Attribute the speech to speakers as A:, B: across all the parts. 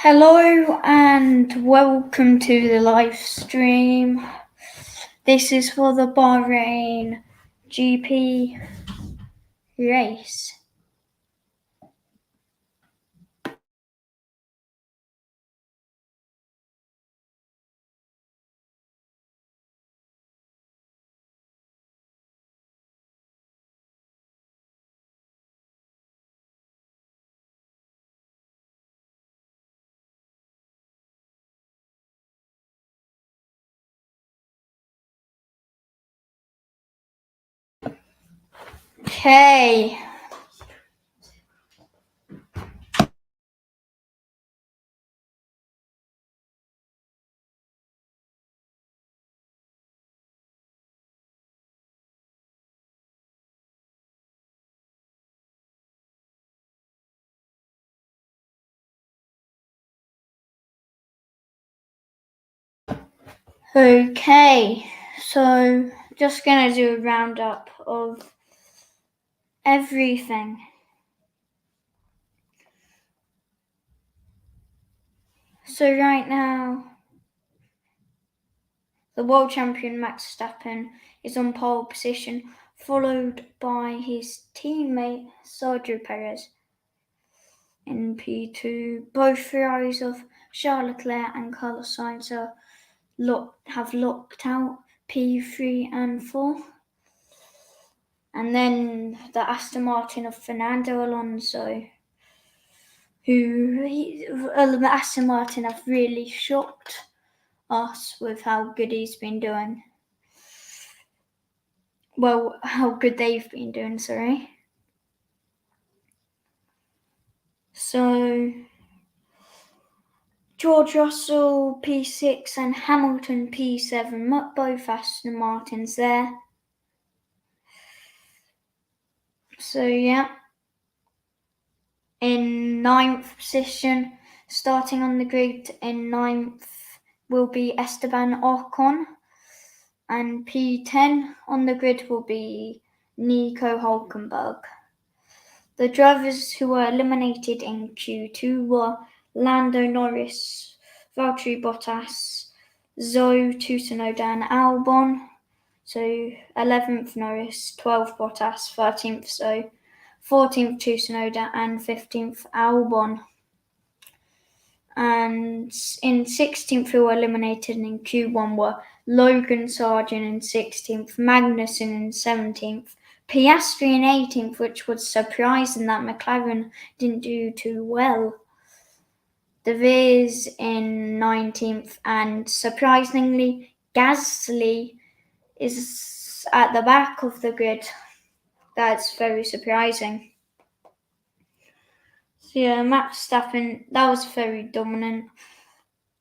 A: Hello and welcome to the live stream. This is for the Bahrain GP race. Okay. Okay, so just gonna do a roundup of everything. So right now, the world champion Max Verstappen is on pole position, followed by his teammate Sergio Perez in P2. Both Ferraris of Charles Leclerc and Carlos Sainz have locked out P3 and 4. And then the Aston Martin of Fernando Alonso, the Aston Martin have really shocked us with how good he's been doing. Well, how good they've been doing, sorry. So, George Russell P6 and Hamilton P7, both Aston Martins there. So, yeah. In 9th position, starting on the grid in 9th will be Esteban Ocon, and P10 on the grid will be Nico Hulkenberg. The drivers who were eliminated in Q2 were Lando Norris, Valtteri Bottas, Zhou, Tsunoda and Albon. So 11th Norris, 12th Bottas, 13th Zhou, 14th Tsunoda and 15th Albon. And in 16th who were eliminated in Q1 were Logan Sargent in 16th, Magnussen in 17th, Piastri in 18th, which was surprising that McLaren didn't do too well. De Vries in 19th, and surprisingly, Gasly is at the back of the grid. That's very surprising. So yeah, Max Verstappen, that was very dominant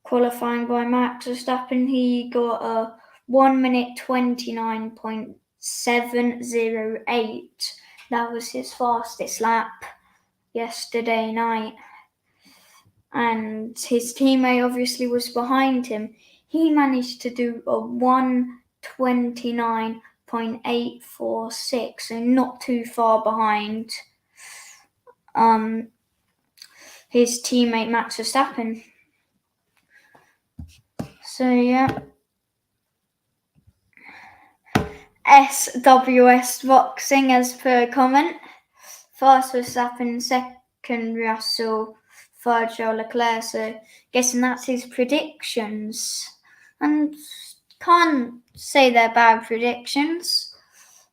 A: qualifying by Max Verstappen. He got a 1 minute 29.708. That was his fastest lap yesterday night. And his teammate obviously was behind him. He managed to do a 1:29.846, so not too far behind his teammate Max Verstappen. So yeah. SWS boxing as per comment. First Verstappen, second Russell, third Charles Leclerc. So guessing that's his predictions. And can't say they're bad predictions.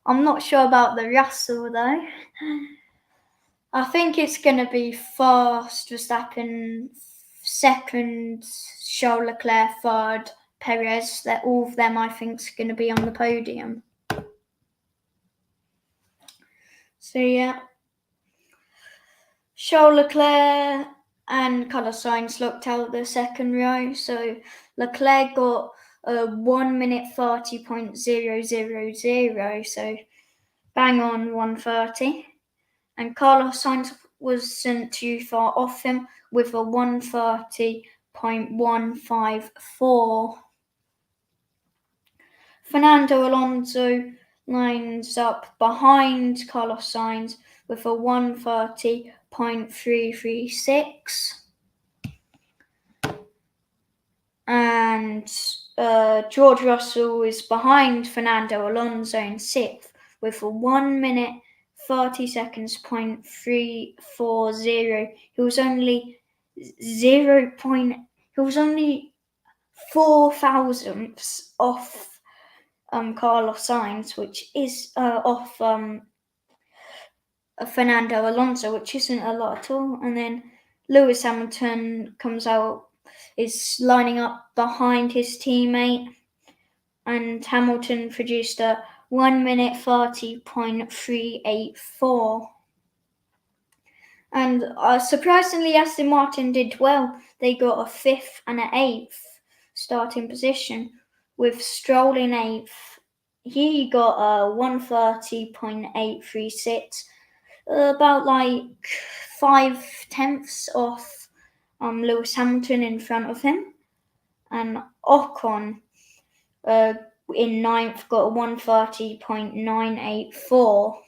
A: I'm not sure about the Russell though. I think it's going to be first Verstappen, second Charles Leclerc, third Perez. That all of them I think is going to be on the podium. So yeah, Charles Leclerc and Carlos Sainz looked out the second row. So Leclerc got a 1 minute 30.000, so bang on 1:30. And Carlos Sainz wasn't too far off him with a 1:30.154. Fernando Alonso lines up behind Carlos Sainz with a 1:30.336. And George Russell is behind Fernando Alonso in 6th with a 1 minute 30 seconds point 340. He was only 4 thousandths off Carlos Sainz, which is off Fernando Alonso, which isn't a lot at all. And then Lewis Hamilton comes out, is lining up behind his teammate, and Hamilton produced a 1 minute 30.384. And surprisingly, Aston Martin did well. They got a 5th and an 8th starting position, with Stroll in 8th. He got a 130.836, about like 5 tenths off Lewis Hamilton in front of him. And Ocon in 9th got a 130.984.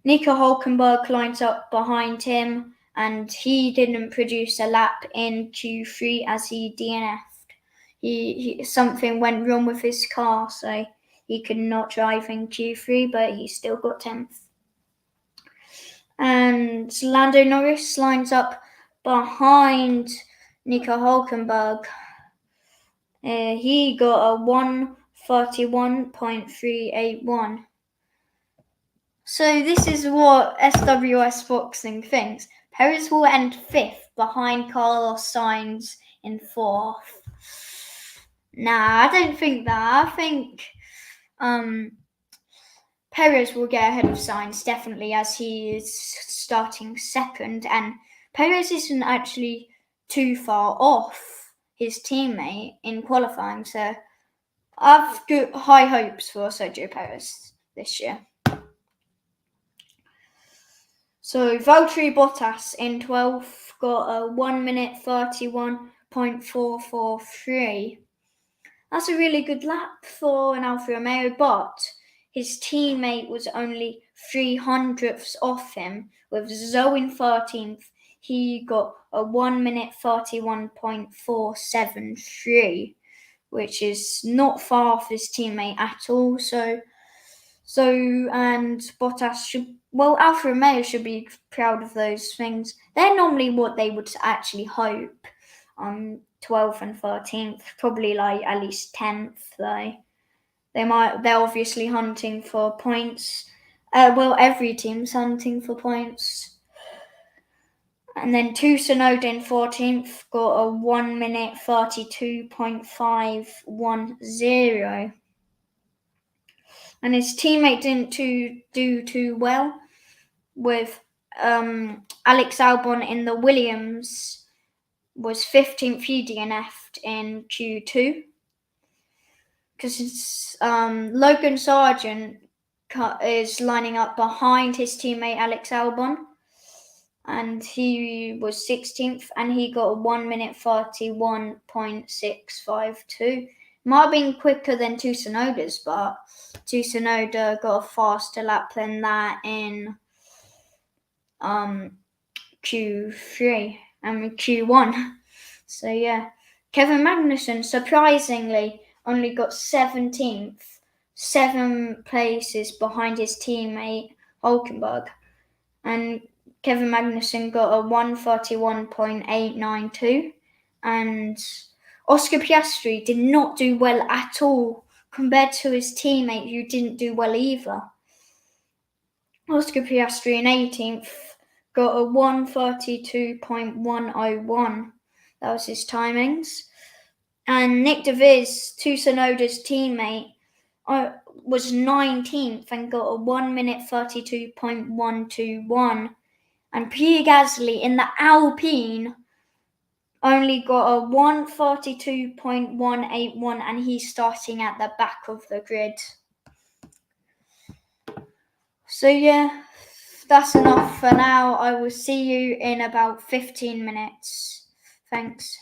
A: Nico Hulkenberg lines up behind him, and he didn't produce a lap in Q3 as he DNF'd. Something went wrong with his car, so he could not drive in Q3, but he still got 10th. And Lando Norris lines up behind Nico Hulkenberg. He got a 131.381. So this is what SWS Boxing thinks. Perez will end 5th behind Carlos Sainz in 4th. Nah, I don't think that. I think Perez will get ahead of Sainz, definitely, as he is starting 2nd. And Perez isn't actually too far off his teammate in qualifying. So I've got high hopes for Sergio Perez this year. So Valtteri Bottas in 12th got a 1 minute 31.443. That's a really good lap for an Alfa Romeo, but his teammate was only 300ths off him. With Zhou in 13th, he got a 1 minute 31.473, which is not far off his teammate at all. And Bottas Alfa Romeo should be proud of those things. They're normally what they would actually hope. 12th and 13th, probably like at least 10th though. They're obviously hunting for points. Every team's hunting for points. And then Tsunoda in 14th got a 1 minute 32.510. And his teammate didn't do too well, with Alex Albon in the Williams was 15th. He DNF'd in Q2 because Logan Sargent is lining up behind his teammate Alex Albon, and he was 16th, and he got a 1 minute 31.652. Might have been quicker than Tsunoda's, but Tsunoda got a faster lap than that in Q3 and Q1. So yeah, Kevin Magnussen surprisingly only got 17th, 7 places behind his teammate Hulkenberg, and Kevin Magnussen got a 131.892, and Oscar Piastri did not do well at all compared to his teammate, who didn't do well either. Oscar Piastri in 18th got a 132.101. That was his timings. And Nick DeVries, Tsunoda's teammate, was 19th and got a 1 minute 32.121. And Pierre Gasly in the Alpine only got a 132.181, and he's starting at the back of the grid. So yeah, that's enough for now. I will see you in about 15 minutes. Thanks.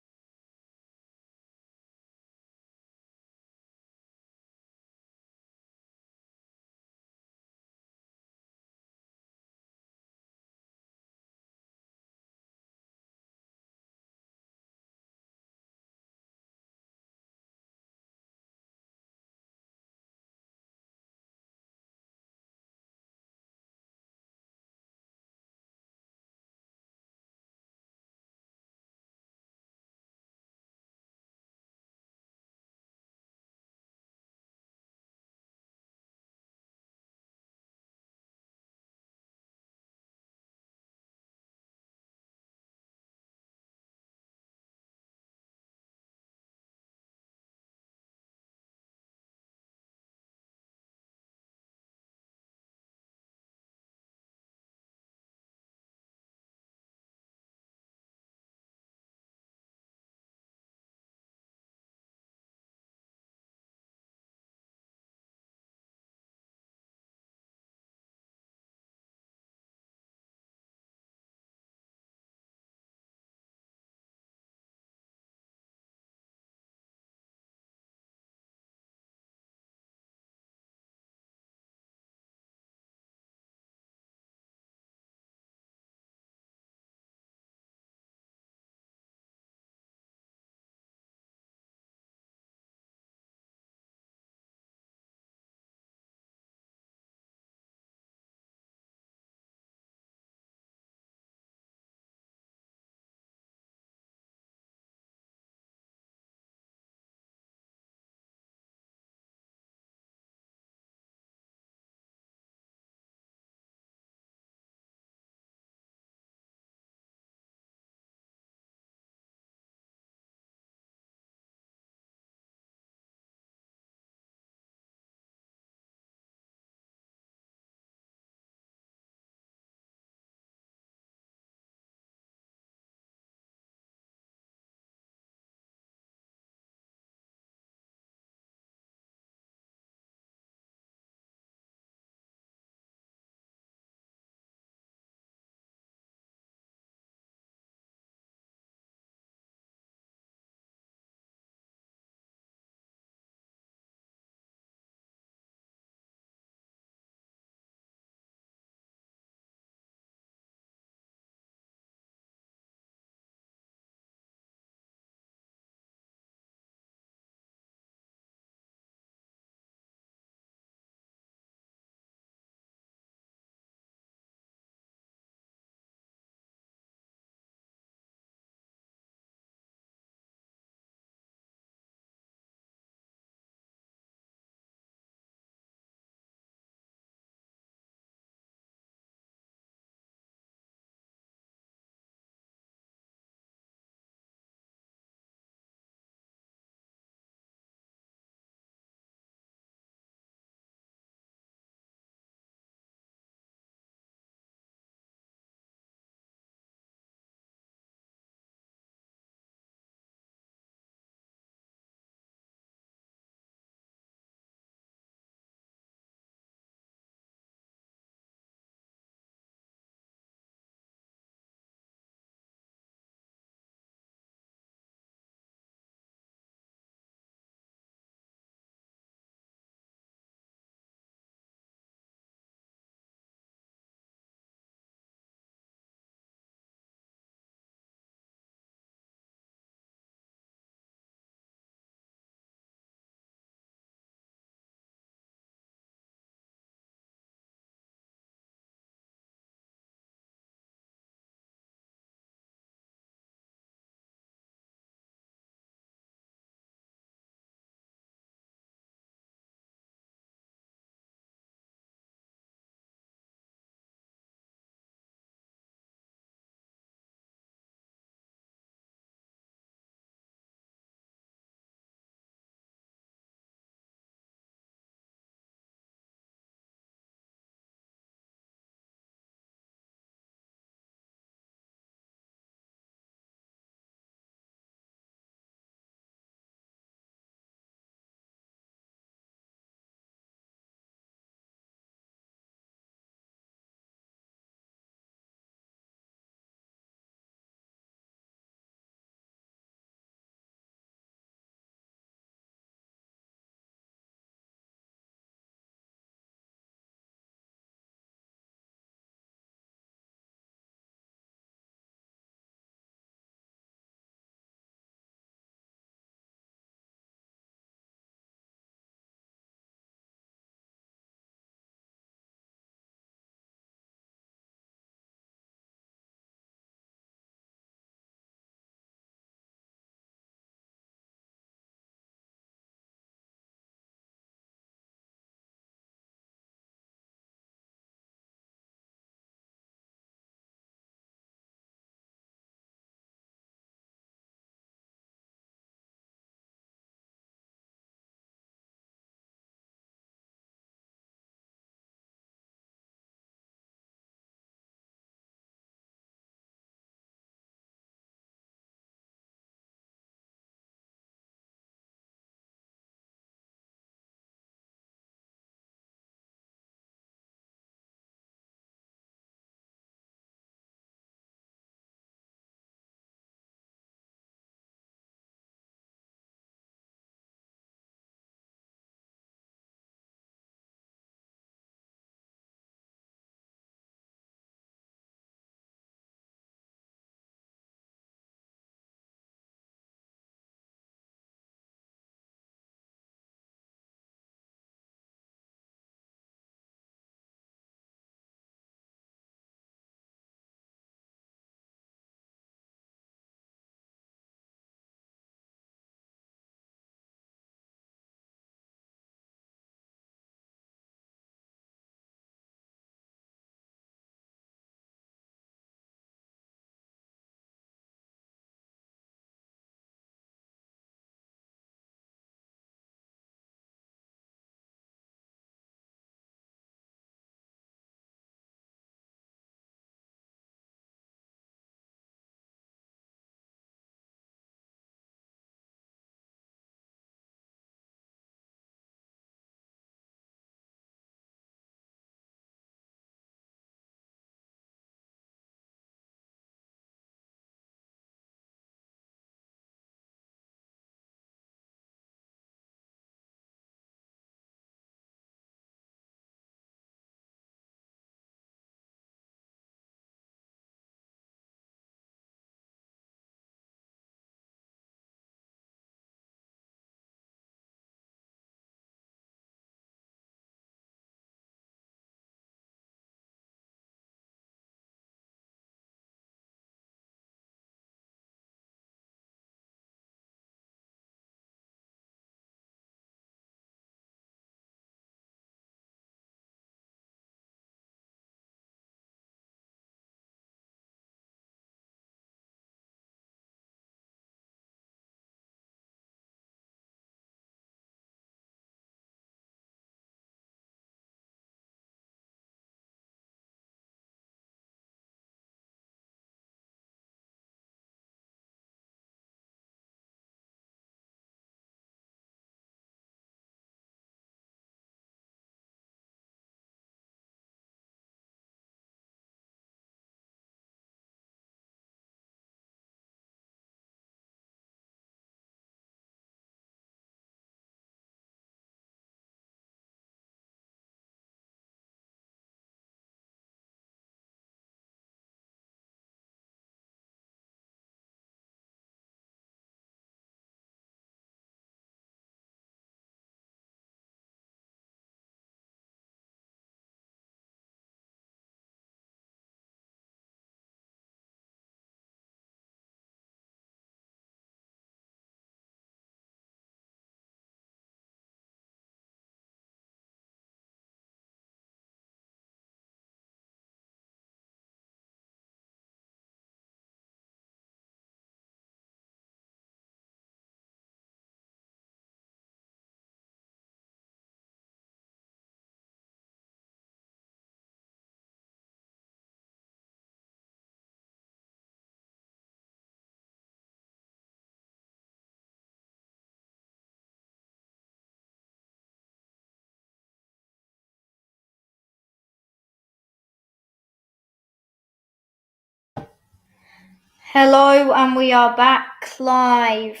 A: Hello, and we are back live.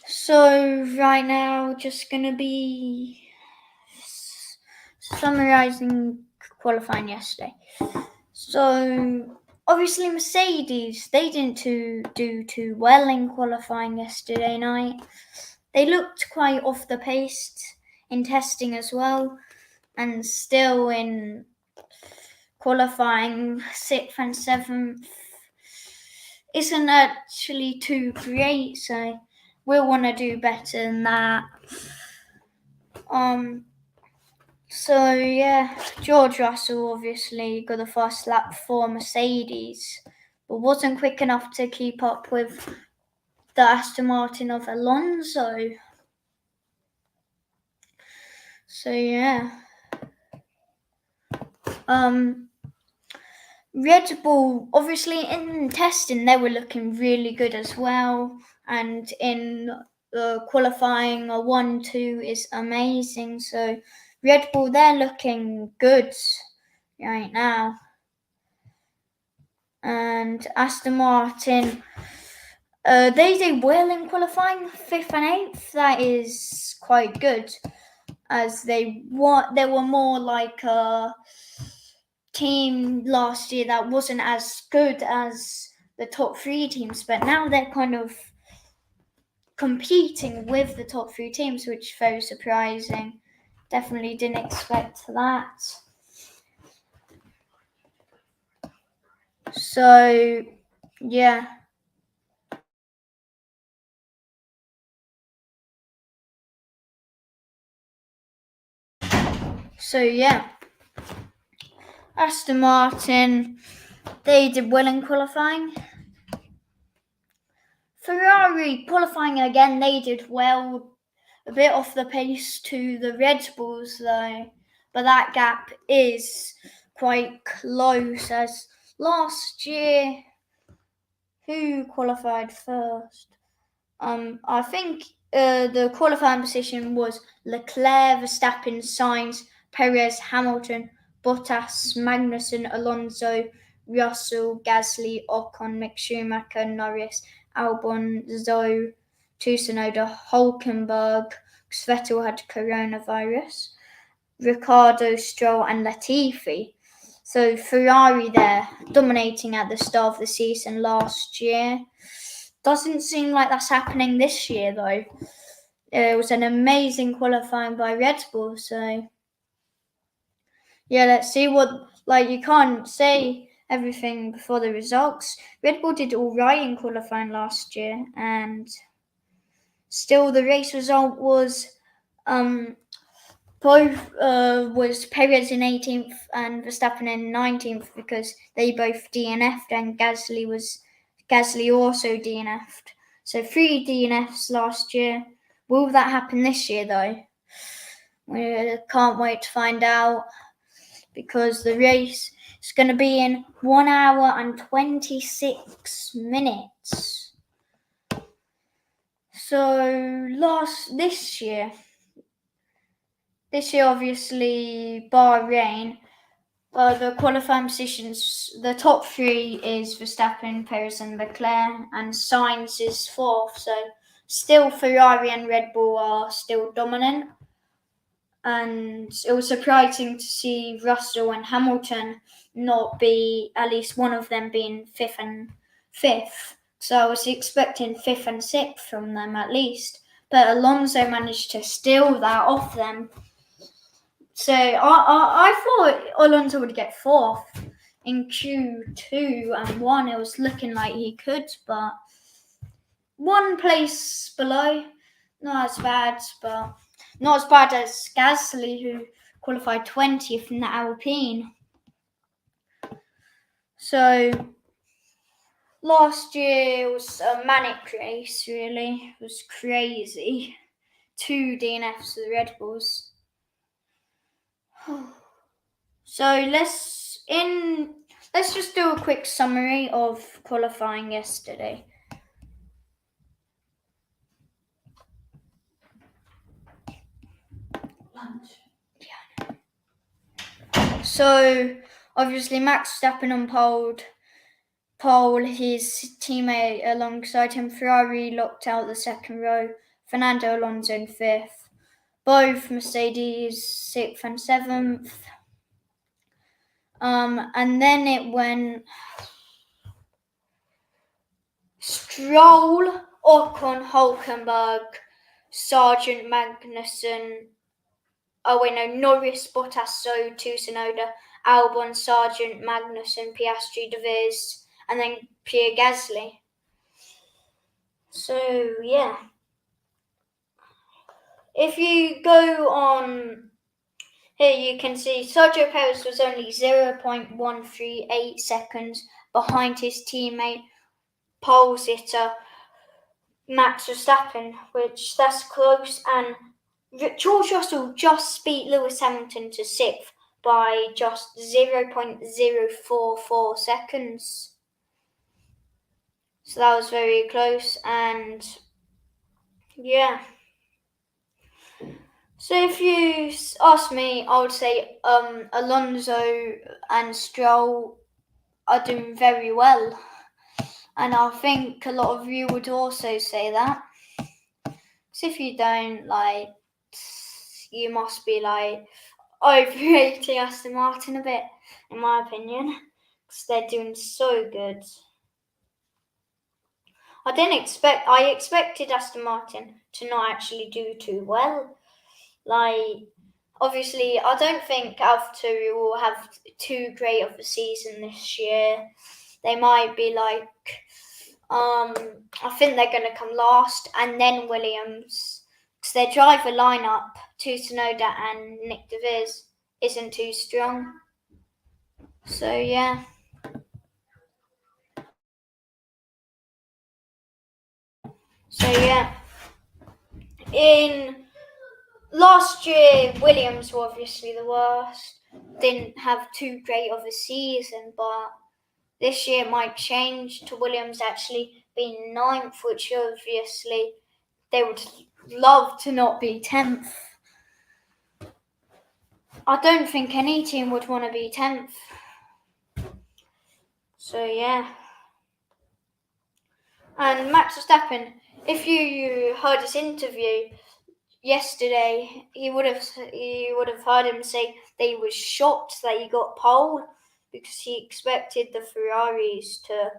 A: So right now, just gonna be summarizing qualifying yesterday. So obviously Mercedes, they didn't do too well in qualifying yesterday night. They looked quite off the pace in testing as well, and still in qualifying 6th and 7th isn't actually too great, so we'll want to do better than that. So yeah, George Russell obviously got a fast lap for Mercedes, but wasn't quick enough to keep up with the Aston Martin of Alonso. So yeah. Red Bull, obviously in testing, they were looking really good as well. And in qualifying, a 1-2 is amazing. So Red Bull, they're looking good right now. And Aston Martin, they did well in qualifying, 5th and 8th. That is quite good, as they were more like a team last year that wasn't as good as the top 3 teams, but now they're kind of competing with the top 3 teams, which is very surprising. Definitely didn't expect that. So yeah. So yeah, Aston Martin, they did well in qualifying. Ferrari qualifying again, they did well. A bit off the pace to the Red Bulls though, but that gap is quite close, as last year, who qualified first? I think the qualifying position was Leclerc, Verstappen, Sainz, Perez, Hamilton, Bottas, Magnussen, Alonso, Russell, Gasly, Ocon, Mick Schumacher, Norris, Albon, Zhou, Tsunoda, Hulkenberg, Vettel had coronavirus, Ricciardo, Stroll, and Latifi. So Ferrari there, dominating at the start of the season last year. Doesn't seem like that's happening this year, though. It was an amazing qualifying by Red Bull, so yeah, let's see what, you can't say everything before the results. Red Bull did all right in qualifying last year, and still the race result was was Perez in 18th and Verstappen in 19th, because they both DNF'd, and Gasly also DNF'd. So 3 DNFs last year. Will that happen this year though? We can't wait to find out, because the race is going to be in 1 hour and 26 minutes. So this year obviously Bahrain, the qualifying positions, the top 3 is Verstappen, Perez, and Leclerc, and Sainz is 4th. So still Ferrari and Red Bull are still dominant. And it was surprising to see Russell and Hamilton not be, at least one of them being 5th and 5th. So I was expecting 5th and 6th from them at least. But Alonso managed to steal that off them. So I thought Alonso would get 4th in Q2 and 1. It was looking like he could, but 1 place below. Not as bad, but not as bad as Gasly, who qualified 20th in the Alpine. So last year was a manic race, really. It was crazy. 2 DNFs for the Red Bulls. So let's just do a quick summary of qualifying yesterday. So Obviously, Max Verstappen on pole, his teammate alongside him, Ferrari, locked out the second row, Fernando Alonso in fifth, both Mercedes 6th and 7th. And then it went Stroll, Ocon, Hulkenberg, Sargent, Magnussen. Norris, Bottas, Tsunoda, Albon, Sargent, Magnussen, Piastri, De Vries, and then Pierre Gasly. So, yeah. If you go on here, you can see Sergio Perez was only 0.138 seconds behind his teammate, pole sitter Max Verstappen, which that's close. And George Russell just beat Lewis Hamilton to 6th by just 0.044 seconds. So that was very close, and yeah. So if you ask me, I would say Alonso and Stroll are doing very well. And I think a lot of you would also say that. So if you don't, you must be overrating Aston Martin a bit, in my opinion, because they're doing so good. I expected Aston Martin to not actually do too well. Obviously, I don't think AlphaTauri will have too great of a season this year. They might be I think they're going to come last, and then Williams, because their driver lineup, Tsunoda and Nick De Vries, isn't too strong. So yeah. In last year, Williams were obviously the worst. Didn't have too great of a season, but this year might change to Williams actually being 9th, which obviously they would love to not be 10th. I don't think any team would want to be 10th. So yeah. And Max Verstappen, if you heard his interview yesterday, you would have heard him say that he was shocked that he got pole, because he expected the Ferraris to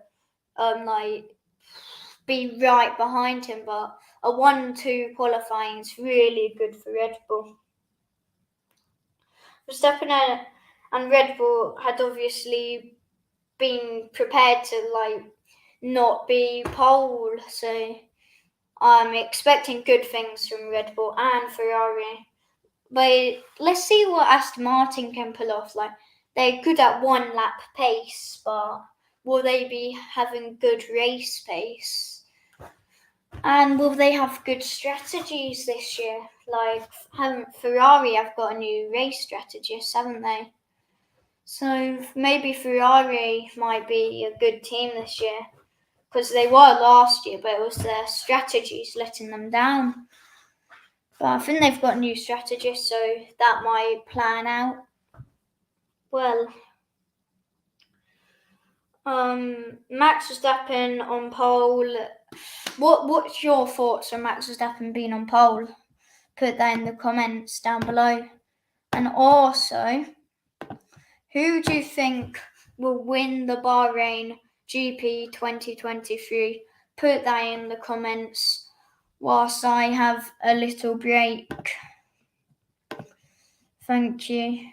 A: be right behind him, but a 1-2 qualifying is really good for Red Bull. Verstappen and Red Bull had obviously been prepared to not be pole, so I'm expecting good things from Red Bull and Ferrari. But let's see what Aston Martin can pull off. They're good at one lap pace, but will they be having good race pace? And will they have good strategies this year? Ferrari have got a new race strategist, haven't they? So maybe Ferrari might be a good team this year, because they were last year, but it was their strategies letting them down. But I think they've got new strategists, so that might plan out well. Max Verstappen on pole. What's your thoughts on Max Verstappen being on pole? Put that in the comments down below. And also, who do you think will win the Bahrain GP 2023? Put that in the comments whilst I have a little break. Thank you.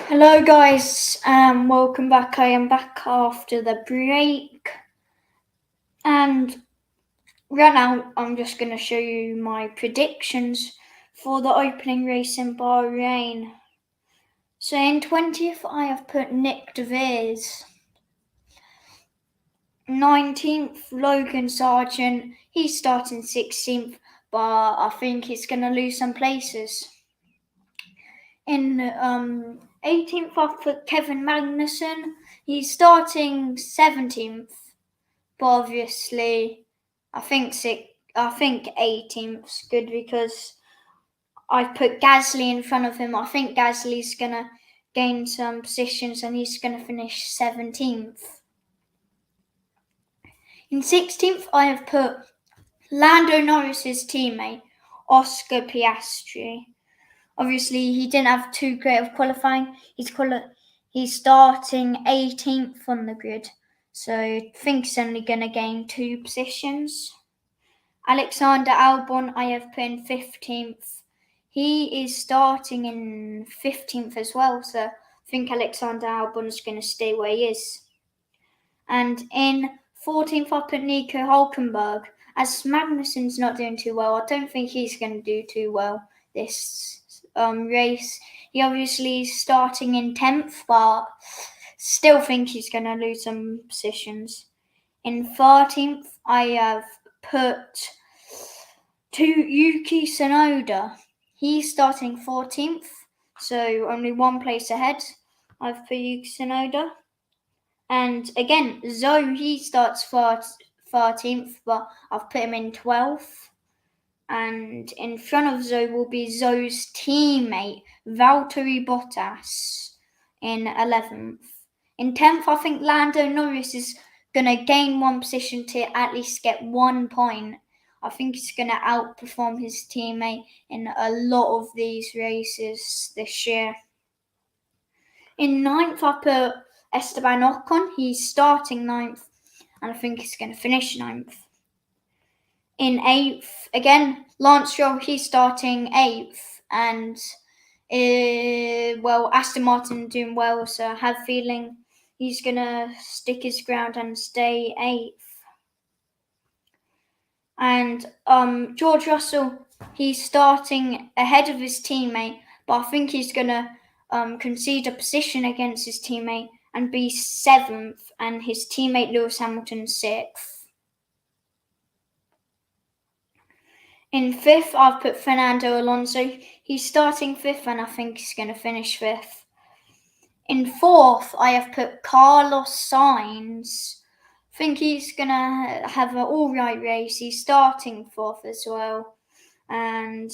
A: Hello guys, welcome back. I am back after the break, and right now I'm just going to show you my predictions for the opening race in Bahrain. So in 20th I have put Nick De Vries. 19th Logan Sargent, he's starting 16th, but I think he's going to lose some places. In 18th I've put Kevin Magnussen, he's starting 17th. But obviously, I think 18th's good because I've put Gasly in front of him. I think Gasly's gonna gain some positions and he's gonna finish 17th. In 16th, I have put Lando Norris's teammate, Oscar Piastri. Obviously, he didn't have too great of qualifying. He's starting 18th on the grid, so I think he's only going to gain 2 positions. Alexander Albon, I have put in 15th. He is starting in 15th as well, so I think Alexander Albon is going to stay where he is. And in 14th, I put Nico Hulkenberg. As Magnussen's not doing too well, I don't think he's going to do too well this race. He obviously is starting in 10th, but still think he's going to lose some positions. In 13th, I have put to Yuki Tsunoda. He's starting 14th, so only 1 place ahead. I've put Yuki Tsunoda. And again, Zoe, he starts 13th, but I've put him in 12th. And in front of Zoe will be Zoe's teammate, Valtteri Bottas, in 11th. In 10th, I think Lando Norris is going to gain 1 position to at least get 1 point. I think he's going to outperform his teammate in a lot of these races this year. In 9th, I put Esteban Ocon. He's starting 9th, and I think he's going to finish 9th. In 8th, again, Lance Stroll, he's starting 8th, and Aston Martin doing well, so I have a feeling he's going to stick his ground and stay 8th. And George Russell, he's starting ahead of his teammate, but I think he's going to concede a position against his teammate and be 7th, and his teammate Lewis Hamilton 6th. In 5th, I've put Fernando Alonso. He's starting 5th, and I think he's going to finish 5th. In 4th, I have put Carlos Sainz. I think he's going to have an alright race. He's starting 4th as well. And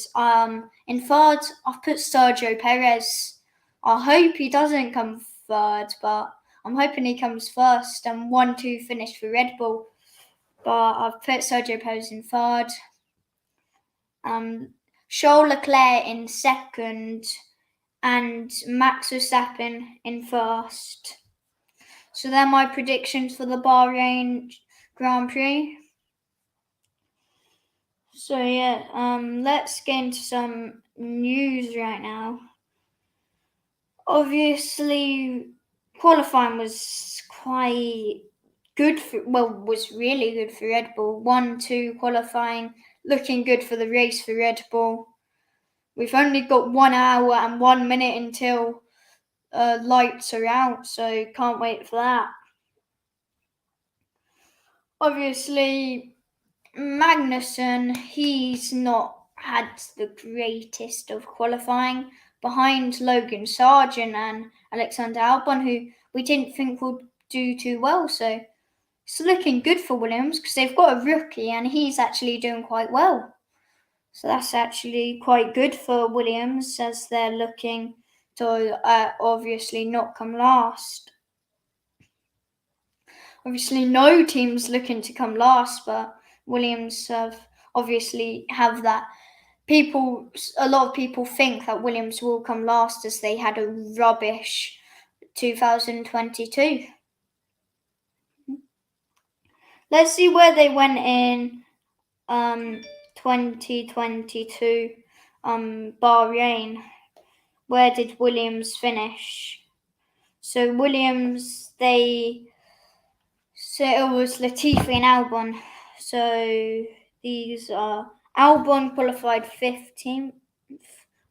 A: in 3rd, I've put Sergio Perez. I hope he doesn't come 3rd, but I'm hoping he comes 1st and 1-2 finish for Red Bull. But I've put Sergio Perez in 3rd. Charles Leclerc in 2nd, and Max Verstappen in 1st. So they're my predictions for the Bahrain Grand Prix. So yeah, let's get into some news right now. Obviously, qualifying was quite good was really good for Red Bull. 1-2 qualifying, looking good for the race for Red Bull. We've only got 1 hour and 1 minute until lights are out, so can't wait for that. Obviously, Magnussen, he's not had the greatest of qualifying, behind Logan Sargent and Alexander Albon, who we didn't think would do too well. So it's looking good for Williams because they've got a rookie and he's actually doing quite well. So that's actually quite good for Williams as they're looking to obviously not come last. Obviously, no team's looking to come last, but Williams obviously have that. A lot of people think that Williams will come last as they had a rubbish 2022. Let's see where they went in 2022 Bahrain. Where did Williams finish? So Williams, it was Latifi and Albon. So these are Albon qualified 15th.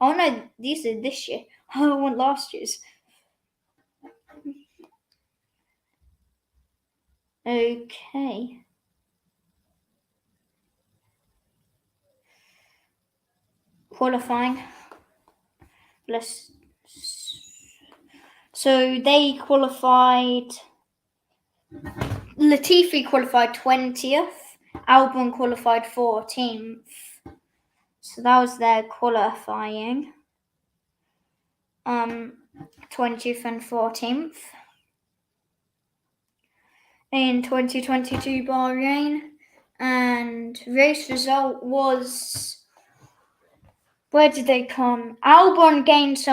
A: Oh no, these are this year. I want last year's. Okay. Qualifying. So they qualified. Latifi qualified 20th. Albon qualified 14th. So that was their qualifying. 20th and 14th. In 2022 Bahrain. And race result was, where did they come? Albon gained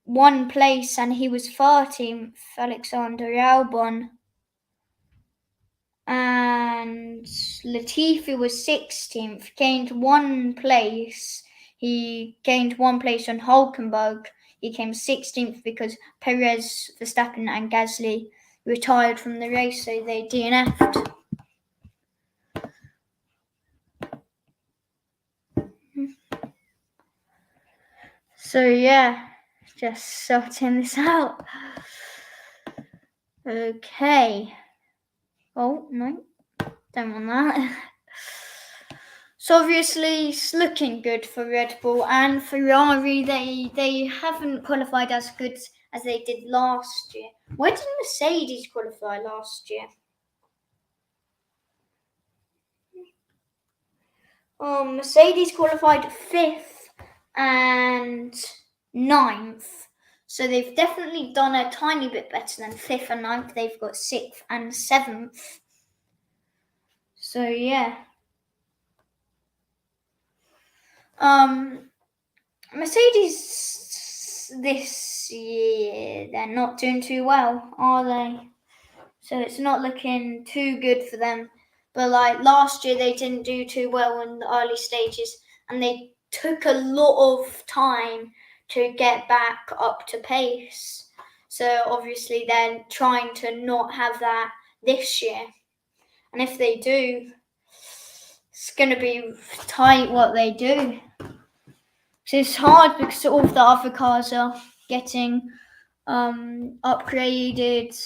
A: one place and he was 13th, Alexander Albon. And Latifi was 16th, gained one place. He gained one place on Hulkenberg. He came 16th because Perez, Verstappen and Gasly retired from the race, so they DNF'd. So yeah, just sorting this out. Okay. Oh, no, don't want that. So obviously it's looking good for Red Bull and Ferrari. They haven't qualified as good as they did last year. Where did Mercedes qualify last year? Mercedes qualified 5th and 9th. So they've definitely done a tiny bit better than 5th and 9th. They've got 6th and 7th. So yeah. Mercedes this year, they're not doing too well, are they? So it's not looking too good for them. But like last year, they didn't do too well in the early stages, and they took a lot of time to get back up to pace. So obviously, they're trying to not have that this year. And if they do, it's going to be tight what they do. So it's hard because all of the other cars are getting upgraded,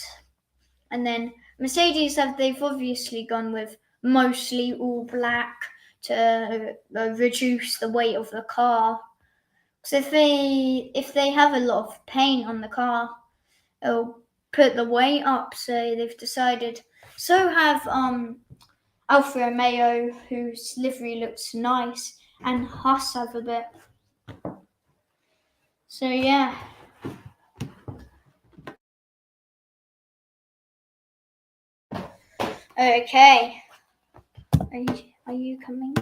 A: and then Mercedes they've obviously gone with mostly all black to reduce the weight of the car. Because if they have a lot of paint on the car, it'll put the weight up. So they've decided. So have Alfa Romeo, whose livery looks nice, and Haas have a bit. So yeah. Okay. Are you coming?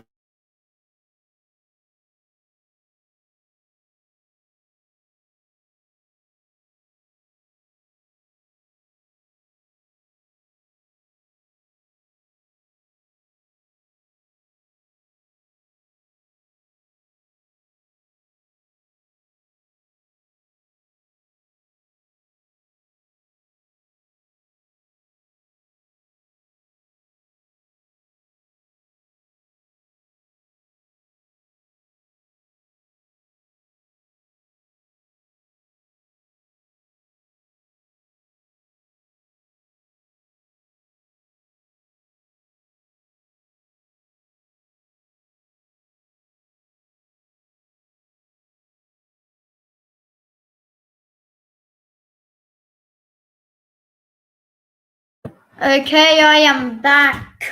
A: Okay, I am back.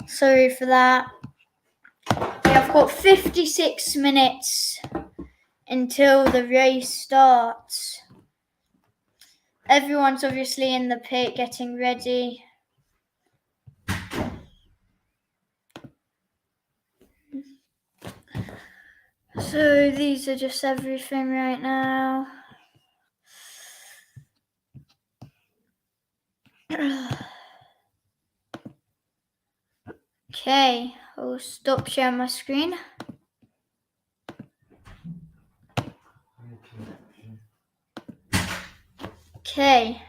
A: Sorry for that. I've got 56 minutes until the race starts. Everyone's obviously in the pit getting ready. So these are just everything right now. Okay, I'll stop sharing my screen. Okay.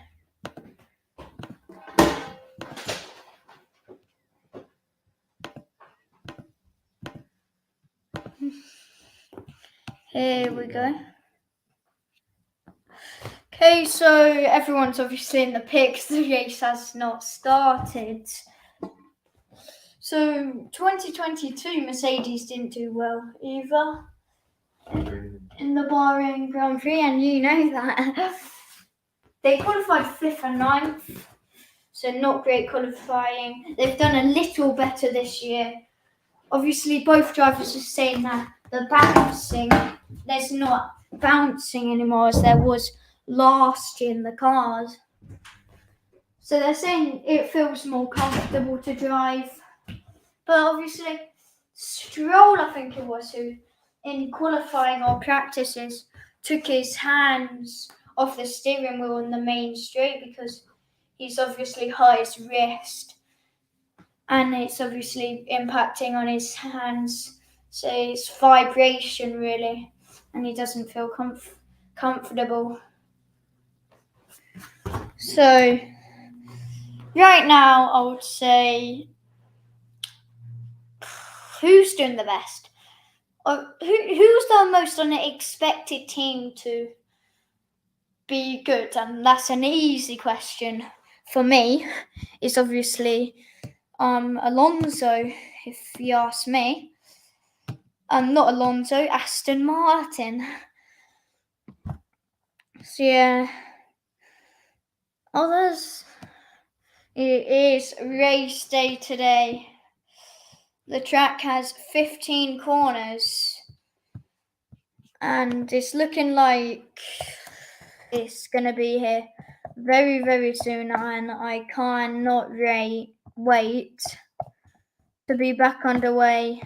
A: here we go. Okay, so everyone's obviously in the pits. The race has not started. So 2022 Mercedes didn't do well either in the Bahrain Grand Prix, and you know that. They qualified 5th and 9th, so not great qualifying. They've done a little better this year. Obviously, both drivers are saying that the bouncing, there's not bouncing anymore as there was last year in the cars. So they're saying it feels more comfortable to drive. But obviously, Stroll, I think it was, who in qualifying or practices took his hands off the steering wheel on the main straight because he's obviously hurt his wrist and it's obviously impacting on his hands. So it's vibration really, and he doesn't feel comfortable. So right now, I would say, who's doing the best? Or who's the most unexpected team to be good? And that's an easy question for me. It's obviously Alonso, if you ask me. Not Alonso, Aston Martin. So yeah, others. It is race day today. The track has 15 corners, and it's looking like it's gonna be here very, very soon, and I cannot wait to be back underway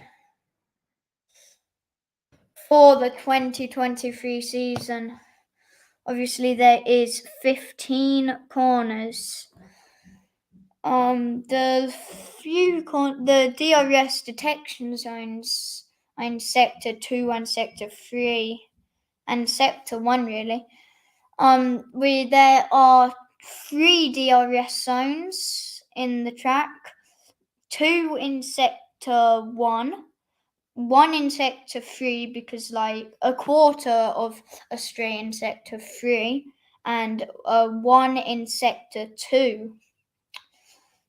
A: for the 2023 season. Obviously, there is 15 corners. The DRS detection zones in Sector 2 and Sector 3 and Sector 1 really. There are 3 DRS zones in the track, 2 in Sector 1, 1 in Sector 3 because like a quarter of a straight in Sector 3 and 1 in Sector 2.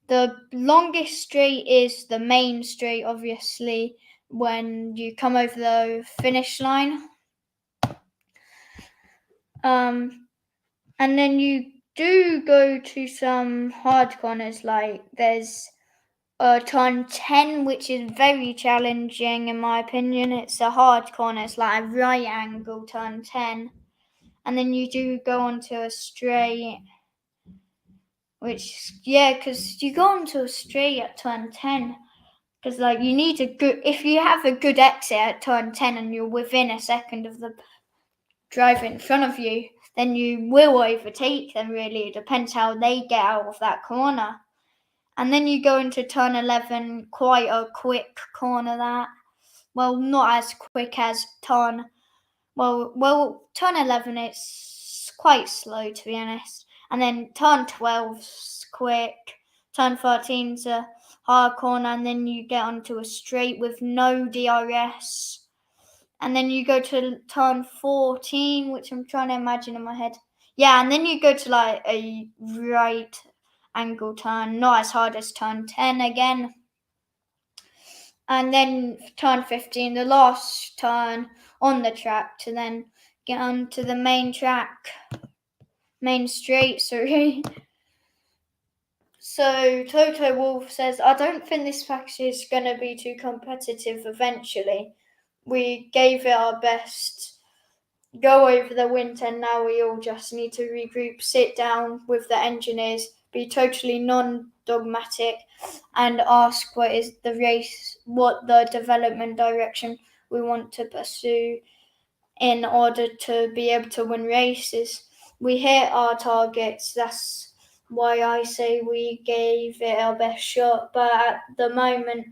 A: The longest straight is the main straight, obviously, when you come over the finish line. And then you do go to some hard corners, like there's turn 10, which is very challenging in my opinion. It's a hard corner, it's like a right angle turn 10. And then you do go onto a straight, which, yeah, because you go onto a straight at turn 10. Because like you need if you have a good exit at turn 10 and you're within a second of the driver in front of you, then you will overtake them really. It depends how they get out of that corner. And then you go into turn 11, quite a quick corner that. Well, not as quick as turn 11, it's quite slow to be honest. And then turn 12's quick, turn 13's a hard corner, and then you get onto a straight with no DRS. And then you go to turn 14, which I'm trying to imagine in my head. Yeah, and then you go to like a right angle turn, not as hard as turn 10 again. And then turn 15, the last turn on the track to then get onto the main straight, sorry. So Toto Wolff says, I don't think this patch is going to be too competitive eventually. We gave it our best go over the winter, and now we all just need to regroup, sit down with the engineers, be totally non-dogmatic, and ask what the development direction we want to pursue in order to be able to win races. We hit our targets, that's why I say we gave it our best shot, but at the moment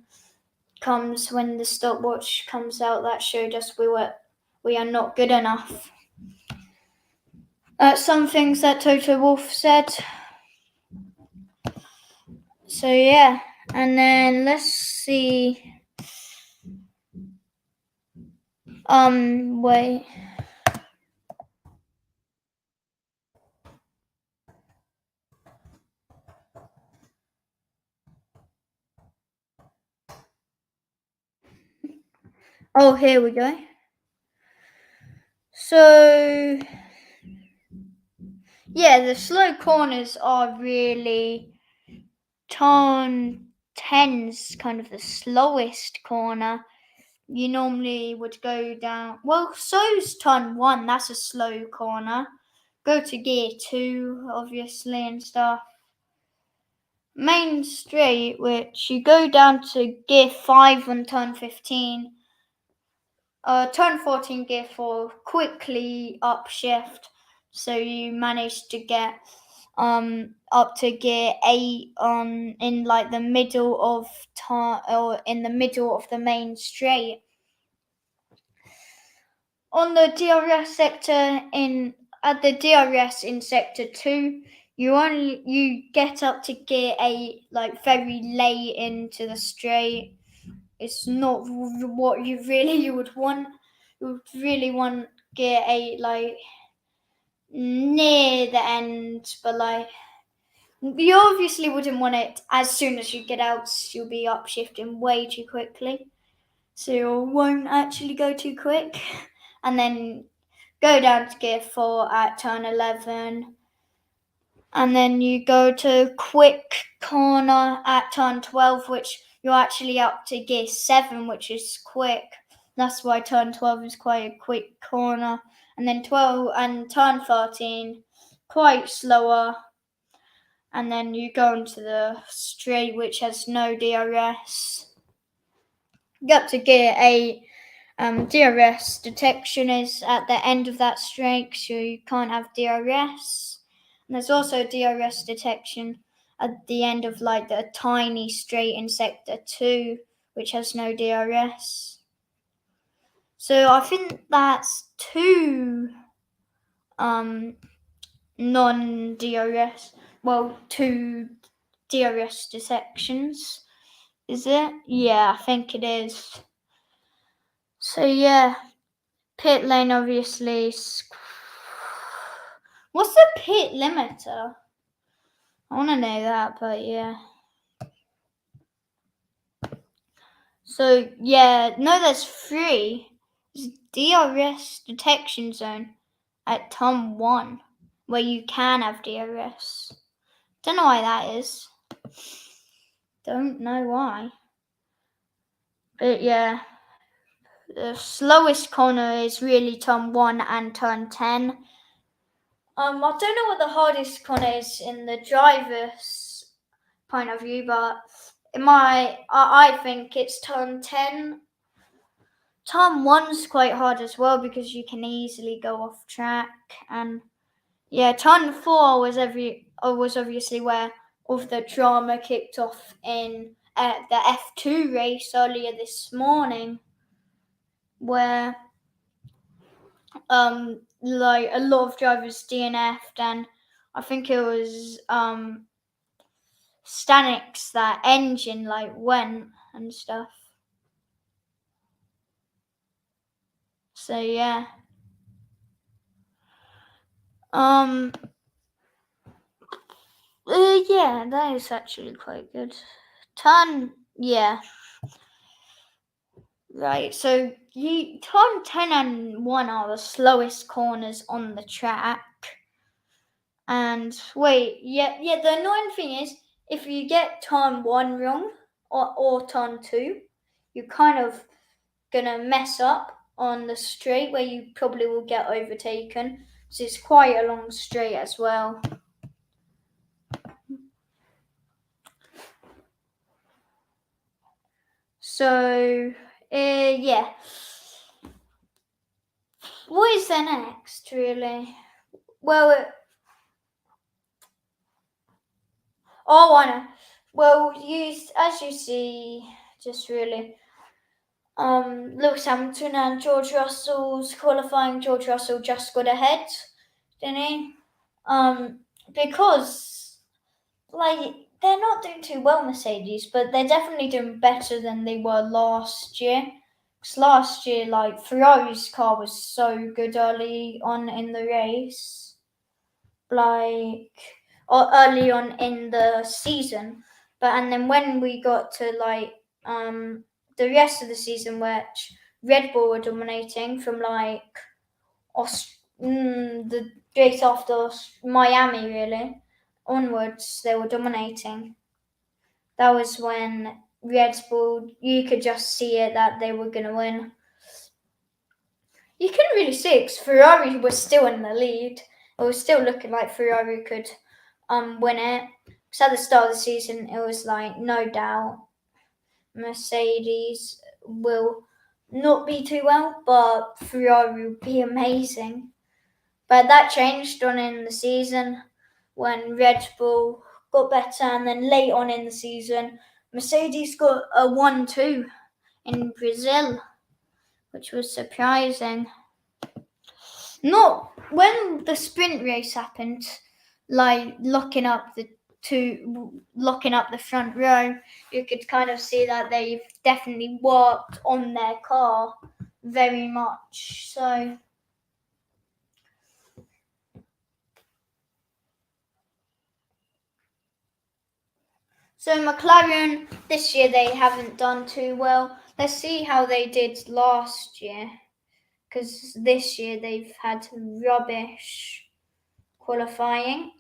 A: comes when the stopwatch comes out that showed us we are not good enough. Some things that Toto Wolff said. So yeah, and then let's see. Wait. Oh, here we go. So, yeah, the slow corners are really turn 10's kind of the slowest corner. You normally would go down. Well, so's turn 1, that's a slow corner. Go to gear 2, obviously, and stuff. Main straight, which you go down to gear 5 on turn 15. Turn 14, gear 4, quickly upshift. So you manage to get up to gear 8 in like the middle of or in the middle of the main straight. On the DRS sector at the DRS in sector 2, you get up to gear 8 like very late into the straight. It's not what you would want. You would really want gear 8 like near the end, but like you obviously wouldn't want it as soon as you get out. You'll be upshifting way too quickly, so you won't actually go too quick, and then go down to gear 4 at turn 11, and then you go to quick corner at turn 12, which you're actually up to gear 7, which is quick. That's why turn 12 is quite a quick corner. And then 12 and turn 13, quite slower. And then you go into the straight, which has no DRS. Get to gear 8. DRS detection is at the end of that straight, so you can't have DRS. And there's also DRS detection at the end of like the tiny straight in sector 2, which has no DRS. So I think that's 2 non-DRS, 2 DRS detections. Is it? Yeah, I think it is. So yeah, pit lane obviously. What's the pit limiter? I want to know that, but yeah. So yeah, no, there's 3. There's DRS detection zone at turn 1, where you can have DRS. Don't know why that is. Don't know why. But yeah, the slowest corner is really turn 1 and turn 10. I don't know what the hardest corner is in the driver's point of view, but I think it's turn 10. Turn 1's quite hard as well because you can easily go off track, and yeah, turn 4 was obviously where all of the drama kicked off in the F2 race earlier this morning, where like a lot of drivers DNF'd, and I think it was Stanic's that engine like went and stuff. So yeah. Yeah, that is actually quite good. Yeah. Right, so turn 10 and 1 are the slowest corners on the track. And wait, yeah, the annoying thing is if you get turn 1 wrong or turn 2, you're kind of gonna mess up on the straight where you probably will get overtaken. So it's quite a long straight as well. So, yeah. What is there next, really? Well, I know. Well, as you see, just really, Lewis Hamilton and George Russell's qualifying. George Russell just got ahead, didn't he? Because like they're not doing too well, Mercedes, but they're definitely doing better than they were last year. Because last year, like, Ferrari's car was so good early on in the race, like, or early on in the season. And then when we got to like the rest of the season, which Red Bull were dominating from like the race after Miami, really onwards, they were dominating. That was when Red Bull, you could just see it that they were going to win. You couldn't really see it because Ferrari was still in the lead. It was still looking like Ferrari could win it. Because at the start of the season, it was like, no doubt, Mercedes will not be too well, but Ferrari will be amazing. But that changed on in the season when Red Bull got better, and then late on in the season, Mercedes got a 1-2 in Brazil, which was surprising. Not when the sprint race happened, like locking up the front row, you could kind of see that they've definitely worked on their car very much. So McLaren this year, they haven't done too well. Let's see how they did last year, because this year they've had rubbish qualifying.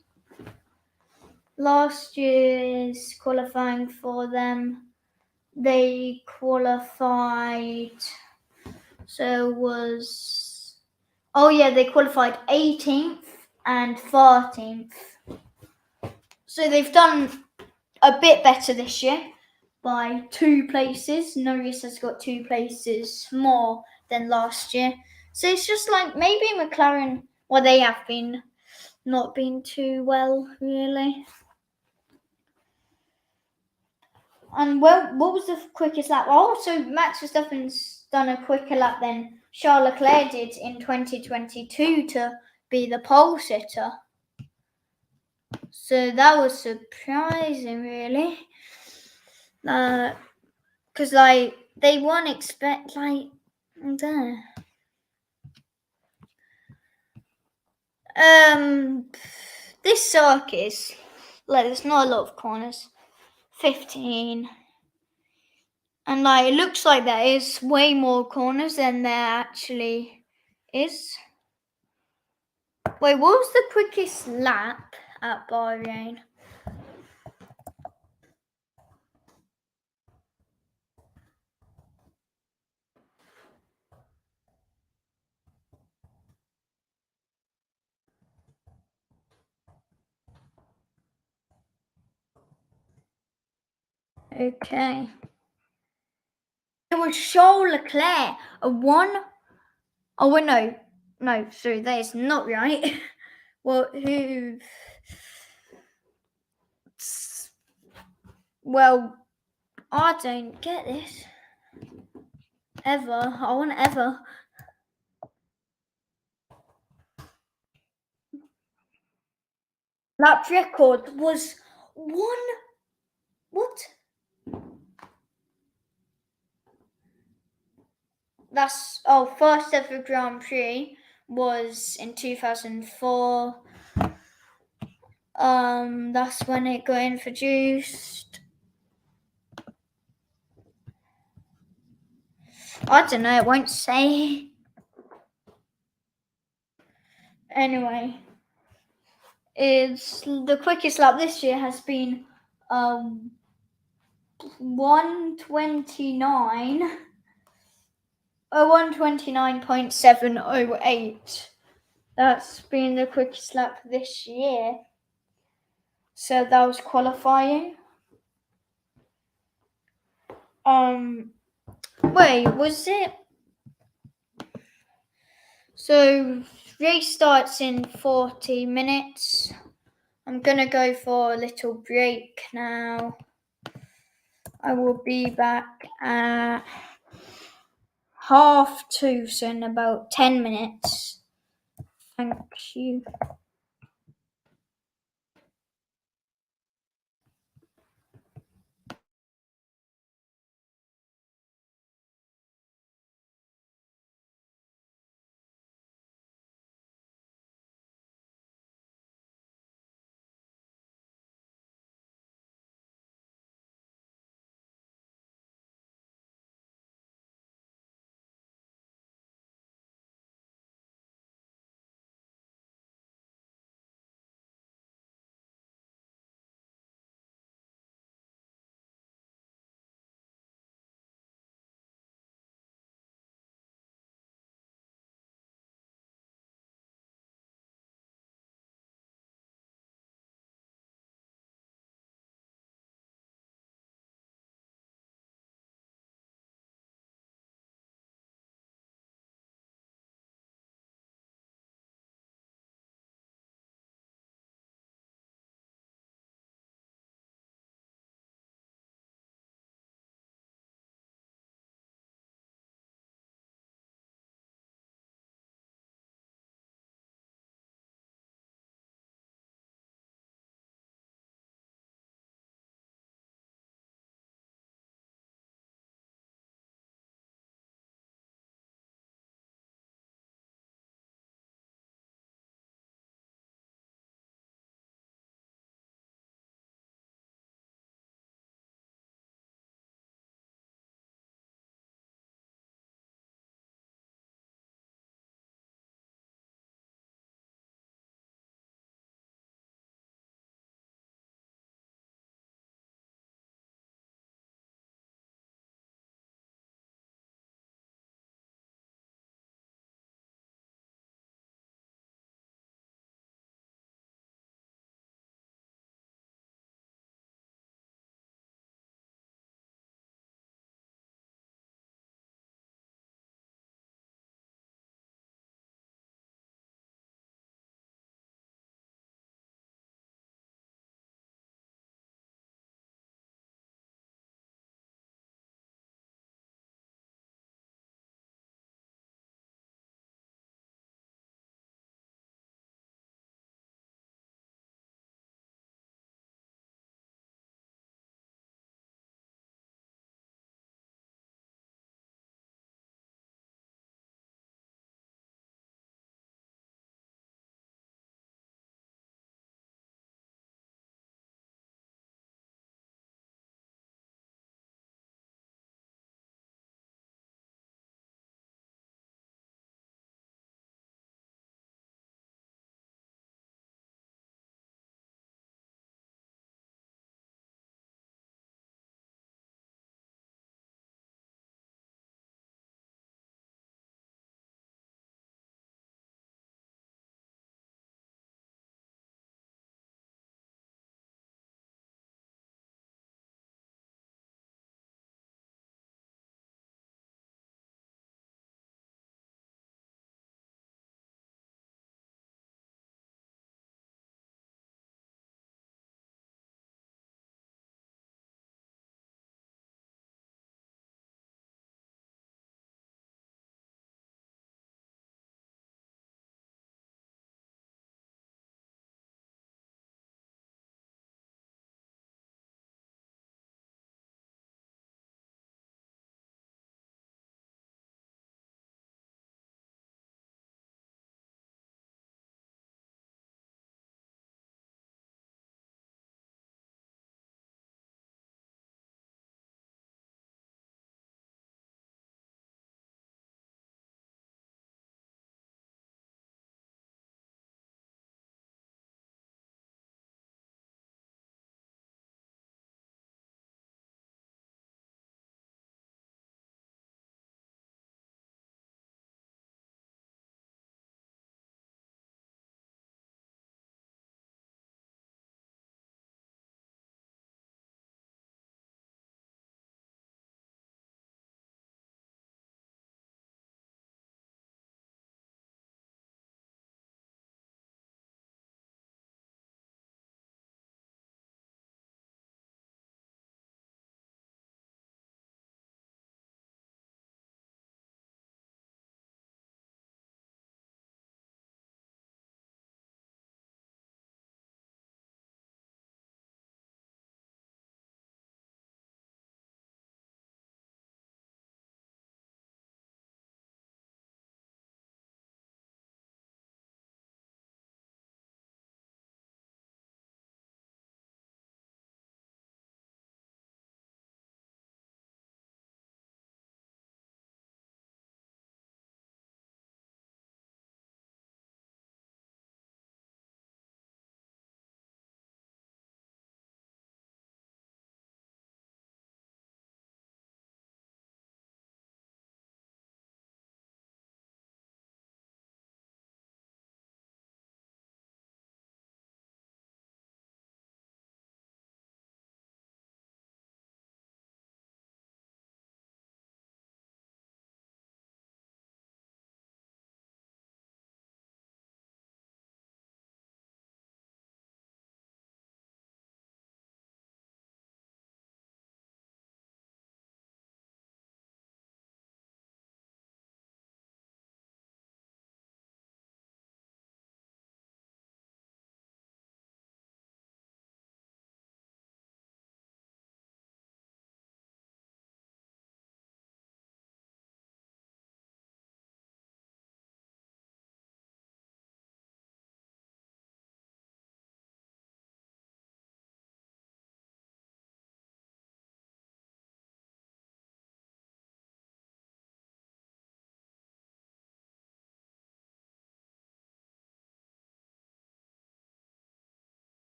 A: Last year's qualifying for them, they qualified, so they qualified 18th and 13th. So they've done a bit better this year by 2 places. Norris has got 2 places more than last year. So it's just like maybe McLaren, they have been not been too well, really. And what was the quickest lap? So Max Verstappen's done a quicker lap than Charles Leclerc did in 2022 to be the pole sitter. So that was surprising, really. Because they won't expect this circuit, there's not a lot of corners. 15. And it looks like there is way more corners than there actually is. Wait, what was the quickest lap at Bahrain? Okay. It was Charles Leclerc, a 1. Oh, wait, no, sorry, that is not right. Well, who? Well, I don't get this. Ever. I want ever. Lap record was 1. What? That's first ever Grand Prix was in 2004. That's when it got introduced. I don't know, it won't say. Anyway, it's the quickest lap this year has been 129. 129.708. That's been the quickest lap this year. So that was qualifying. Wait, was it? So race starts in 40 minutes. I'm gonna go for a little break now. I will be back at 1:30, so in about 10 minutes. Thank you.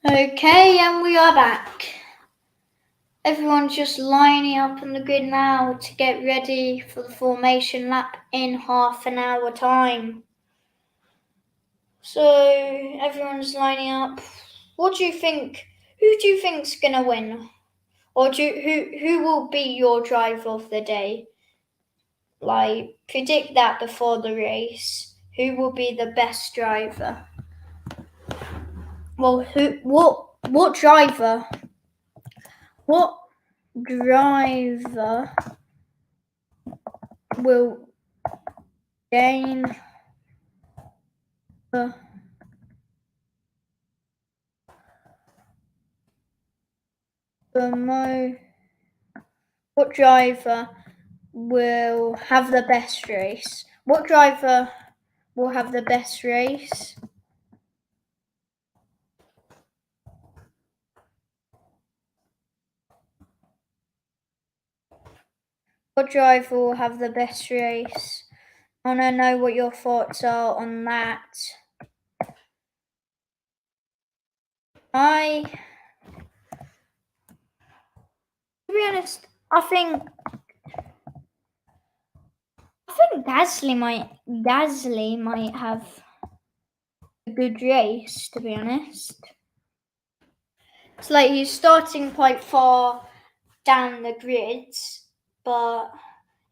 A: Okay, and we are back. Everyone's just lining up on the grid now to get ready for the formation lap in half an hour time. So everyone's lining up. What do you think? Who do you think's gonna win? Or who will be your driver of the day? Like, predict that before the race. Who will be the best driver? Well, what driver? What driver will gain the most? What driver will have the best race? What driver will have the best race? What driver will have the best race? I want to know what your thoughts are on that. To be honest, I think Gasly might have a good race. To be honest, it's like he's starting quite far down the grid, but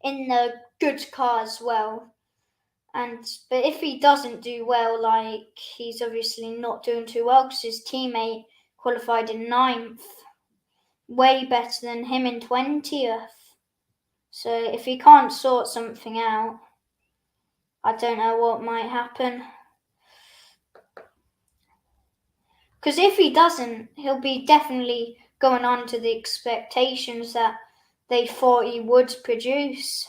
A: in the good car as well. But if he doesn't do well, like he's obviously not doing too well because his teammate qualified in 9th, way better than him in 20th. So if he can't sort something out, I don't know what might happen. Because if he doesn't, he'll be definitely going on to the expectations that they thought he would produce.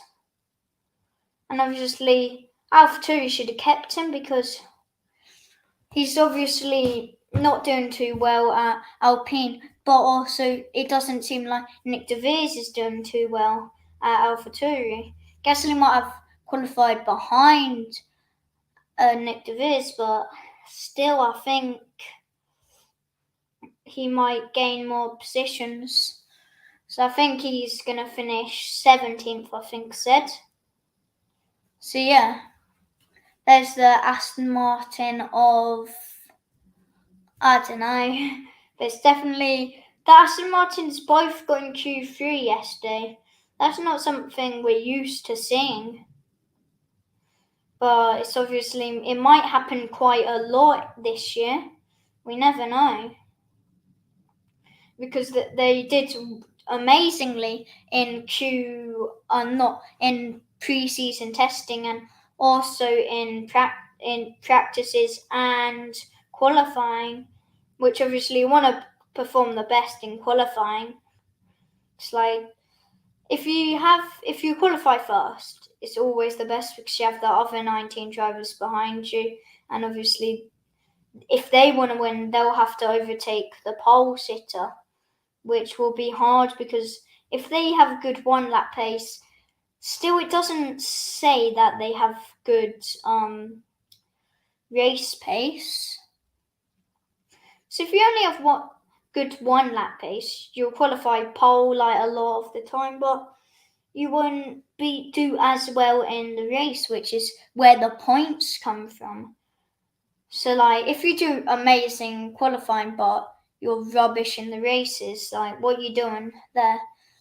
A: And obviously, AlphaTauri should have kept him because he's obviously not doing too well at Alpine, but also it doesn't seem like Nick De Vries is doing too well at AlphaTauri. Gasly might have qualified behind Nick De Vries, but still, I think he might gain more positions. So I think he's going to finish 17th, I think said. So yeah, there's the Aston Martin of, I don't know, there's definitely, the Aston Martins both got in Q3 yesterday. That's not something we're used to seeing. But it's obviously, it might happen quite a lot this year. We never know. Because they did amazingly in not in pre-season testing and also in practices and qualifying, which obviously you want to perform the best in qualifying. It's like if you qualify first, it's always the best because you have the other 19 drivers behind you, and obviously if they want to win, they'll have to overtake the pole sitter, which will be hard because if they have a good one lap pace, still it doesn't say that they have good race pace. So if you only have good one lap pace, you'll qualify pole like a lot of the time, but you won't do as well in the race, which is where the points come from. So like if you do amazing qualifying but you're rubbish in the races, like what are you doing there?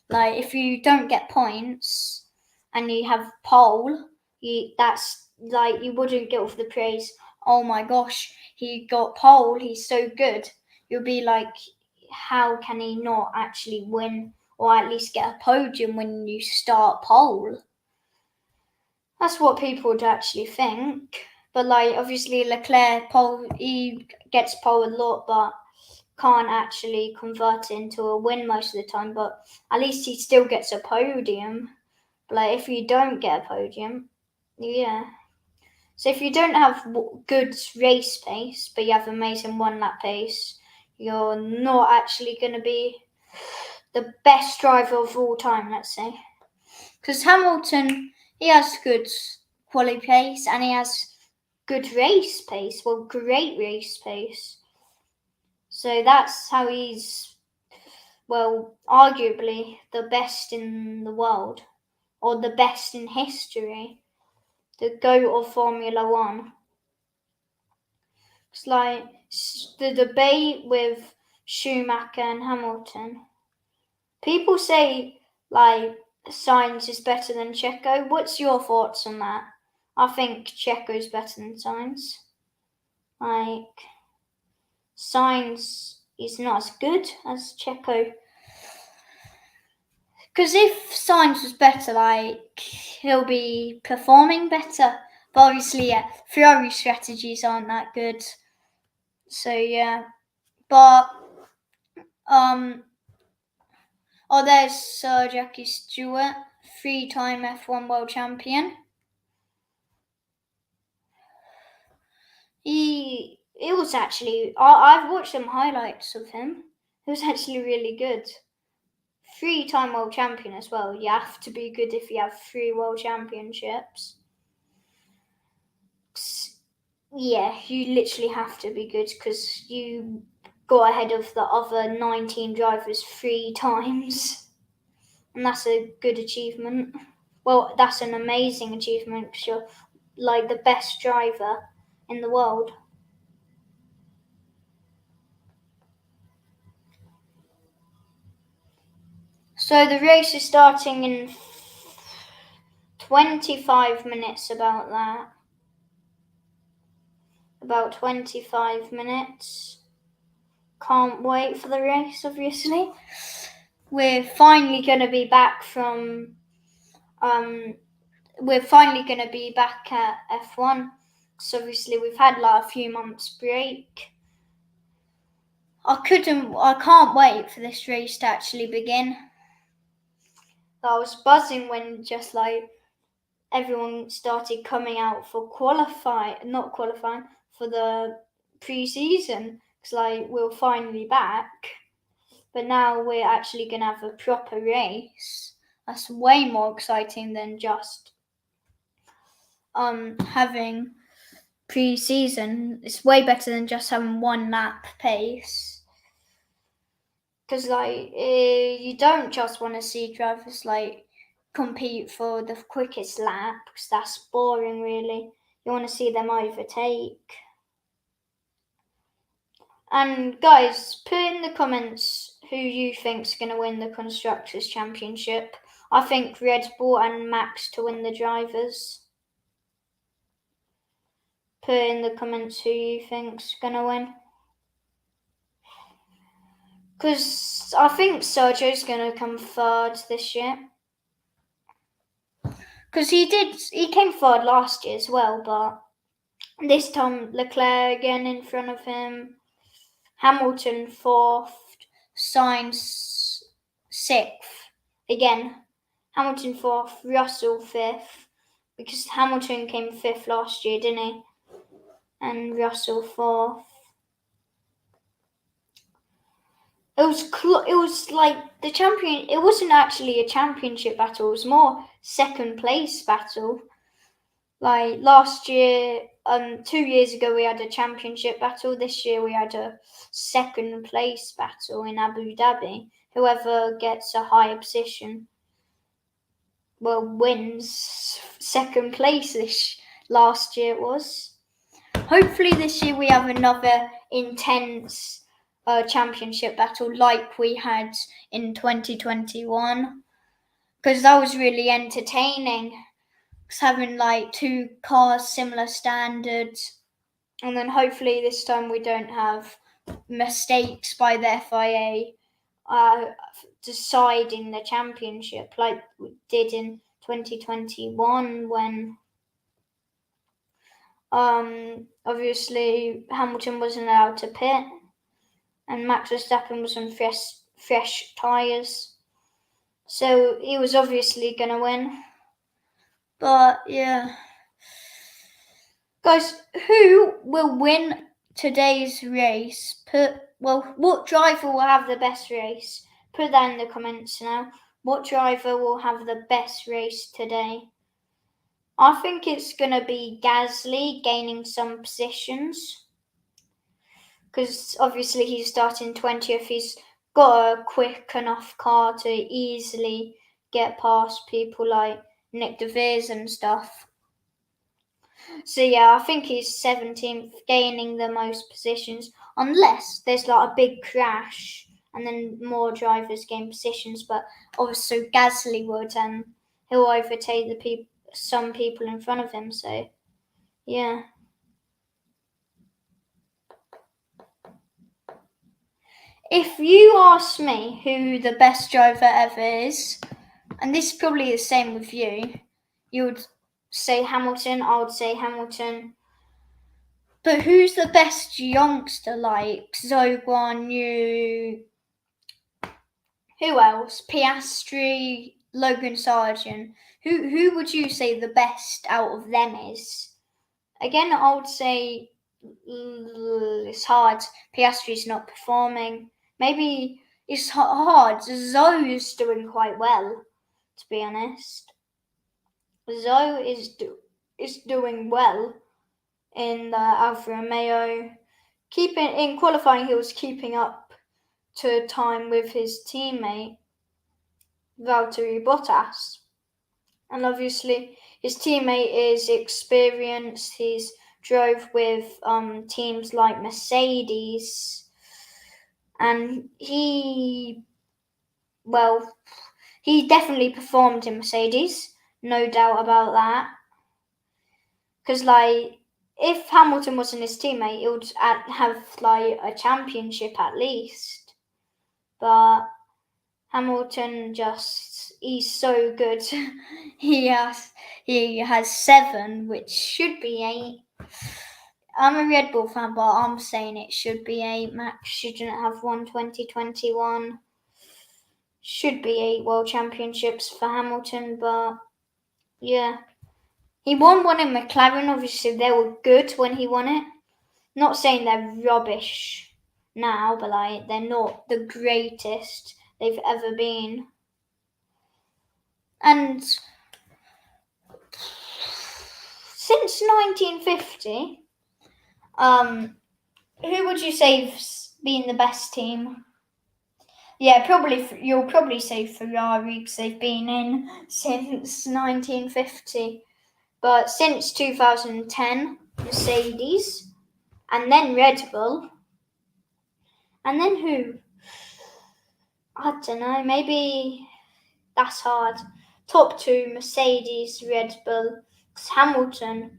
A: Like if you don't get points and you have pole, that's like you wouldn't get off the praise. Oh my gosh, he got pole, he's so good. You'll be like, how can he not actually win or at least get a podium when you start pole? That's what people would actually think. But like obviously Leclerc he gets pole a lot, but can't actually convert it into a win most of the time. But at least he still gets a podium. But like if you don't get a podium, yeah. So if you don't have good race pace, but you have amazing one lap pace, you're not actually going to be the best driver of all time, let's say. Because Hamilton, he has good quality pace and he has good race pace. Well, great race pace. So that's how he's, well, arguably the best in the world, or the best in history, the GOAT of Formula One. It's like the debate with Schumacher and Hamilton. People say, like, Sainz is better than Checo. What's your thoughts on that? I think Checo's better than Sainz. Like, Sainz is not as good as Checo. Because if Sainz was better, like, he'll be performing better. But obviously, yeah, Ferrari strategies aren't that good. So, yeah. But, there's Sir Jackie Stewart, 3-time F1 world champion. It was actually, I've watched some highlights of him. It was actually really good. 3-time world champion as well. You have to be good if you have 3 world championships. Yeah, you literally have to be good because you got ahead of the other 19 drivers 3 times. And that's a good achievement. Well, that's an amazing achievement because you're like the best driver in the world. So the race is starting in 25 minutes, about that. About 25 minutes. Can't wait for the race, obviously. We're finally going to be back from... we're finally going to be back at F1. So obviously we've had like a few months break. I can't wait for this race to actually begin. I was buzzing when just like everyone started coming out for not qualifying, for the pre-season. Because like we're finally back. But now we're actually going to have a proper race. That's way more exciting than just having pre-season. It's way better than just having 1 lap pace. Because like you don't just want to see drivers like compete for the quickest lap, because that's boring really. You want to see them overtake. And guys, put in the comments who you think's going to win the Constructors' Championship. I think Red Bull and Max to win the drivers. Put in the comments who you think's going to win. Because I think Sergio's going to come third this year. Because he came third last year as well, but this time Leclerc again in front of him. Hamilton 4th, Sainz 6th. Again, Hamilton 4th, Russell 5th. Because Hamilton came 5th last year, didn't he? And Russell 4th. It was like the champion. It wasn't actually a championship battle. It was more second place battle. Like last year, 2 years ago, we had a championship battle. This year, we had a second place battle in Abu Dhabi. Whoever gets a higher position, well, wins second place. Last year it was. Hopefully, this year we have another intense championship battle like we had in 2021, because that was really entertaining. Having like 2 cars, similar standards, and then hopefully this time we don't have mistakes by the FIA deciding the championship like we did in 2021 when obviously Hamilton wasn't allowed to pit and Max Verstappen was on fresh tyres, so he was obviously going to win. But yeah, guys, who will win today's race? What driver will have the best race? Put that in the comments now. What driver will have the best race today? I think it's going to be Gasly gaining some positions, because obviously he's starting 20th. He's got a quick enough car to easily get past people like Nick De Vries and stuff. So yeah, I think he's 17th, gaining the most positions, unless there's like a big crash and then more drivers gain positions. But also Gasly would, and he'll overtake some people in front of him. So yeah. If you ask me who the best driver ever is, and this is probably the same with you, you would say Hamilton, I would say Hamilton. But who's the best youngster like Zhou Guanyu? Who else? Piastri, Logan Sargent. Who would you say the best out of them is? Again, I would say it's hard. Piastri's not performing. Maybe it's hard. Zoe's doing quite well, to be honest. Zoe is doing well in the Alfa Romeo. In qualifying, he was keeping up to time with his teammate Valtteri Bottas, and obviously his teammate is experienced. He's drove with teams like Mercedes, and he definitely performed in Mercedes, no doubt about that. Because if Hamilton wasn't his teammate, it would have like a championship at least. But Hamilton he's so good. he has 7, which should be 8. I'm a Red Bull fan, but I'm saying it should be 8. Max shouldn't have won 2021. Should be 8 world championships for Hamilton, but yeah. He won one in McLaren. Obviously, they were good when he won it. Not saying they're rubbish now, but they're not the greatest they've ever been. And since 1950, who would you say's been the best team? Yeah, you'll probably say Ferrari because they've been in since 1950. But since 2010, Mercedes, and then Red Bull, and then who? I don't know, maybe that's hard. Top 2, Mercedes, Red Bull, Hamilton.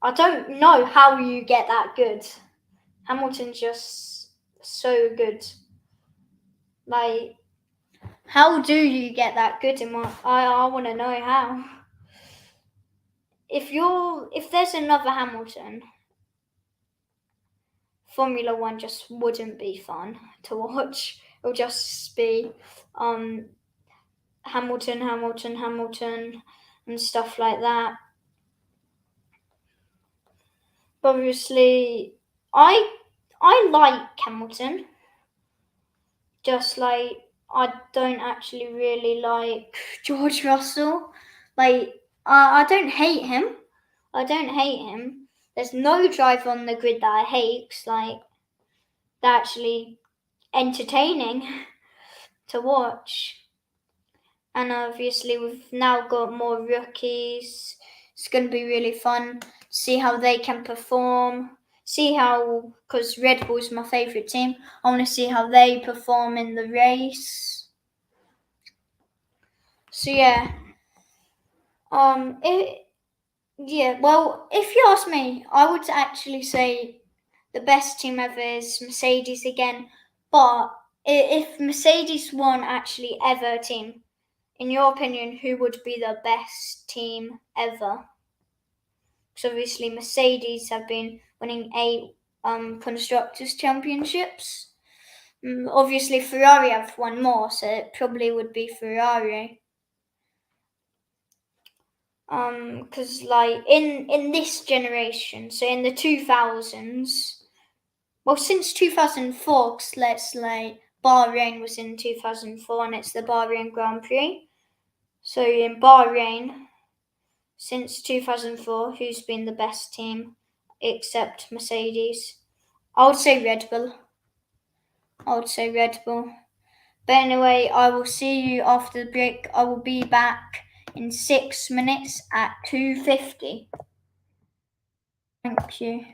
A: I don't know how you get that good. Hamilton's just so good. How do you get that good? I want to know how. If there's another Hamilton, Formula One just wouldn't be fun to watch. It'll just be Hamilton, and stuff like that. But obviously, I like Hamilton. Just I don't actually really like George Russell. I don't hate him. There's no driver on the grid that I hate. Cause, they're actually entertaining to watch. And obviously, we've now got more rookies. It's going to be really fun to see how they can perform. Because Red Bull's my favourite team, I want to see how they perform in the race. So yeah. If you ask me, I would actually say the best team ever is Mercedes again. But if Mercedes won actually ever a team, in your opinion, who would be the best team ever? Because obviously Mercedes have been winning 8 constructors championships. Obviously Ferrari have won more, so it probably would be Ferrari. Because in this generation, so in the 2000s, well, since 2004, because Bahrain was in 2004 and it's the Bahrain Grand Prix. So in Bahrain, since 2004, who's been the best team except Mercedes? I would say Red Bull. I would say Red Bull. But anyway, I will see you after the break. I will be back in 6 minutes at 2:50. Thank you.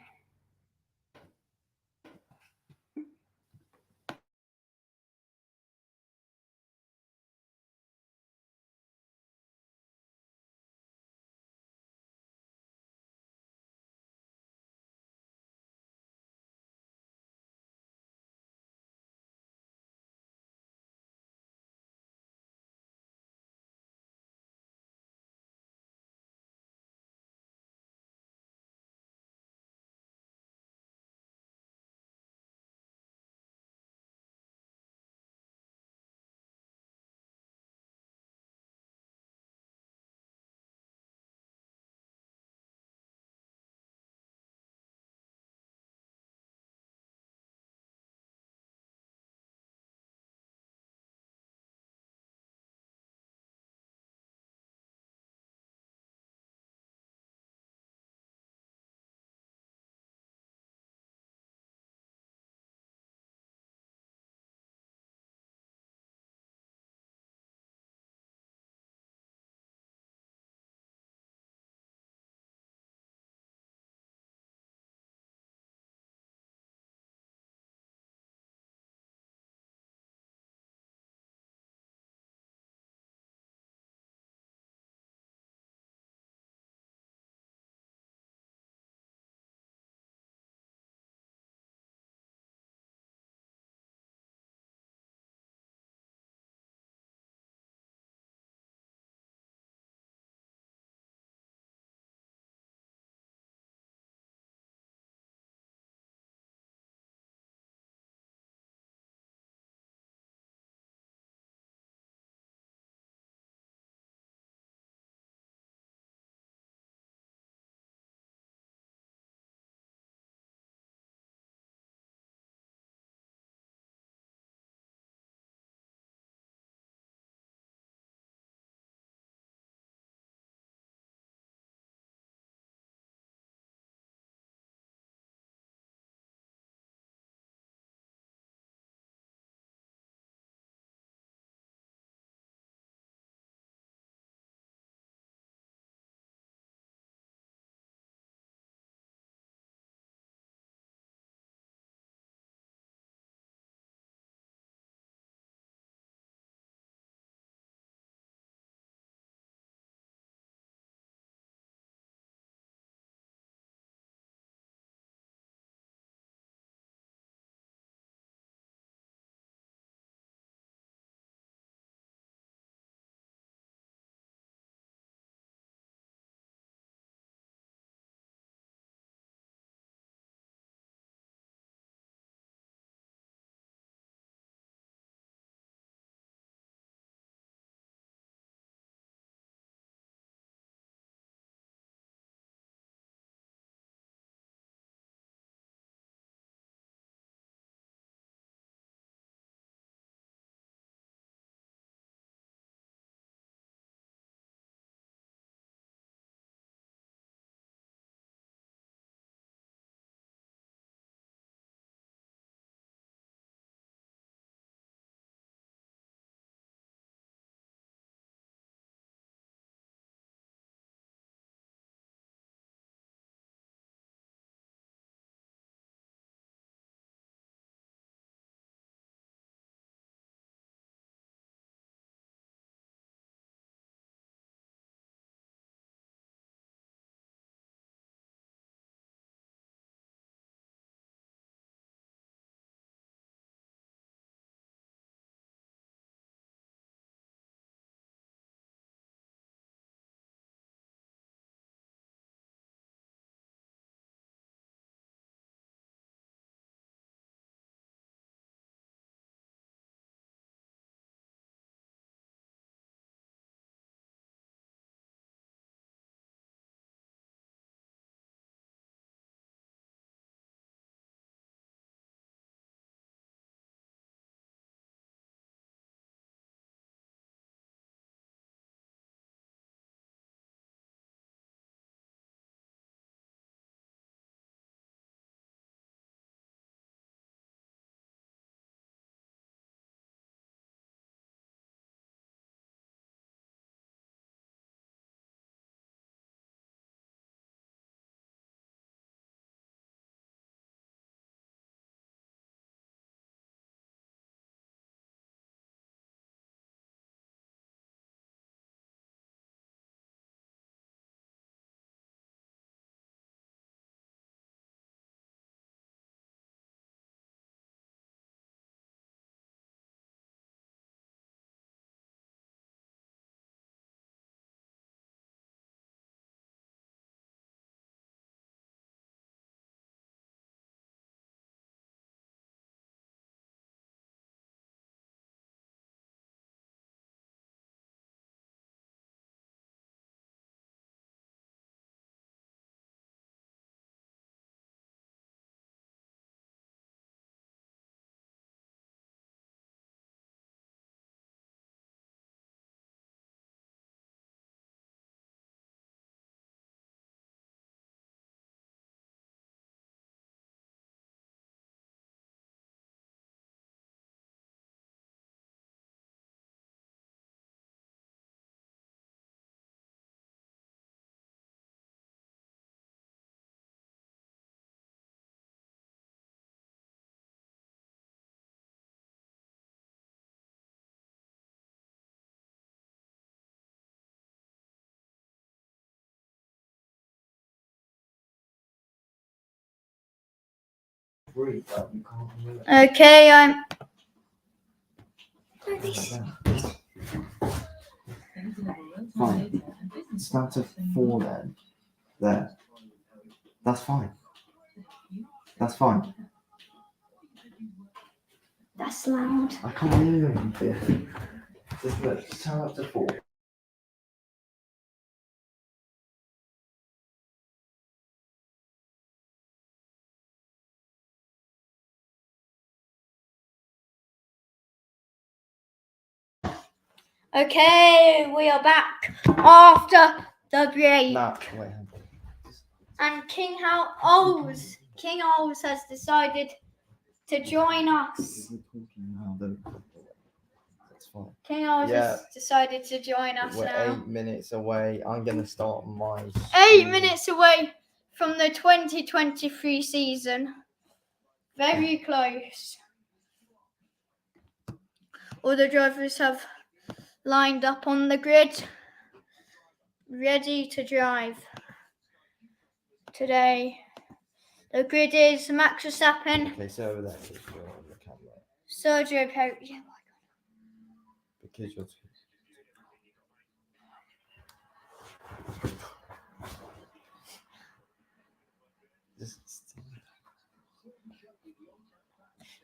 B: Prix, but you can't do it.
A: Okay, I'm.
B: Fine. Start at 4 then. There. That's fine. That's fine.
A: That's loud.
B: I can't hear anything. Just look, just turn up to 4.
A: Okay, we are back after the break.
B: No, wait.
A: And King Owls has decided to join us.
B: We're talking now, though. That's fine.
A: King Owls has decided to join us
B: We're
A: now.
B: 8 minutes away. I'm going to start my
A: 8 minutes away from the 2023 season. Very close. All the drivers have lined up on the grid, ready to drive today. The grid is Max Verstappen.
B: Okay, so over there, because you're on the camera.
A: Sergio Perez. Yeah,
B: Because you're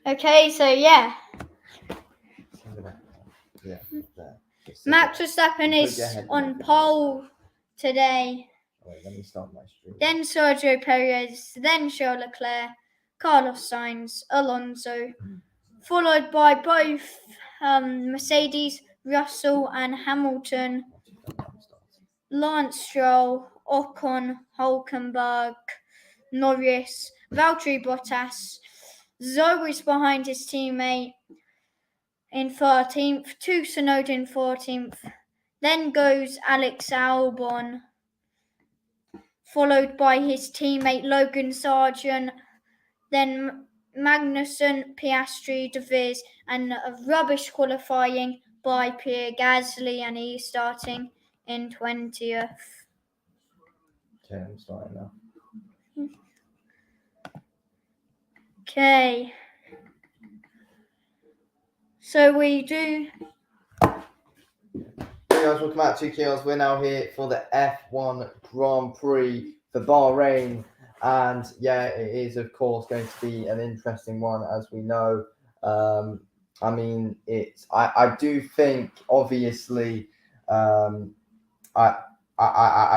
A: okay, so yeah.
B: Yeah, there.
A: Max Verstappen is on pole today.
B: Wait, let me start my stream.
A: Then Sergio Perez, then Charles Leclerc, Carlos Sainz, Alonso, followed by both Mercedes, Russell and Hamilton, Lance Stroll, Ocon, Hulkenberg, Norris, Valtteri Bottas. Zoe's behind his teammate in 13th, to Tsunoda in 14th. Then goes Alex Albon, followed by his teammate Logan Sargent, then Magnussen, Piastri, De Vries, and a rubbish qualifying by Pierre Gasly, and he's starting in 20th.
B: Okay, I'm starting now.
A: Okay. So we do.
B: Hey guys, welcome back to Kios. We're now here for the F1 Grand Prix for Bahrain. And yeah, it is of course going to be an interesting one, as we know. I mean, I do think obviously I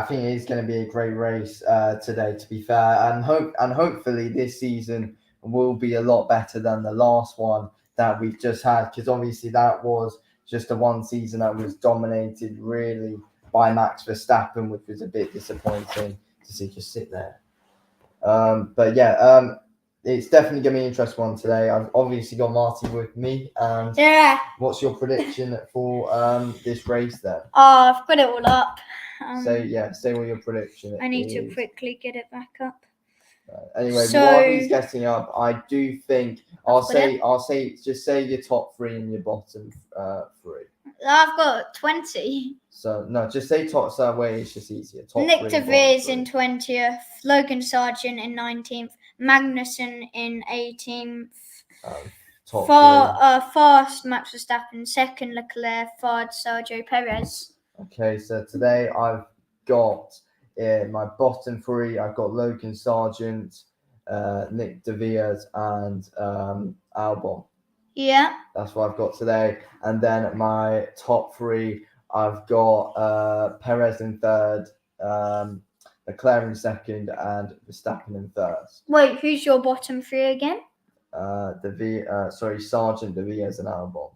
B: think it is going to be a great race today, to be fair, and hopefully this season will be a lot better than the last one that we've just had, because obviously that was just the one season that was dominated really by Max Verstappen, which was a bit disappointing to see. Just sit there. But yeah, it's definitely going to be an interesting one today. I've obviously got Marty with me. And
A: yeah.
B: What's your prediction for this race then?
A: Oh, I've got it all up.
B: Say what your prediction
A: I need
B: is.
A: to quickly get it back up.
B: Anyway, while he's getting up, I do think I'll say just say your top 3 and your bottom 3.
A: I've got 20.
B: So no, just say top. So that way it's just easier. Top
A: Nick
B: 3
A: De Vries in 20th, Logan Sargent in 19th, Magnussen in 18th. First Max Verstappen, second Leclerc, third Sergio Perez.
B: Okay, so today I've got my bottom 3. I've got Logan Sargent, Nick De Vries, and Albon.
A: Yeah.
B: That's what I've got today. And then my top 3, I've got Perez in 3rd, Leclerc in 2nd, and Verstappen in 3rd.
A: Wait, who's your bottom 3 again?
B: Sargent, De Vries, and Albon.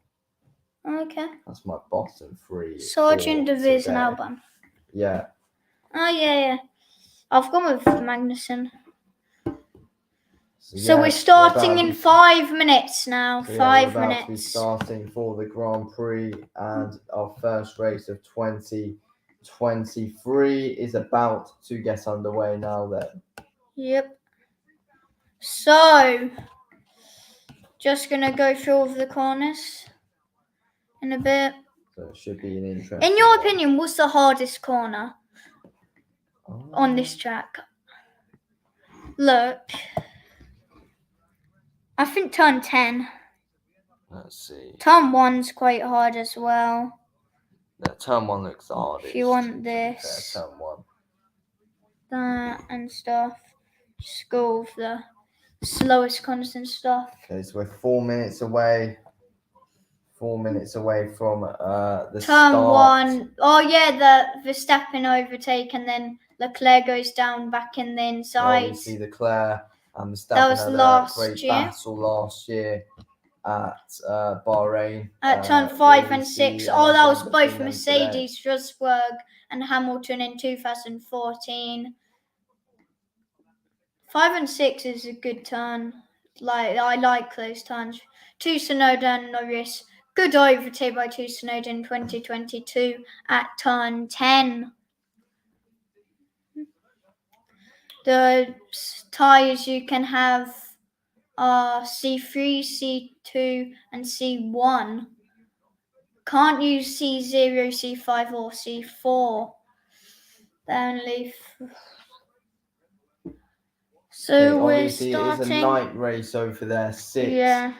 A: Okay.
B: That's my bottom 3.
A: Sargent, De Vries, and Albon.
B: Yeah.
A: Oh, yeah. I've gone with Magnussen. So we're starting in 5 minutes now.
B: So
A: 5
B: we're about
A: minutes.
B: to be starting for the Grand Prix, and our first race of 2023 is about to get underway now then.
A: Yep. So, just going to go through all of the corners in a bit.
B: So it should be an interesting
A: In your opinion, what's the hardest corner on this track? Look. I think turn 10.
B: Let's see.
A: Turn 1's quite hard as well.
B: Yeah, turn 1 looks the hardest.
A: If you want this,
B: turn 1.
A: that and stuff, just go with the slowest constant stuff.
B: Okay, so we're 4 minutes away. 4 minutes away from the
A: turn
B: start.
A: 1. Oh yeah, the Verstappen overtake, and then Leclerc goes down back in the inside.
B: Obviously, Leclerc and Verstappen
A: That was
B: had
A: last
B: a great
A: year.
B: battle last year at Bahrain.
A: At turn 5 and 6. Oh, that was both Mercedes, Rosberg, and Hamilton in 2014. 5 and 6 is a good turn. I like those turns. Tsunoda and Norris. Good overtake by Tsunoda in 2022 at turn 10. The tyres you can have are C3, C2, and C1. Can't use C0, C5, or C4. Only. So we're starting.
B: It's a night race over there. 6.
A: Yeah.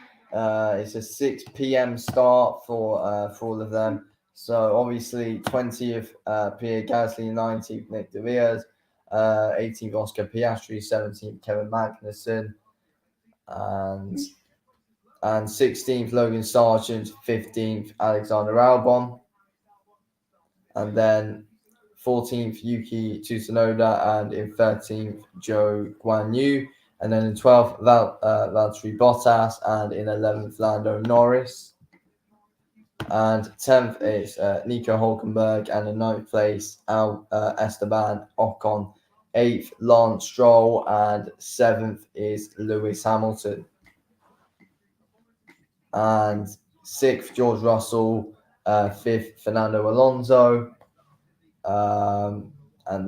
B: It's a 6 p.m. start for all of them. So obviously 20th Pierre Gasly, 19th Nick De Vries, 18th Oscar Piastri, 17th Kevin Magnussen, and 16th Logan Sargent, 15th Alexander Albon, and then 14th Yuki Tsunoda, and in 13th Zhou Guanyu, and then in 12th Valtteri Bottas, and in 11th Lando Norris, and 10th is Nico Hulkenberg, and in 9th place Esteban Ocon, 8th Lance Stroll, and 7th is Lewis Hamilton, and 6th George Russell, 5th Fernando Alonso, and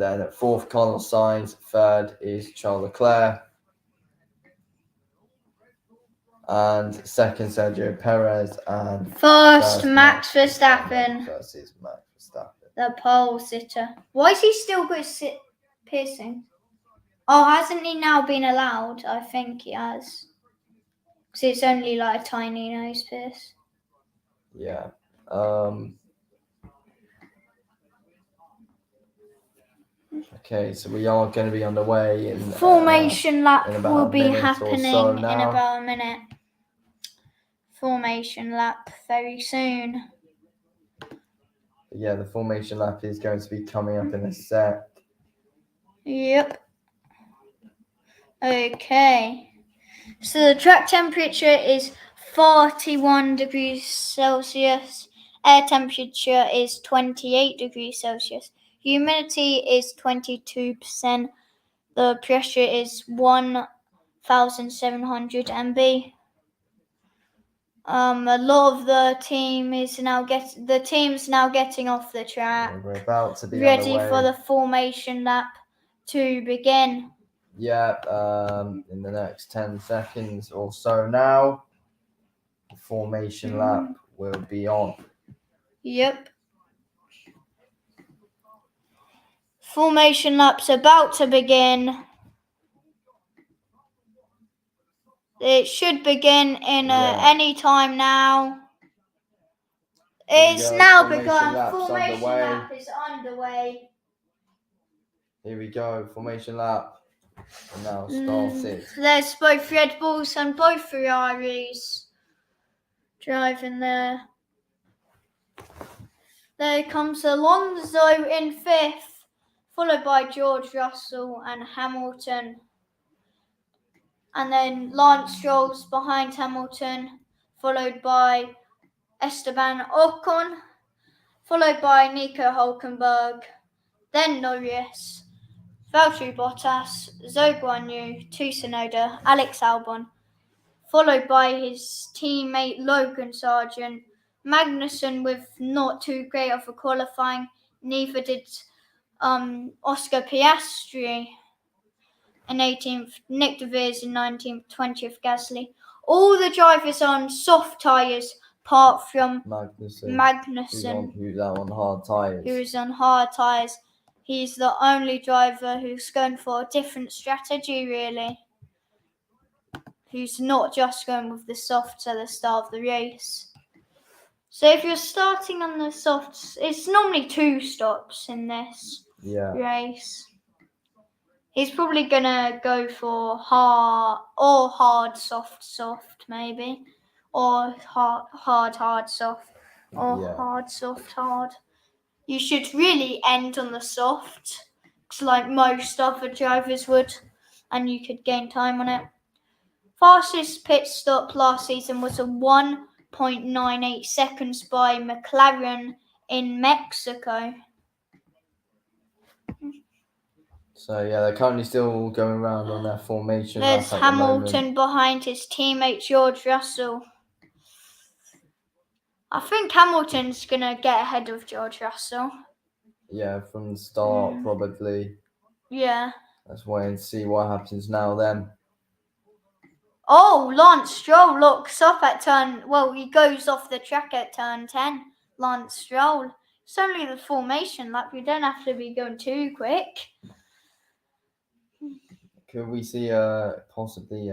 B: then at 4th Carlos Sainz, 3rd is Charles Leclerc, and 2nd Sergio Perez, and
A: First Max Verstappen.
B: First is Max Verstappen.
A: The pole sitter. Why is he still got piercing? Oh, hasn't he now been allowed? I think he has. Because it's only like a tiny nose pierce.
B: Yeah. Okay, so we are going to be underway in
A: formation lap will be happening
B: so
A: in about a minute. Formation lap very soon.
B: Yeah, the formation lap is going to be coming up in a sec.
A: Yep. Okay. So the track temperature is 41 degrees Celsius. Air temperature is 28 degrees Celsius. Humidity is 22%. The pressure is 1,700 MB. A lot of the team's now getting off the track.
B: We're about to be
A: ready
B: underway.
A: For the formation lap to begin.
B: Yeah, in the next 10 seconds or so now, the formation lap will be on.
A: Yep. Formation lap's about to begin. It should begin in any time now. It's now begun. Formation lap is underway.
B: Here we go. Formation lap now started.
A: There's both Red Bulls and both Ferraris driving there. There comes Alonso in 5th, followed by George Russell and Hamilton. And then Lance Stroll's behind Hamilton, followed by Esteban Ocon, followed by Nico Hulkenberg, then Norris, Valtteri Bottas, Zhou Guanyu, Tsunoda, Alex Albon, followed by his teammate Logan Sargent. Magnussen with not too great of a qualifying, neither did Oscar Piastri in 18th, Nick De Vries in 19th, 20th Gasly. All the drivers on soft tyres apart from Magnussen.
B: Who's on hard tyres.
A: Who is on hard tyres. He's the only driver who's going for a different strategy, really. who's not just going with the softs at the start of the race. So if you're starting on the softs, it's normally 2 stops in this race. He's probably going to go for hard, soft, maybe. Or hard, soft. Or hard, soft, hard. You should really end on the soft, like most other drivers would, and you could gain time on it. Fastest pit stop last season was a 1.98 seconds by McLaren in Mexico.
B: So yeah, they're currently still going around on their formation.
A: There's Hamilton behind his teammate George Russell. I think Hamilton's going to get ahead of George Russell.
B: Yeah, from the start, probably.
A: Yeah.
B: Let's wait and see what happens now then.
A: Oh, Lance Stroll looks up at he goes off the track at turn 10. Lance Stroll. It's only the formation lap. You don't have to be going too quick.
B: Could we see possibly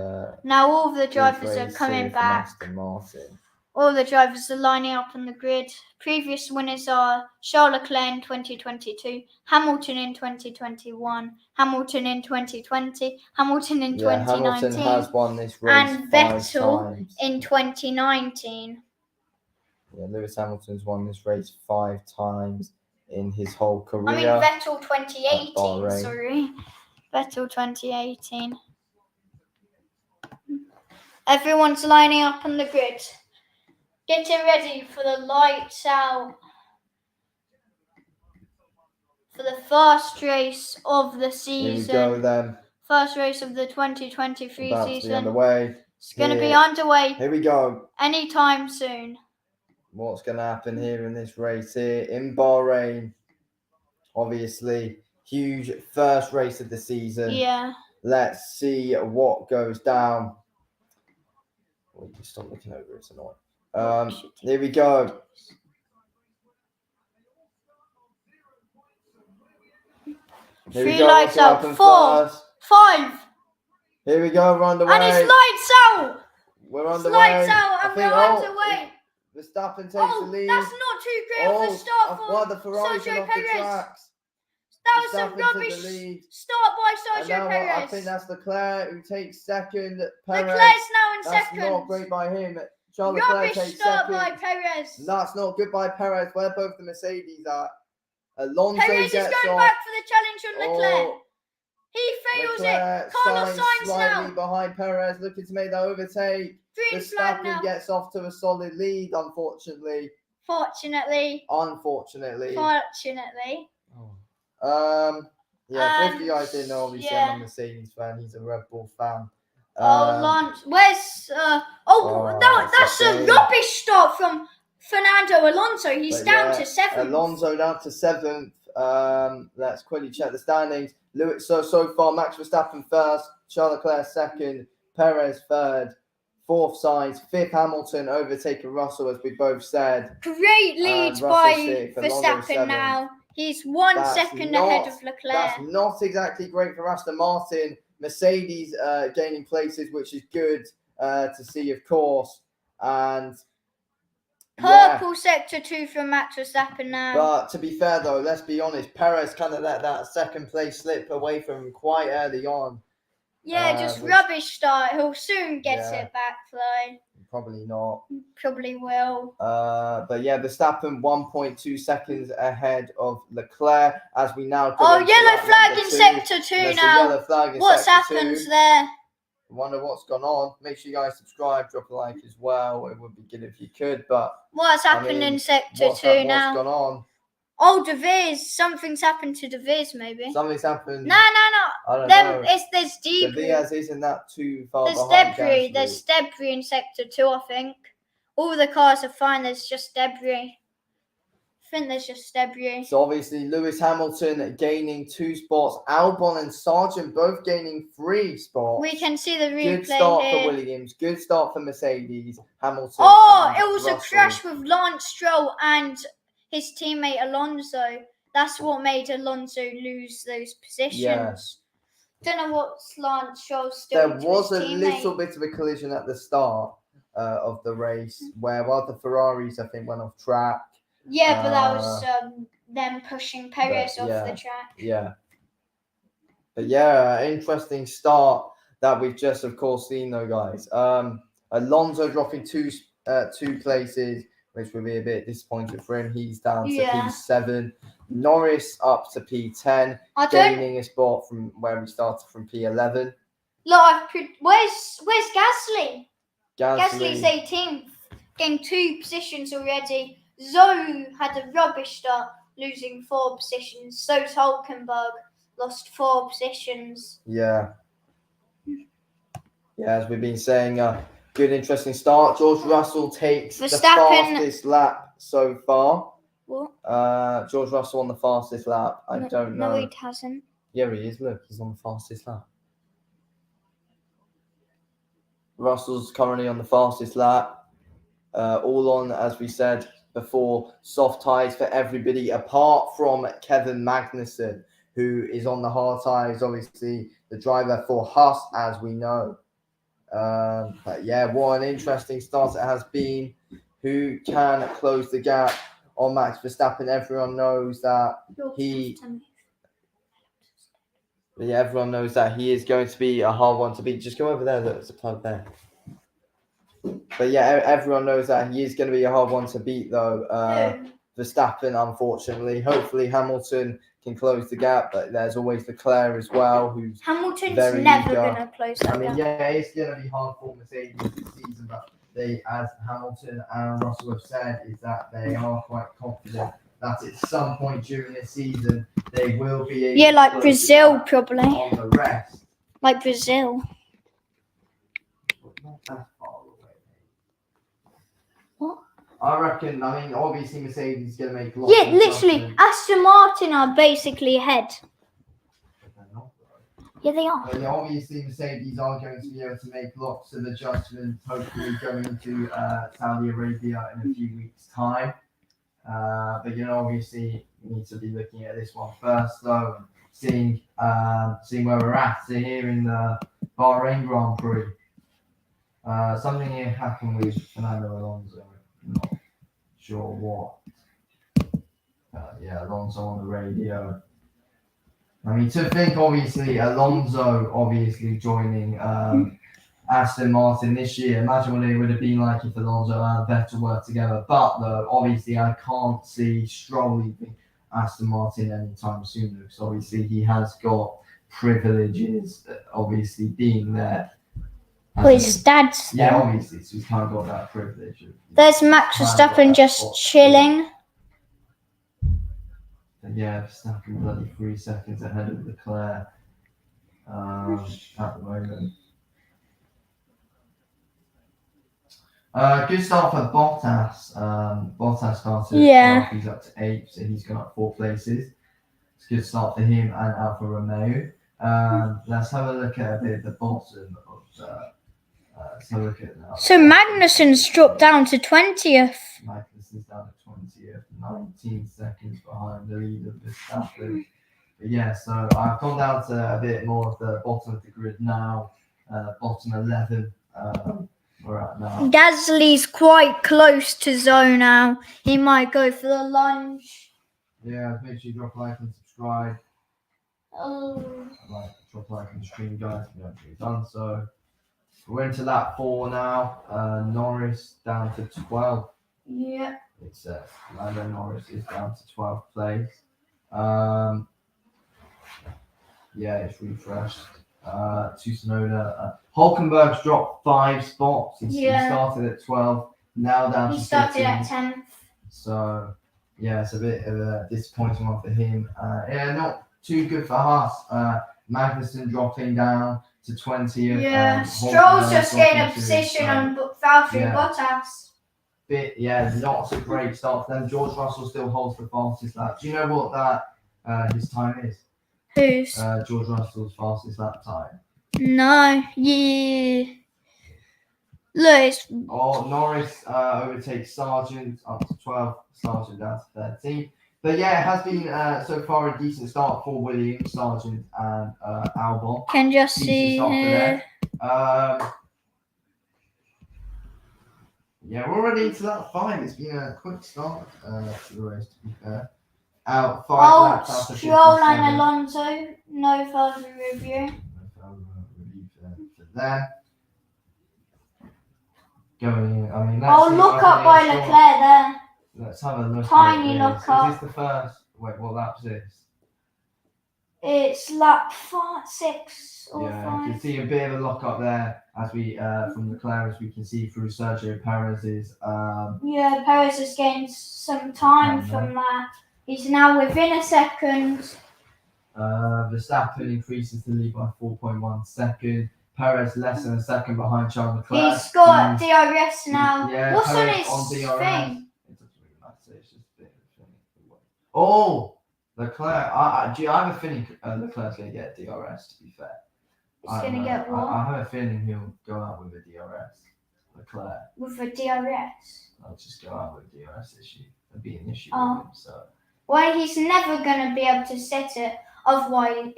A: now all of the drivers are coming back.
B: Aston Martin.
A: All the drivers are lining up on the grid. Previous winners are Charles Leclerc in 2022, Hamilton in 2021, Hamilton in 2020, Hamilton in 2019,
B: Hamilton has won this race
A: and Vettel in 2019.
B: Yeah, Lewis Hamilton's won this race 5 times in his whole career.
A: I mean Vettel 2018, sorry. Vettel 2018. Everyone's lining up on the grid. Getting ready for the lights out. For the first race of the season.
B: Here we go then.
A: First race of the 2023 season.
B: To be underway.
A: It's going to be underway.
B: Here we go.
A: Anytime soon.
B: What's going to happen here in this race here in Bahrain? Obviously, huge first race of the season.
A: Yeah.
B: Let's see what goes down. Oh, just stop looking over, it's annoying. Here we go. Here
A: 3 lights out. 4, 5.
B: Here we go. We're underway.
A: And it's lights out.
B: We're underway.
A: Lights out, and we're underway.
B: Verstappen takes the lead.
A: That's not too great of a start for Sergio Perez. That was some rubbish start by Sergio Perez.
B: I think that's Leclerc who takes second.
A: Leclerc's now in second.
B: That's not great by him. Charles
A: Rubbish
B: Leclerc takes
A: start
B: second.
A: by Perez.
B: That's not good by Perez. Where both the Mercedes are. Alonso
A: Perez is going back for the challenge on Leclerc. He fails it. Carlos Sainz
B: slightly
A: now
B: behind Perez, looking to make that overtake.
A: Green flag now.
B: Verstappen gets off to a solid lead, unfortunately.
A: Fortunately.
B: Yeah, 50 guys didn't know, obviously I'm a Mercedes fan. He's a Red Bull fan.
A: Lance, where's that's a rubbish start from Fernando Alonso. He's down to 7th.
B: Alonso down to 7th. Let's quickly check the standings. Lewis, so far Max Verstappen first, Charles Leclerc second, Perez third, 4th Sainz, 5th Hamilton, overtaking Russell as we both said.
A: Great lead by Verstappen now. He's 1 second ahead of Leclerc.
B: That's not exactly great for Aston Martin. Mercedes gaining places, which is good to see, of course. And
A: purple sector 2 from Max Verstappen now.
B: But to be fair, though, let's be honest, Perez kind of let that second place slip away from him quite early on.
A: Yeah, just rubbish start. He'll soon get it back, though.
B: Probably not.
A: Probably will.
B: But yeah, Verstappen 1.2 seconds ahead of Leclerc as we now.
A: Yellow flag in sector 2 now.
B: Yellow flag in
A: What's
B: sector
A: happened
B: 2.
A: there?
B: Wonder what's gone on. Make sure you guys subscribe, drop a like as well. It would be good if you could. But
A: what's happened in sector 2 now?
B: What's gone on?
A: Oh, De Vries. Something's happened to De Vries, maybe.
B: Something's happened.
A: No.
B: I don't know.
A: There's debris.
B: De Vries isn't that too far
A: There's
B: behind.
A: debris. There's debris in sector 2, I think. All the cars are fine. There's just debris. I think there's just debris.
B: So obviously Lewis Hamilton gaining 2 spots. Albon and Sargent both gaining 3 spots.
A: We can see the replay.
B: Good start
A: here.
B: for Williams. Good start for Mercedes. Hamilton.
A: It was Russell. A crash with Lance Stroll and his teammate Alonso. That's what made Alonso lose those positions. Don't know what Lance Stroll's
B: There
A: doing to
B: was
A: his
B: a
A: teammate.
B: little bit of a collision at the start of the race where one of the Ferraris, I think, went off track.
A: Yeah, but that was them pushing Perez off the track.
B: Yeah. But yeah, interesting start that we've just, of course, seen though, guys. Alonso dropping two places, which will be a bit disappointing for him. He's down to P7. Norris up to P10, gaining a spot from where we started from P11.
A: Look, where's Gasly?
B: Gasly's
A: 18th, gained 2 positions already. Zhou had a rubbish start, losing 4 positions. So's Hulkenberg, lost 4 positions.
B: Yeah, as we've been saying, good, interesting start. George Russell takes the fastest lap so far.
A: What?
B: George Russell on the fastest lap. I don't know.
A: No, he hasn't.
B: Yeah, he is. Look, he's on the fastest lap. Russell's currently on the fastest lap. All on, as we said before, soft tyres for everybody apart from Kevin Magnussen, who is on the hard tyres, obviously the driver for Haas, as we know. But yeah, what an interesting start it has been. Who can close the gap on Max Verstappen? Everyone knows that everyone knows that he is going to be a hard one to beat. Just go over there, look, there's a plug there. But yeah, everyone knows that he is going to be a hard one to beat, though. Verstappen, unfortunately. Hopefully, Hamilton can close the gap, but there's always Leclerc as well, who's
A: Hamilton's
B: very
A: never
B: eager.
A: going to close that gap.
B: Yeah, it's going to be hard for Mercedes this season, but they, as Hamilton and Russell have said, is that they are quite confident that at some point during this season they will be able to
A: like Brazil, probably.
B: On the rest.
A: Like Brazil.
B: Not that far away.
A: What?
B: I reckon, obviously Mercedes is going to make lots of
A: literally, Aston Martin are basically ahead. Yeah, they are.
B: But yeah, obviously Mercedes are going to be able to make lots of adjustments, hopefully going to Saudi Arabia in a few weeks' time. But obviously we need to be looking at this one first, though, and seeing where we're at. So here in the Bahrain Grand Prix, something here happened with Fernando Alonso. I'm not sure what. Alonso on the radio. To think, obviously, Alonso joining Aston Martin this year. Imagine what it would have been like if Alonso and Vettel worked together. But, though, obviously, I can't see Stroll leaving Aston Martin anytime soon, because obviously he has got privileges, obviously, being there.
A: Well, his dad's there.
B: Yeah, obviously, so he's kind of got that privilege.
A: There's Max Verstappen just chilling.
B: Yeah, Verstappen bloody 3 seconds ahead of Leclerc at the moment. Good start for Bottas. Bottas started at 12, he's up to 8, so he's gone up 4 places. It's a good start for him and Alfa Romeo. Let's have a look at a bit at the bottom of let's have a look at that.
A: So Magnussen's dropped down to 20th.
B: Magnussen's down to 20th, 19 seconds behind the lead of Verstappen. But yeah, so I've gone down to a bit more of the bottom of the grid now, bottom 11. We're at now.
A: Gasly's quite close to Zhou now. He might go for the lunge.
B: Yeah, make sure you drop a like and subscribe.
A: Oh.
B: Drop a like on the stream, guys, if you haven't already done so. We're into lap 4 now. Norris down to 12.
A: Yeah.
B: It's Lando Norris is down to 12th place. It's refreshed. To Tsunoda. Hulkenberg's dropped 5 spots. He started at 12, now down to 15.
A: He started at 10th.
B: So, it's a bit of a disappointing one for him. Not too good for Haas. Magnussen dropping down to 20th.
A: Yeah, Stroll's just gained a position on Valtteri Bottas.
B: Not a great start for them. George Russell still holds the fastest lap. Do you know what that his time is?
A: Who's?
B: George Russell's fastest lap time.
A: No, yeah. Look,
B: Norris overtakes Sargent up to 12, Sargent down to 13. But yeah, it has been so far a decent start for Williams, Sargent, and Albon.
A: Can just
B: Decent
A: see
B: start for
A: here.
B: them. Yeah, we're already into that 5. It's been a quick start to the race, to be fair. Out 5 laps out of
A: Stroll
B: 57.
A: and Alonso, no further review.
B: For them. Going in, I mean,
A: Look up by Leclerc there.
B: Let's have a look.
A: Tiny look up.
B: Is this the first? Wait, what lap is this?
A: It's lap 6 or 5.
B: You can see a bit of a lock up there as we from Leclerc, as we can see through Sergio Perez's.
A: Perez has gained some time from that. He's now within a second.
B: Verstappen increases the lead by 4.1 seconds. Perez less than a second behind Charles Leclerc.
A: He's got DRS now.
B: Yeah,
A: what's
B: Perez
A: on his
B: DRS.
A: thing?
B: It doesn't really matter. It's just a bit of a thing. Oh, Leclerc. I have a feeling Leclerc's going to get DRS, to be fair.
A: He's going to get what?
B: I have a feeling he'll go out with a DRS. Leclerc.
A: With a DRS?
B: I'll just go out with a DRS issue. There'll be an issue
A: with
B: him, so.
A: Well, he's never going to be able to set it, otherwise,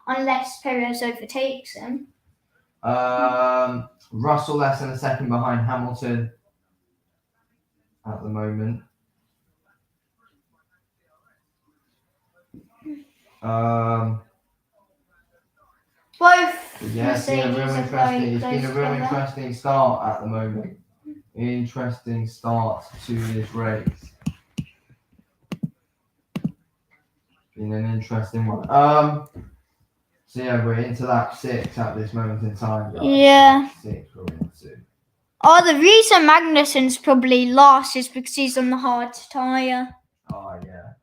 A: unless Perez overtakes him.
B: Russell less than a second behind Hamilton at the moment.
A: Both.
B: Yeah, it's been a real interesting start at the moment. Interesting start to this race. Been an interesting one. So yeah, we're into lap 6 at this moment in time, guys.
A: Yeah.
B: 6 we're into.
A: The reason Magnussen's probably last is because he's on the hard tyre.
B: Oh yeah.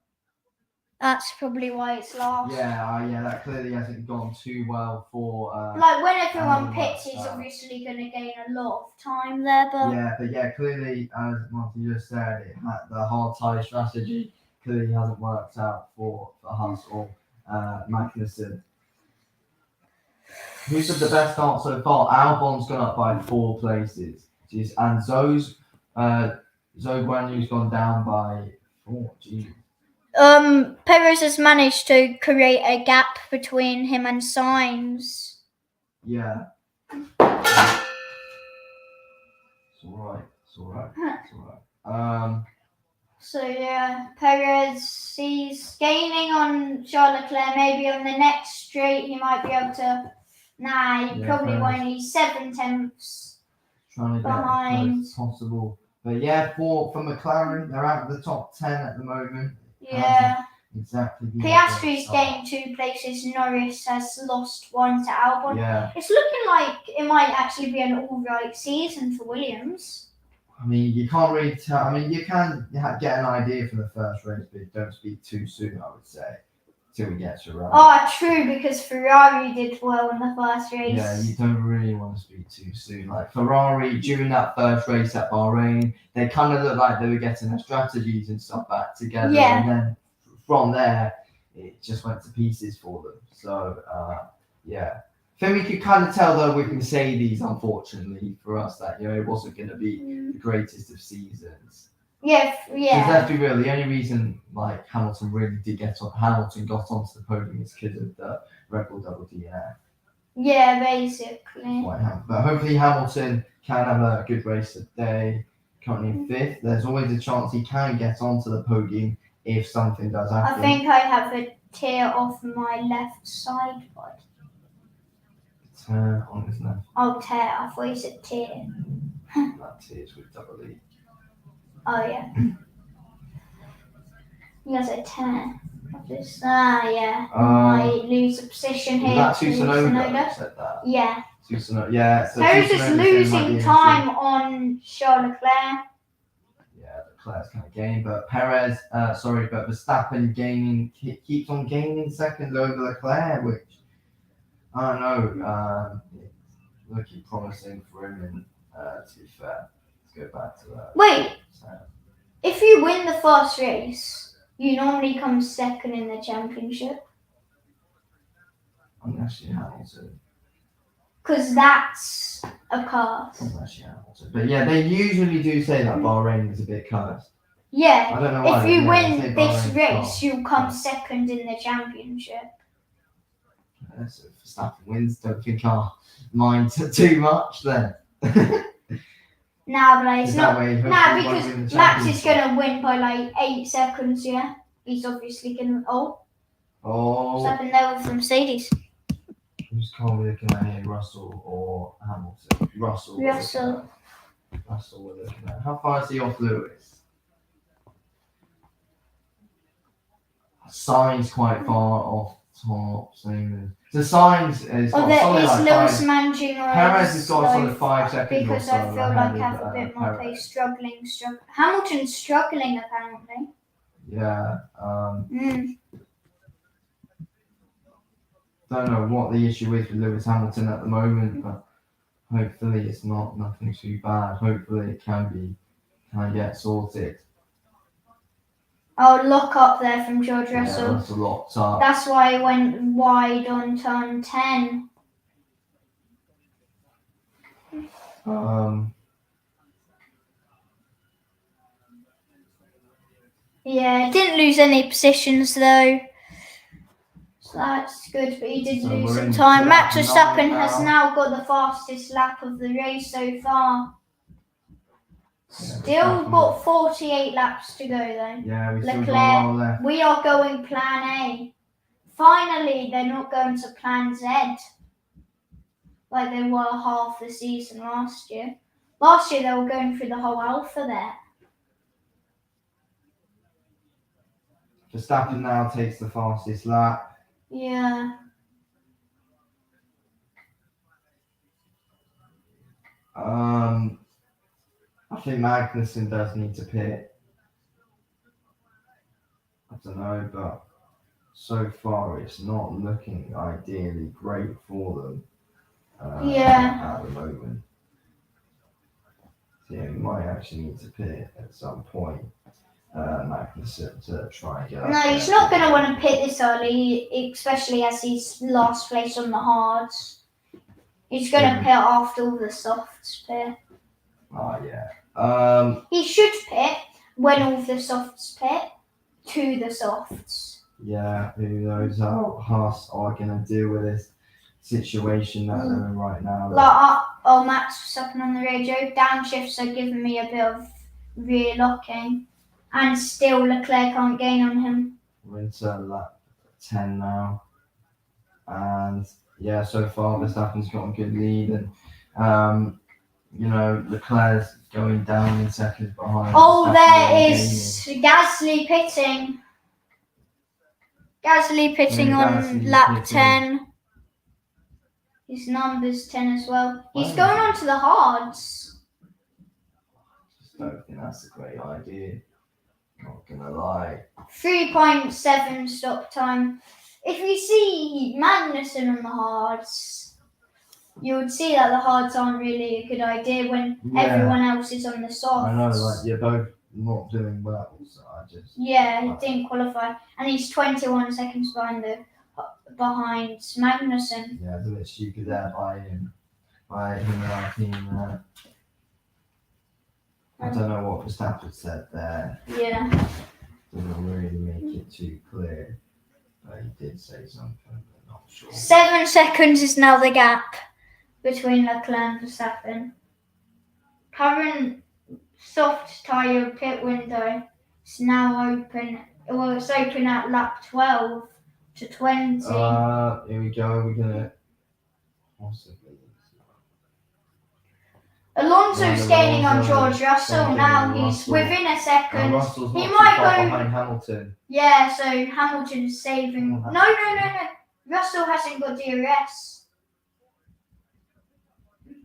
A: That's probably why it's last.
B: Yeah, that clearly hasn't gone too well for.
A: When everyone pits, he's obviously going to gain a lot of time there, but.
B: Yeah, clearly, as Marty just said, the hard tyre strategy clearly hasn't worked out for Haas or Magnussen. Who's had the best start so far? Albon's gone up by 4 places. And Zoe Guanyu's gone down by 4. Jeez.
A: Perez has managed to create a gap between him and Sainz.
B: Yeah. It's alright.
A: So yeah, Perez, he's gaining on Charles Leclerc. Maybe on the next straight he might be able to. He probably won't. He's 7 tenths
B: trying to
A: behind.
B: Get as possible. But yeah, for McLaren, they're out of the top 10 at the moment.
A: Yeah.
B: Exactly.
A: Piastri's gained 2 places. Norris has lost 1 to Albon.
B: Yeah.
A: It's looking like it might actually be an all-right season for Williams.
B: I mean, you can't really tell. I mean, you can get an idea from the first race, but don't speak too soon, I would say, till we get to Ferrari.
A: True, because Ferrari did well in the first race.
B: Yeah, you don't really want to speak too soon. Like Ferrari, during that first race at Bahrain, they kind of looked like they were getting their strategies and stuff back together.
A: Yeah.
B: And then from there, it just went to pieces for them. So, yeah. I think we could kind of tell, though, with Mercedes, unfortunately, for us, that, it wasn't going to be the greatest of seasons.
A: Yeah.
B: Because let's be real, the only reason, Hamilton really did Hamilton got onto the podium is because of the Red Bull double DNF.
A: Yeah, basically.
B: But hopefully Hamilton can have a good race today. Currently in 5th. There's always a chance he can get onto the podium if something does happen.
A: I think I have a tear off my left side, but...
B: Tear on his left.
A: Oh, tear. I thought you said tear.
B: That tears with double E.
A: Oh, yeah. He has a tear. Yeah. Might lose a position here.
B: That Tsunoda said that.
A: Yeah.
B: Tsunoda, yeah. So
A: Perez is losing time on Charles Leclerc.
B: Yeah, Leclerc's kind of gaining, but but Verstappen keeps on gaining seconds over Leclerc, which I don't know. Looking promising for him, and to be fair, let's go back to that.
A: Wait, if you win the first race, you normally come second in the championship.
B: Unless you Hamilton.
A: Because that's a curse.
B: Unless you Hamilton. But yeah, they usually do say that Bahrain is a bit cursed.
A: Yeah.
B: I don't know why.
A: If you
B: yeah,
A: win this
B: Bahrain's
A: race,
B: car.
A: you'll come second in the championship.
B: So if Verstappen wins, don't think I'll mind too much then.
A: Nah, but it's not.
B: Way,
A: Nah, because Max is gonna win by like 8 seconds. Yeah, he's obviously gonna. Oh, what's happened there with the Mercedes?
B: Who's car we're looking at here, Russell or Hamilton? Russell. Russell we're looking at. How far is he off Lewis? Sainz quite far off top. Same as the Sainz is.
A: Oh, there is Lewis managing.
B: Perez has got solid 5 seconds.
A: Because I feel like I have a bit more pace. Struggling. Hamilton's struggling apparently.
B: Yeah. Don't know what the issue is with Lewis Hamilton at the moment, but hopefully it's nothing too bad. Hopefully it can get sorted.
A: Oh, lock up there from George Russell.
B: Yeah, Russell locked up.
A: That's why I went wide on turn 10. Yeah, didn't lose any positions though. So that's good, but he did lose some time. Max Verstappen has now got the fastest lap of the race so far. Still got 48 laps to go though.
B: Yeah, we still got a while left.
A: We are going plan A. Finally, they're not going to plan Z like they were half the season last year. Last year they were going through the whole alpha there.
B: Verstappen now takes the fastest lap.
A: Yeah.
B: I think Magnussen does need to pit. I don't know, but so far it's not looking ideally great for them. At the moment. So yeah, we might actually need to pit at some point. Magnussen to try and get up.
A: No, he's not going to want to pit this early, especially as he's last place on the hards. He's going to pit after all the softs pit.
B: Oh, yeah.
A: He should pit when all the softs pit to the softs.
B: Yeah, who knows how Haas are going to deal with this situation that they're in right now.
A: Max was up on the radio. Downshifts are giving me a bit of rear locking. And still Leclerc can't gain on him.
B: We're into lap 10 now. And yeah, so far Verstappen's got a good lead. And, Leclerc's going down in seconds behind.
A: Oh, there is Gasly pitting. Gasly pitting on lap 10. His number's 10 as well. He's going on to the hards.
B: I just don't think that's a great idea. Not gonna lie.
A: 3.7 stop time. If you see Magnussen on the hards, you would see that the hards aren't really a good idea when everyone else is on the softs.
B: I know, you're both not doing well, so I just...
A: Yeah, he didn't qualify. And he's 21 seconds behind Magnussen.
B: Yeah, it's a bit stupid there by him and our team there. I don't know what Verstappen said there.
A: Yeah.
B: Didn't really make it too clear. But he did say something, but not sure.
A: 7 seconds is now the gap between Leclerc and Verstappen. Current soft tyre pit window is now open. Well, it's open at lap 12 to 20.
B: Here we go. We're going to possibly...
A: Alonso's gaining on George Russell now. He's within a second. He might go
B: behind Hamilton.
A: Yeah, so Hamilton's saving. No. Russell hasn't got DRS.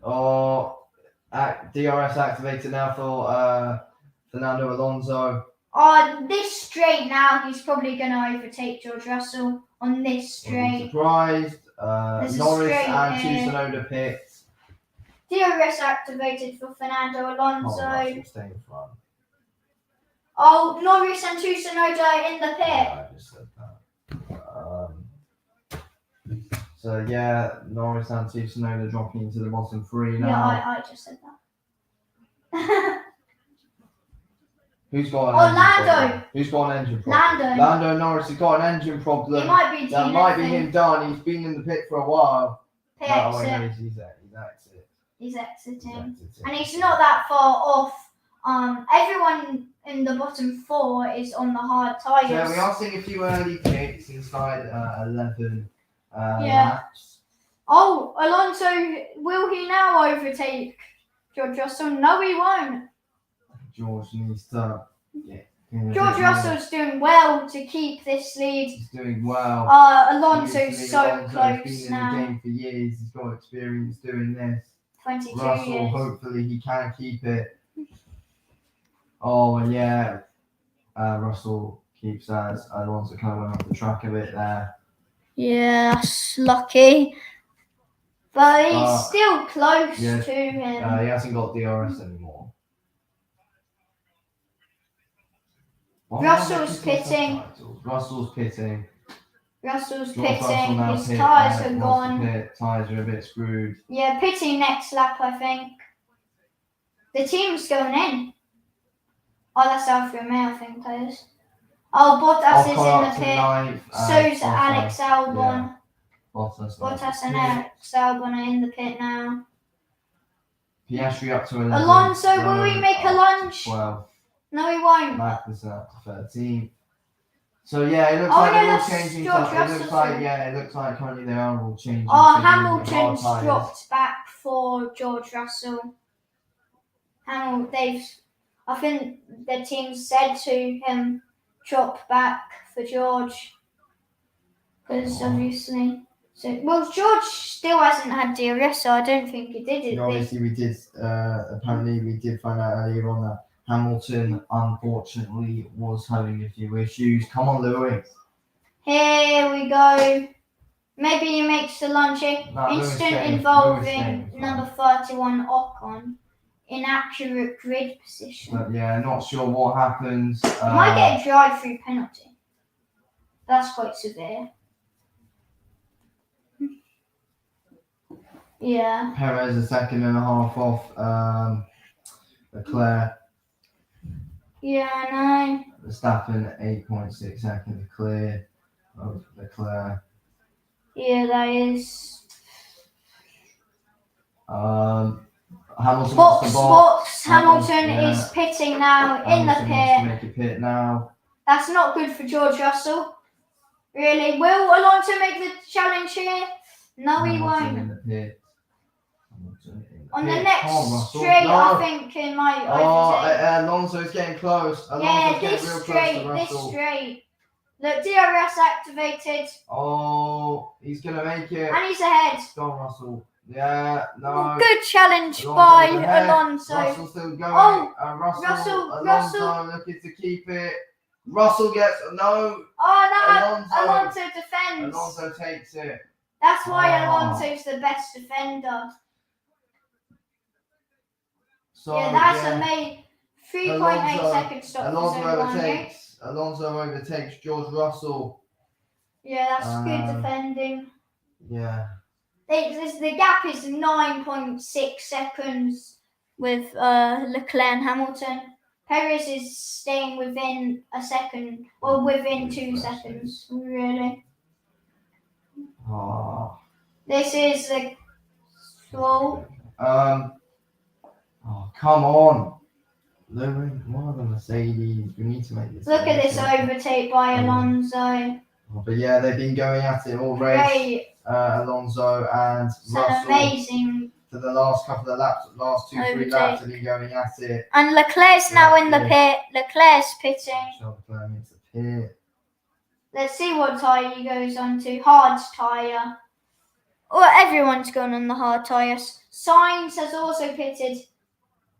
B: Oh, DRS activated now for Fernando Alonso.
A: This straight now, he's probably going to overtake George Russell on this straight.
B: I'm surprised. Norris and Tsunoda pit.
A: DRS activated for Fernando Alonso.
B: Stay in front.
A: Oh, Norris and Tsunoda in the pit.
B: Yeah, I just said that. So yeah, Norris and Tsunoda dropping into the bottom three now.
A: Yeah, I just said that.
B: Who's got an
A: Oh,
B: engine
A: Lando.
B: problem? Who's got an engine problem?
A: Lando.
B: Norris has got an engine problem.
A: It might be
B: That
A: DNF.
B: might be him done. He's been in the pit for a while.
A: Pit
B: No, wait,
A: exit.
B: no, he's exiting.
A: And he's not that far off. Everyone in the bottom 4 is on the hard tyres.
B: So we are seeing a few early picks inside 11
A: Yeah.
B: laps.
A: Oh, Alonso, will he now overtake George Russell? No, he won't.
B: George needs to
A: George Russell's doing well to keep this lead.
B: He's doing well.
A: Alonso's so close
B: He's been
A: now.
B: in the game for years. He's got experience doing this.
A: 22
B: Russell,
A: years.
B: hopefully he can keep it. Oh, and yeah. Russell keeps as Alonso kind of went off the track a bit there.
A: Yes, lucky. But he's still close to him.
B: He hasn't got DRS anymore.
A: Russell's pitting.
B: Russell's pitting.
A: His
B: Russell
A: tyres are gone.
B: Tyres are a bit screwed.
A: Yeah, pitting next lap, I think. The team's going in. Oh, that's Alfa Romeo, I think that is. Oh, Bottas is in the pit. So's Alex Albon. Bottas and Alex Albon are in the pit now.
B: Piastri up to 11.
A: Alonso, will he make a lunge?
B: 12.
A: No, he won't.
B: Magnussen up to 13. So yeah, it looks like they're all changing stuff. It looks like currently they are all changing.
A: Oh, Hamilton's dropped back for George Russell. I think the team said to him, drop back for George. Because obviously... George still hasn't had DRS, so I don't think he did it.
B: Obviously, we did. Apparently, we did find out earlier on that Hamilton, unfortunately, was having a few issues. Come on, Lewis.
A: Here we go. Maybe he makes the lunge. Instant involving number 31 Ocon. Inaccurate grid position.
B: But yeah, not sure what happens.
A: He might get a drive-through penalty. That's quite severe. Yeah.
B: Perez a second and a half off Leclerc.
A: Yeah, I know.
B: Verstappen 8.6 seconds clear of Leclerc.
A: Yeah, that is.
B: Hamilton
A: box. Hamilton is pitting now in the pit.
B: Wants to make a pit now.
A: That's not good for George Russell. Really? Will Alonso make the challenge here? No, he won't.
B: In the pit.
A: On the next straight, I think he might overtake.
B: Alonso's getting close.
A: This straight. Look, DRS activated.
B: Oh, he's going to make it.
A: And he's ahead.
B: Go on, Russell. Yeah, no.
A: Good challenge by Alonso.
B: Russell's still going.
A: Russell
B: looking to keep it. Russell gets no.
A: Oh, no, Alonso defends.
B: Alonso takes it.
A: That's why Alonso's the best defender. So, that's a 3.8 second stop.
B: Alonso overtakes George Russell.
A: Yeah, that's good defending.
B: Yeah.
A: The gap is 9.6 seconds with Leclerc and Hamilton. Perez is staying within a second, or within 2 seconds, really.
B: Oh.
A: This is the slow.
B: Oh, come on. One of the Mercedes. We need to make this.
A: Look at this overtake by Alonso.
B: But yeah, they've been going at it all race.
A: Great.
B: Alonso and Russell.
A: Amazing.
B: For the last couple of laps, last 2-3 laps, have been going at it.
A: And Leclerc's now in the pit. Leclerc's pitting.
B: Leclerc makes a pit.
A: Let's see what tyre he goes on to. Hard tyre. Well, everyone's going on the hard tyres. Sainz has also pitted.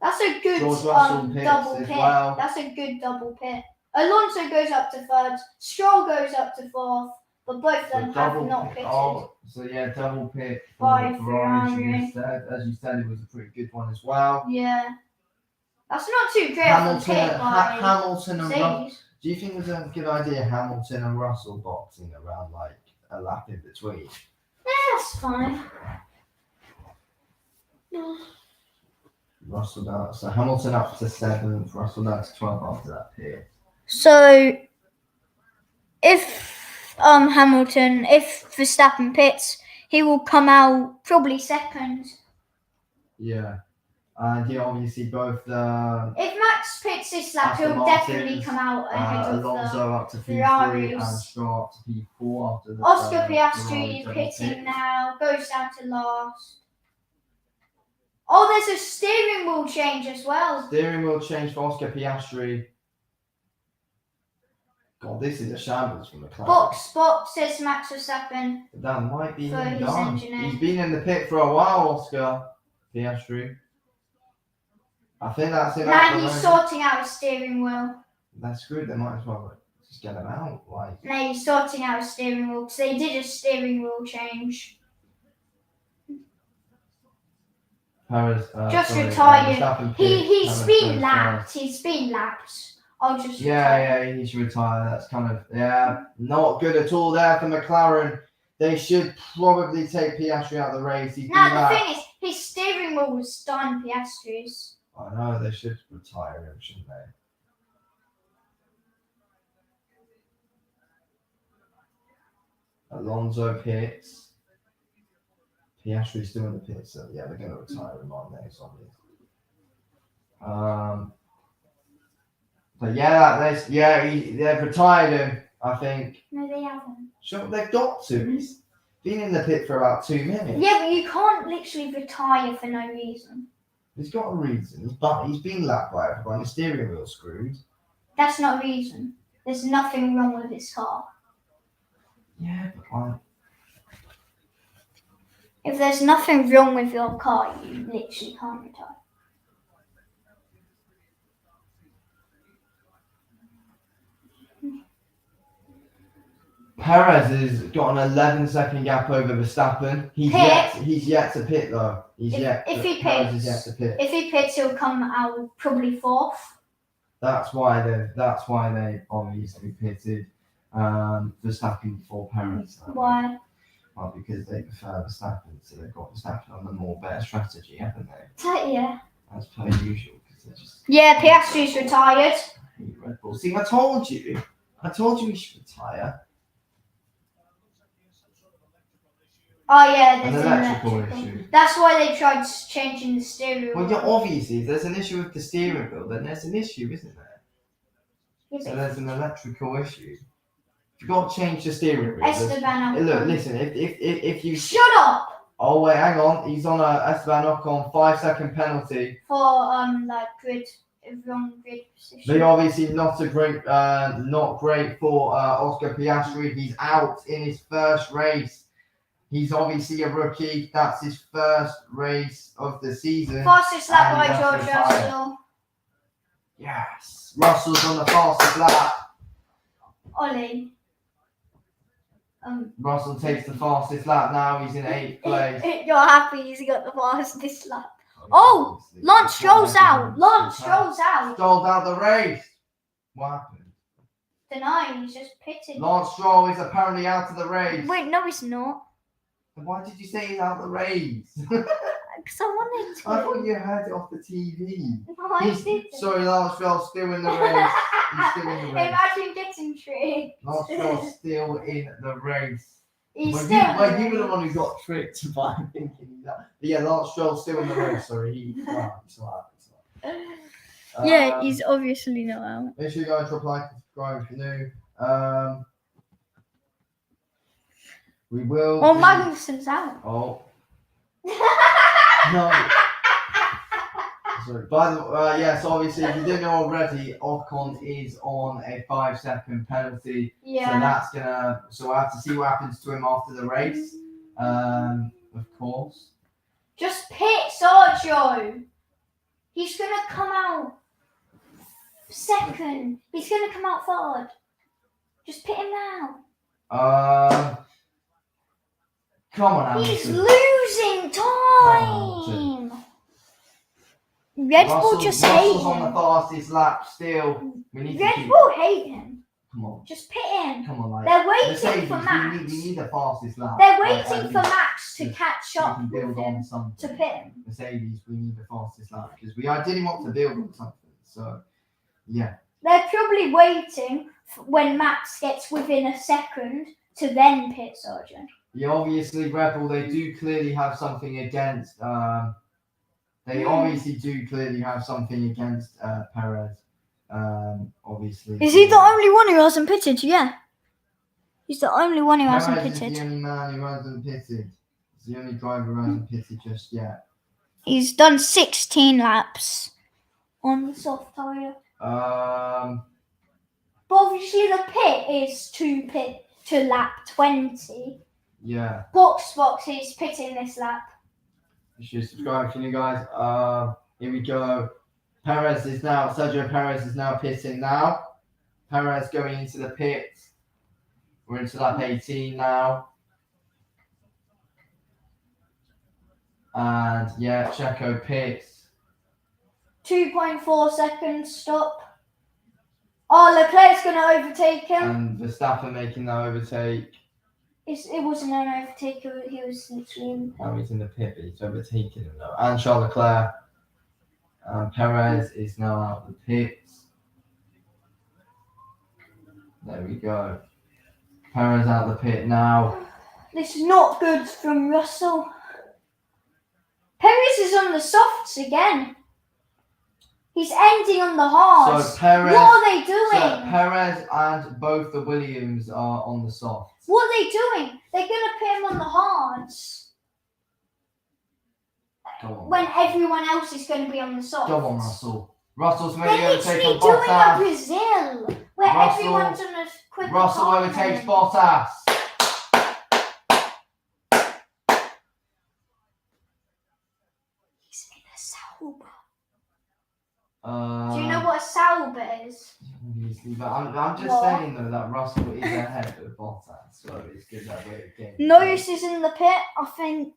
A: That's a good double pit.
B: Well.
A: That's a good double pit. Alonso goes up to 3rd. Stroll goes up to 4th. But both of them have not pitted.
B: So yeah, double pit
A: by
B: for
A: Ferrari.
B: As you said, it was a pretty good one as well.
A: Yeah. That's not too great.
B: Hamilton and
A: Russell.
B: Do you think it was a good idea, Hamilton and Russell boxing around like a lap in between?
A: Yeah, that's fine.
B: Russell down. So Hamilton up to 7th, Russell down to 12th after that pit.
A: So if Verstappen pits, he will come out probably second.
B: Yeah. And he obviously both the
A: If Max pits this lap,
B: Aston
A: he'll definitely come out ahead of
B: Alonso up to P3
A: Ferraris.
B: and Stroll up to P4 after the
A: Oscar
B: Ferrari
A: Piastri is
B: double
A: pitting
B: pit.
A: now, goes down to last. Oh, there's a steering wheel change as well.
B: Steering wheel change for Oscar Piastri. God, this is a shambles from the McLaren.
A: Box, says Max Verstappen.
B: That might be
A: For
B: him
A: his
B: done.
A: engineer.
B: He's been in the pit for a while, Oscar Piastri. I think that's it.
A: Now he's sorting out his steering wheel.
B: That's good. They might as well just get him out.
A: Now he's sorting out his steering wheel because they did a steering wheel change.
B: Perez,
A: just retired. He's been
B: Perez,
A: lapped. He's been lapped. I'll just
B: retire. He should retire. That's kind of not good at all there for McLaren. They should probably take Piastri out of the race.
A: Now the thing is, his steering wheel was done Piastri's.
B: I know, they should retire him, shouldn't they? Alonso pits. Piastri's still in the pits, so yeah, they're going to retire him on there, it's obvious. But yeah, they've retired him, I think.
A: No, they haven't.
B: Sure, they've got to. He's been in the pit for about 2 minutes.
A: Yeah, but you can't literally retire for no reason.
B: He's got a reason, but he's been lapped by everyone. His steering wheel screwed.
A: That's not a reason. There's nothing wrong with his car.
B: Yeah, but
A: if there's nothing wrong with your car, you literally can't retire.
B: Perez has got an 11-second gap over Verstappen. He's yet to pit though. If he pits,
A: he'll come out probably fourth.
B: That's why they obviously pitted Verstappen before Perez.
A: Why?
B: Well, because they prefer Verstappen, so they've got Verstappen on the more better strategy, haven't they?
A: Yeah.
B: As per usual, because they're just.
A: Yeah, Piastri's retired.
B: I hate Red Bull. See, I told you he should retire.
A: Oh yeah,
B: there's an electrical issue.
A: That's why they tried changing the steering wheel.
B: Well, yeah, obviously, if there's an issue with the steering wheel, then there's an issue, isn't there?
A: Yes,
B: so there's an electrical issue. You've got to change the steering wheel.
A: Esteban
B: look, listen, if you...
A: Shut up!
B: Oh, wait, hang on. He's on a Esteban Ocon 5-second penalty.
A: For, wrong grid position.
B: They obviously not great for Oscar Piastri. He's out in his first race. He's obviously a rookie. That's his first race of the season.
A: Fastest lap by George Russell.
B: Yes. Russell's on the fastest lap.
A: Ollie.
B: Russell takes the fastest lap now. He's in 8th place.
A: You're happy he's got the fastest lap. Oh! Lance Stroll's out. Stroll's
B: out the race. What happened?
A: Dunno, he's just pitted.
B: Lance Stroll is apparently out of the race.
A: Wait, no, he's not.
B: Why did you say he's out of the race?
A: Because I wanted to.
B: I thought you heard it off the TV.
A: No, I didn't.
B: Sorry, Lance Stroll's still in the race. He's still in the race.
A: Imagine getting tricked.
B: Lance Stroll's still in the race.
A: You were
B: the one who got tricked by thinking that. But yeah, Lance Stroll's still in the race. Sorry, he's not.
A: Yeah, he's obviously not out.
B: Make sure you guys like and subscribe if you're new. We will.
A: Oh, Magnussen's out.
B: Oh. No. Sorry. By the yes, obviously, if you didn't know already, Ocon is on a 5-second penalty.
A: Yeah.
B: So that's gonna. So I have to see what happens to him after the race. Of course.
A: Just pit Sergio. He's gonna come out second. He's gonna come out third. Just pit him now.
B: Come on,
A: He's
B: Anderson.
A: losing time. Red Bull just hate
B: Russell's
A: him.
B: on the fastest lap still. We need
A: Red
B: to keep...
A: Bull hate him.
B: Come on.
A: Just pit him.
B: Come on, like.
A: They're waiting
B: Mercedes,
A: for Max.
B: we need the fastest lap.
A: They're
B: Like,
A: waiting for Max to catch
B: we
A: up
B: can build
A: with him
B: on something.
A: to pit him.
B: Mercedes, we need the fastest lap because we ideally want to build on something. So, yeah.
A: They're probably waiting when Max gets within a second to then pit Sargent.
B: Yeah, obviously, Red Bull, they do clearly have something against. They obviously do clearly have something against Perez. Obviously.
A: Is he the only one who hasn't pitted? Yeah. He's the only one who
B: Perez
A: hasn't
B: is
A: pitted.
B: the only man who hasn't pitted. He's the only driver who hasn't pitted just yet.
A: He's done 16 laps on the soft tyre. But obviously the pit is to lap 20.
B: Yeah.
A: Box is pitting this lap.
B: You should subscribe, can you guys? Here we go. Sergio Perez is now pitting now. Perez going into the pit. We're into lap 18 now. And yeah, Checo pits.
A: 2.4 seconds stop. Oh, Leclerc's going to overtake him.
B: And Verstappen making the overtake.
A: It wasn't an overtake, he was literally...
B: Now he's in the pit, but he's overtaking him now. And Charles Leclerc. Perez is now out the pits. There we go. Perez out the pit now.
A: This is not good from Russell. Perez is on the softs again. He's ending on the hards.
B: So Perez,
A: what are they doing?
B: So Perez and both the Williams are on the softs.
A: What are they doing? They're going to put him on the hards. When everyone else is going to be on the softs.
B: Go on, Russell. Russell's maybe
A: They're
B: overtaken
A: literally doing
B: Bottas.
A: a Brazil, where everyone's on a quick
B: Russell overtakes Bottas.
A: He's in a Sauber.
B: Do
A: you know what a Sauber is?
B: Obviously, but I'm just saying though that Russell is ahead of Bottas, so it's good that we're getting.
A: Norris is in the pit. I think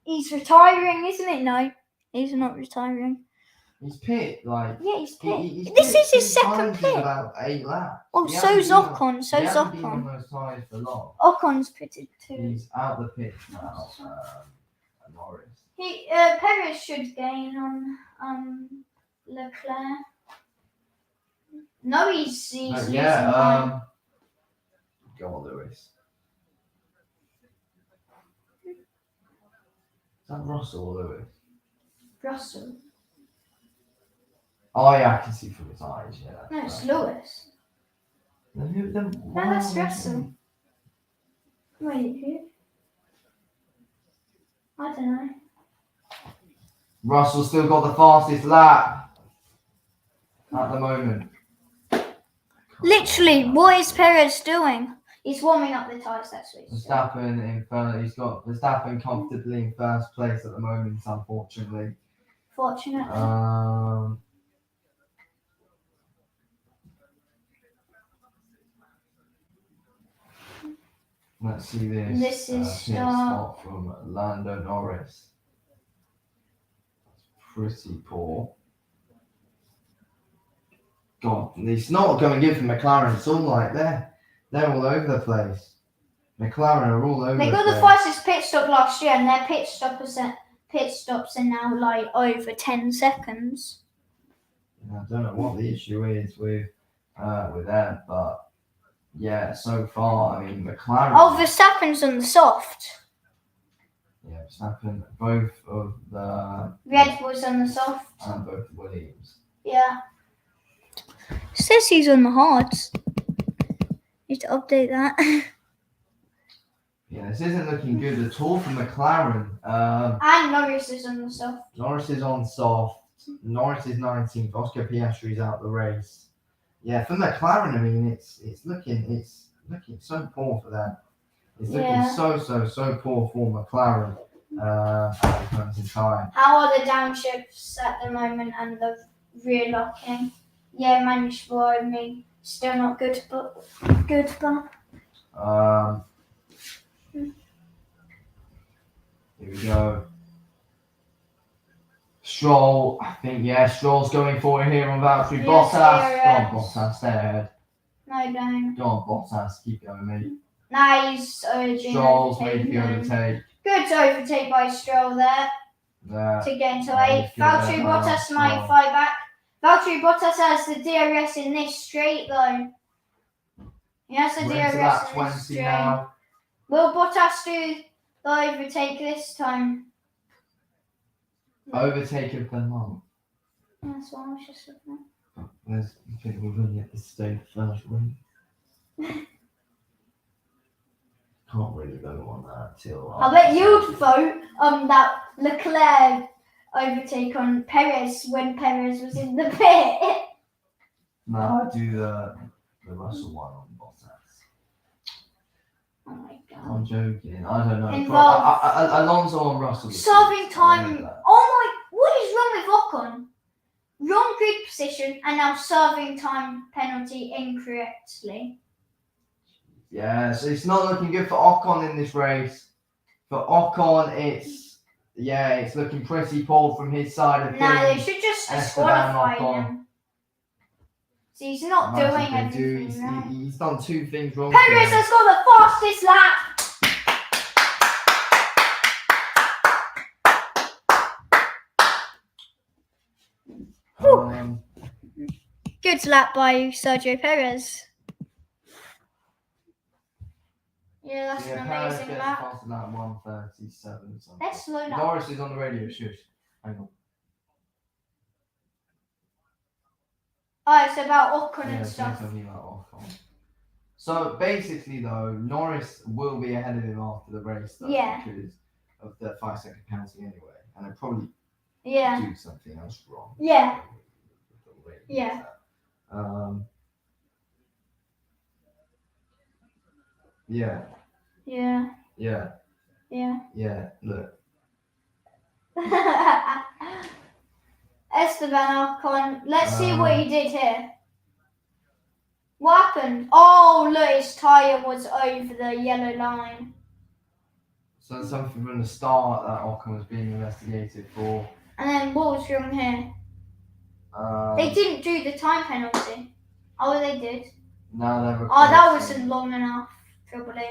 A: he's retiring, isn't it? No, he's not retiring.
B: He's pit, like.
A: Yeah, he's pit.
B: This
A: is his second pit.
B: About 8 laps.
A: Oh, so's Ocon.
B: He hasn't been on those tyres for long.
A: Ocon's pitted too.
B: He's out the pit now. Norris.
A: Perez should gain on Leclerc. No, he's
B: Go on, Lewis. Is that Russell or Lewis?
A: Russell.
B: Oh yeah, I can see from his eyes. Yeah.
A: No, it's Lewis.
B: No,
A: that's Russell. Wait, who? I don't know.
B: Russell still got the fastest lap at the moment.
A: Literally, what is Perez doing? He's warming up the tyres, that's what he's doing.
B: Verstappen in first. He's got Verstappen comfortably in first place at the moment, unfortunately.
A: Fortunately.
B: Let's see this.
A: This is
B: pit stop from Lando Norris. Pretty poor. God, it's not going to give for McLaren. It's all like they're all over the place. McLaren are all over.
A: They got the fastest pit stop last year, and their pit stops are now like over 10 seconds.
B: I don't know what the issue is with them, but yeah, so far, I mean, McLaren.
A: Oh, Verstappen's on the soft.
B: Yeah, Verstappen, both of the
A: Red Bull's on the soft.
B: And both the Williams.
A: Yeah. It says he's on the hards. Need to update that.
B: Yeah, this isn't looking good at all for McLaren.
A: And Norris is on the soft.
B: Norris is on soft. Norris is 19th. Oscar Piastri's out the race. Yeah, for McLaren, I mean, it's looking so poor for them. It's looking so poor for McLaren at the moment in time.
A: How are the downshifts at the moment and the rear locking? Yeah, managed for me. Still not good, but good, but.
B: Here we go. Stroll, I think, Stroll's going for it here on Valtteri Bottas. Bottas, stay ahead.
A: No, don't.
B: Go on, Bottas, keep going, mate.
A: Now he's urging
B: Stroll's made
A: overtaking
B: the
A: him.
B: overtake.
A: Good overtake by Stroll there to get into 8th. Valtteri Bottas might fight back. Valtteri Bottas has the DRS in this straight though. He has the
B: We're
A: DRS
B: into lap
A: in this
B: 20
A: straight.
B: now.
A: Will Bottas do the overtake this time?
B: Overtake of the month.
A: That's what I was just looking at.
B: I think we're running at this stage first, wouldn't we? Can't really vote on that till.
A: I bet you'd vote on that Leclerc overtake on Perez when Perez was in the pit.
B: No, I do the Russell one on Bottas.
A: Oh my god.
B: I'm joking. I don't know.
A: Involved.
B: Alonso on Russell.
A: Serving time. Oh my! What is wrong with Ocon? Wrong grid position and now serving time penalty incorrectly.
B: Yeah, so it's not looking good for Ocon in this race. For Ocon, it's looking pretty poor from his side of things.
A: Nah, they should just disqualify him. So he's not doing anything right.
B: He's done 2 things wrong.
A: Perez has got the fastest lap. Good lap by Sergio Perez. Yeah, that's an amazing lap.
B: Faster lap 1:37 something.
A: Let's slow down.
B: Norris is on the radio. Shush. Hang on.
A: Oh, it's about Ocon and
B: It's
A: stuff.
B: something about Ocon. So basically, though, Norris will be ahead of him after the race, though, because of the 5-second penalty anyway, and they'll probably do something else wrong.
A: Yeah.
B: Look.
A: Esteban Ocon. Let's see what he did here. What happened? Oh, look, his tyre was over the yellow line.
B: So something from the start that Ocon was being investigated for.
A: And then what was wrong here? They didn't do the time penalty. Oh, they did.
B: No, never.
A: Oh, that wasn't long enough, probably.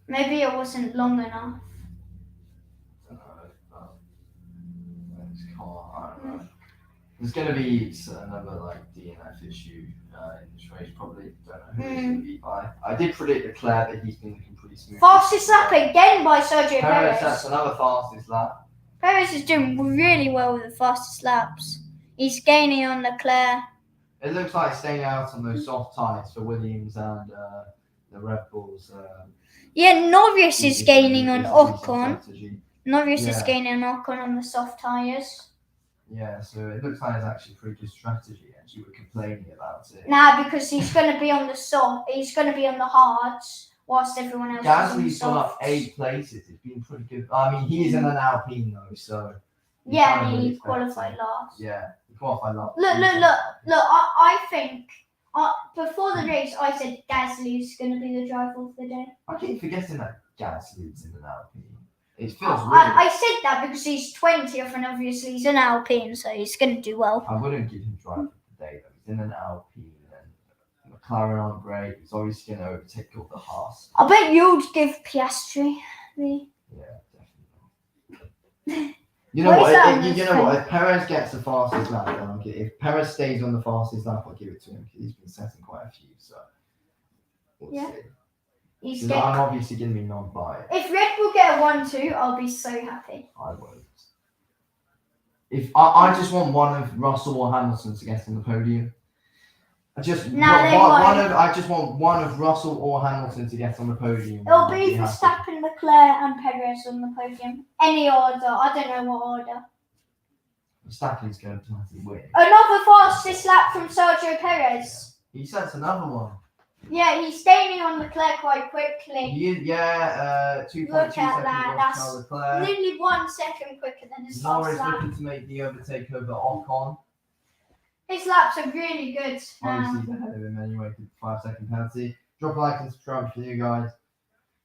A: Maybe it wasn't long enough.
B: I don't know. There's going to be another DNF issue in this race, probably. Don't know who it's going to be by. I did predict Leclerc that he's been looking pretty smooth.
A: Fastest lap again by Sergio Perez.
B: That's another fastest lap.
A: Perez is doing really well with the fastest laps. He's gaining on Leclerc.
B: It looks like staying out on those soft tyres for Williams and the Red Bulls.
A: Norris is gaining on Ocon. Norris is gaining on Ocon on the soft tyres.
B: Yeah, so it looks like it's actually a pretty good strategy, and you were complaining about it.
A: Nah, because he's going to be on the soft. He's going to be on the hards, whilst everyone else is on the
B: Gasly's gone up 8 places. It's been pretty good. I mean, he's in an Alpine though, so.
A: He qualified last.
B: Yeah, he qualified last.
A: Look! I think before the race, I said Gasly's going to be the driver of the day.
B: I keep forgetting that Gasly's in an Alpine. It feels weird.
A: I said that because he's 20th and obviously he's an Alpine, so he's going to do well.
B: I wouldn't give him driver of the day though. He's in an Alpine and McLaren aren't great. He's obviously going to overtake all the Haas.
A: I bet you'd give Piastri the.
B: Yeah, definitely. You know what? If Perez gets the fastest lap, then I'll give it. If Perez stays on the fastest lap, I'll give it to him because he's been setting quite a few. So we'll see. I'm obviously going to be non-biased.
A: If Red Bull get a 1-2, I'll be so happy.
B: I won't. If I just want one of Russell or Hamilton to get on the podium. I just want one of Russell or Hamilton to get on the podium.
A: It'll be Verstappen, Leclerc, and Perez on the podium. Any order. I don't know what order.
B: Verstappen's going to win.
A: Another fastest lap from Sergio Perez.
B: He sets another one.
A: Yeah, he's gaining on Leclerc quite quickly.
B: 2.2
A: Look at that. That's
B: Leclerc.
A: nearly 1 second quicker than his last lap.
B: Norris looking to make the overtake over Ocon.
A: His laps are really good.
B: Obviously, he's ahead of him anyway with 5-second penalty. Drop a like and subscribe for you guys.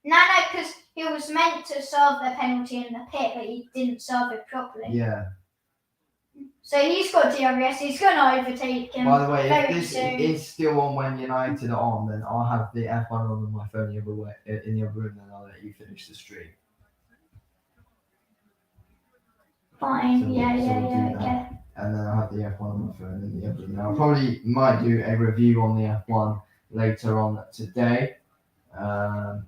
A: No, because he was meant to serve the penalty in the pit, but he didn't serve it properly.
B: Yeah.
A: So he's got DRS. He's going to overtake him.
B: By the way, if
A: very
B: this
A: soon.
B: is still on when United are on, then I'll have the F1 on my phone in the other room, and I'll let you finish the stream.
A: Fine.
B: So we'll
A: Yeah.
B: do that.
A: Okay.
B: And then I'll have the F1 on my phone in the other room. Now, I probably might do a review on the F1 later on today.
A: Well,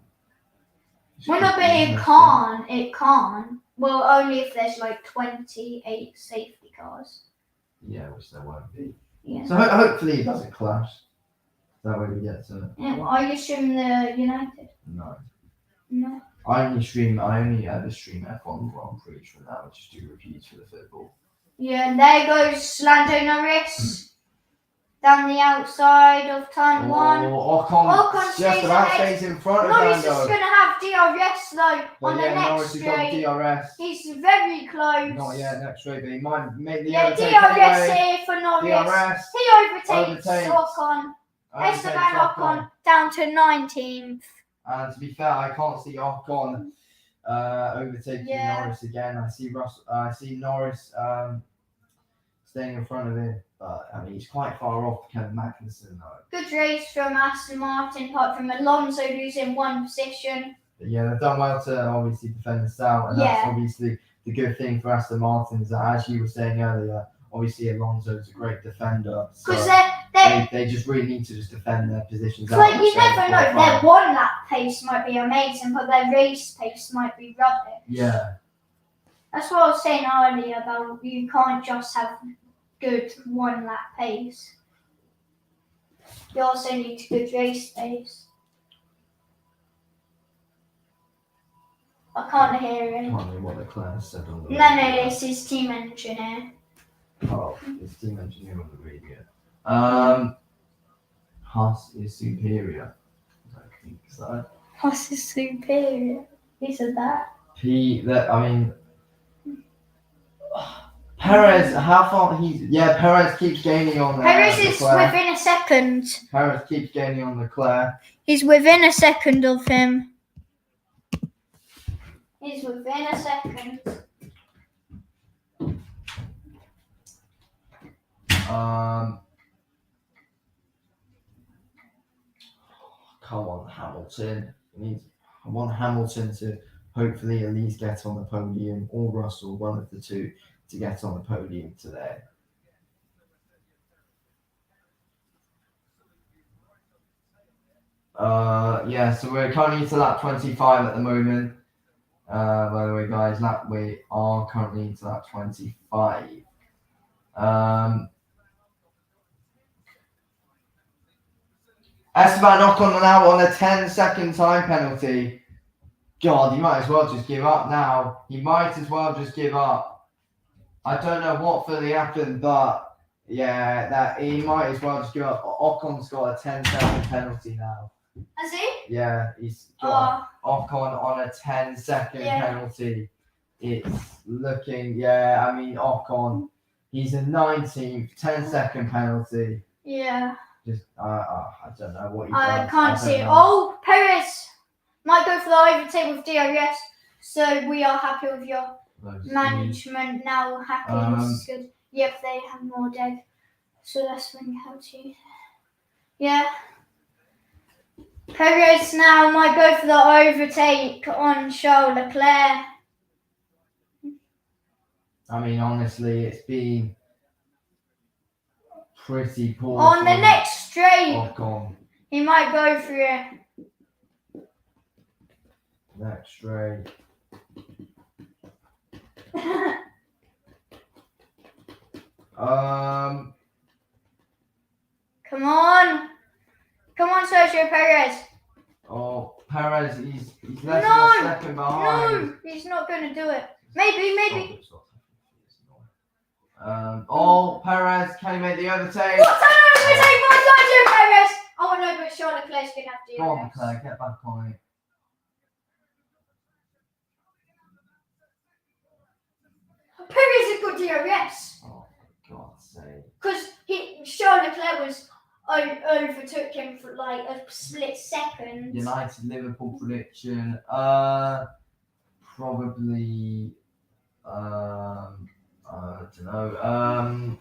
A: no, but it can't. It can't. Well, only if there's like 28 safety cars.
B: Yeah, which there won't be.
A: Yeah.
B: So hopefully it doesn't clash. That way we get to.
A: Yeah. Well, are you streaming the United?
B: No.
A: No.
B: I only ever stream F1 Grand Prix for now, just do reviews for the football.
A: Yeah, and there goes Lando Norris down the outside of turn one.
B: Ocon just about stays in front of
A: Norris is
B: Lando.
A: going to have DRS though
B: But
A: on the
B: yeah,
A: next
B: Norris has got
A: straight.
B: DRS.
A: He's very close.
B: Not yet, next straight, but he might make the
A: Yeah,
B: overtake
A: DRS
B: anyway.
A: here for Norris.
B: DRS.
A: He overtakes Ocon.
B: Overtakes
A: Esteban Ocon down to 19th.
B: And to be fair, I can't see Ocon overtaking Norris again. I see Norris staying in front of him, but I mean he's quite far off Kevin Magnussen though.
A: Good race from Aston Martin, apart from Alonso losing one position.
B: But yeah, they've done well to obviously defend this out, and that's obviously the good thing for Aston Martin is that, as you were saying earlier, obviously Alonso's a great defender.
A: Because
B: they just really need to just defend their positions.
A: Like you never know, their 1 lap pace might be amazing, but their race pace might be rubbish.
B: Yeah.
A: That's what I was saying earlier about you can't just have good 1 lap pace. You also need good race pace. I can't hear him.
B: I can't remember what Leclerc said on the
A: No, it's his team engineer.
B: Oh, his team engineer on the radio. Haas is superior. I think so.
A: Haas is superior. He said that.
B: Perez, how far Perez keeps gaining on
A: Perez is within a second.
B: Perez keeps gaining on Leclerc.
A: He's within a second of him. He's within a second.
B: Come on, Hamilton. I want Hamilton to hopefully at least get on the podium, or Russell, one of the two, to get on the podium today. So we're currently to lap 25 at the moment. By the way, guys, we are currently into lap 25. Esteban Ocon now on a 10-second time penalty. God, he might as well just give up now. He might as well just give up. I don't know what fully happened, but yeah, that he might as well just give up. Ocon's got a 10-second penalty now.
A: Has he?
B: Yeah, he's got Ocon on a 10-second penalty. It's looking, Ocon, he's a 19th, 10-second penalty.
A: Yeah.
B: Just, I don't know what
A: I can't see it. Oh, Perez might go for the overtake with DRS. So we are happy with your management now. Happy, this is good. Yep, they have more dev. So that's when you have to. Yeah. Perez now might go for the overtake on Charles Leclerc.
B: I mean, honestly, it's been pretty poor.
A: On the next straight,
B: Ocon.
A: He might go for it.
B: Next straight.
A: Come on. Come on, Sergio Perez.
B: Oh, Perez, he's less than a second behind.
A: No, he's not going to do it. Maybe.
B: Perez, can he make the overtake?
A: What an overtake by Sergio Perez! Oh no, but Charles Leclerc's going to have to do it.
B: Go on, Leclerc, get back on it.
A: Perez has got DRS.
B: Oh, for God's sake.
A: Because Charles Leclerc overtook him for like a split second.
B: United Liverpool prediction. Probably. I I don't know.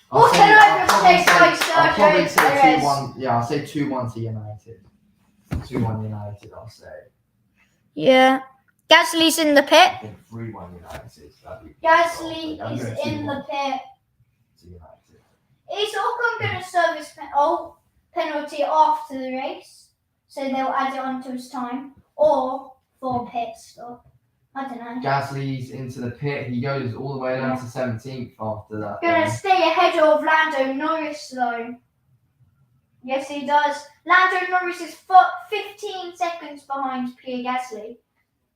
A: What can I just say by
B: I'll probably
A: Sergio
B: say
A: Perez?
B: 2-1. Yeah, I'll say 2-1 to United. 2-1 United, I'll say.
A: Yeah. Gasly's in the pit.
B: I think 3-1 United.
A: Gasly is in the pit.
B: To United.
A: Is Ocon going to serve his penalty after the race? So they'll add it onto his time? Or for pit stop? I don't know.
B: Gasly's into the pit. He goes all the way down to 17th after that.
A: Going to stay ahead of Lando Norris though. Yes, he does. Lando Norris is 15 seconds behind Pierre Gasly.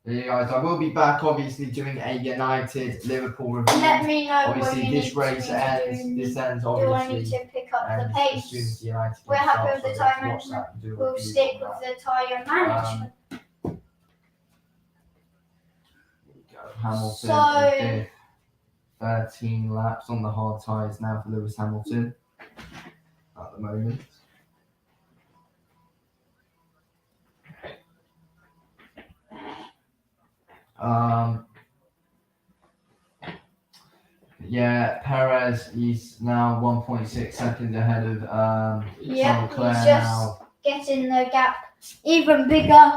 B: Yeah, guys, I will be back, obviously, doing a United Liverpool review.
A: Let me know
B: Obviously,
A: when you
B: this race ends. This ends,
A: Do I need
B: obviously.
A: to pick up the
B: And
A: pace?
B: as soon as United
A: We're
B: can
A: happy
B: start,
A: with the
B: so
A: tyre
B: let's watch that and do a
A: We'll
B: review
A: stick
B: on
A: with
B: that.
A: the tyre management.
B: Here we go. Hamilton
A: So-
B: in fifth. 13 laps on the hard tyres now for Lewis Hamilton at the moment. Yeah, Perez, he's now 1.6 seconds ahead of
A: Yep,
B: Leclerc
A: he's just
B: now.
A: getting the gap even bigger.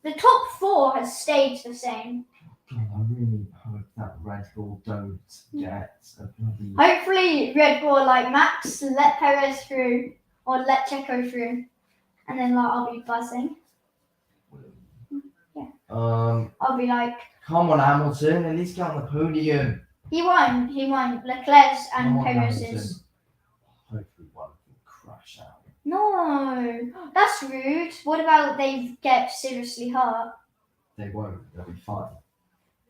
A: The top four has stayed the same.
B: God, I really hope that Red Bull don't get a bloody...
A: Hopefully Red Bull like Max, let Perez through or let Checo through. And then like I'll be buzzing. I'll be like,
B: Come on, Hamilton, at least get on the podium.
A: he won. Leclerc's and
B: Come on,
A: Perez's.
B: Hopefully one can crash out.
A: No, that's rude. What about they get seriously hurt?
B: They won't, they'll be fine.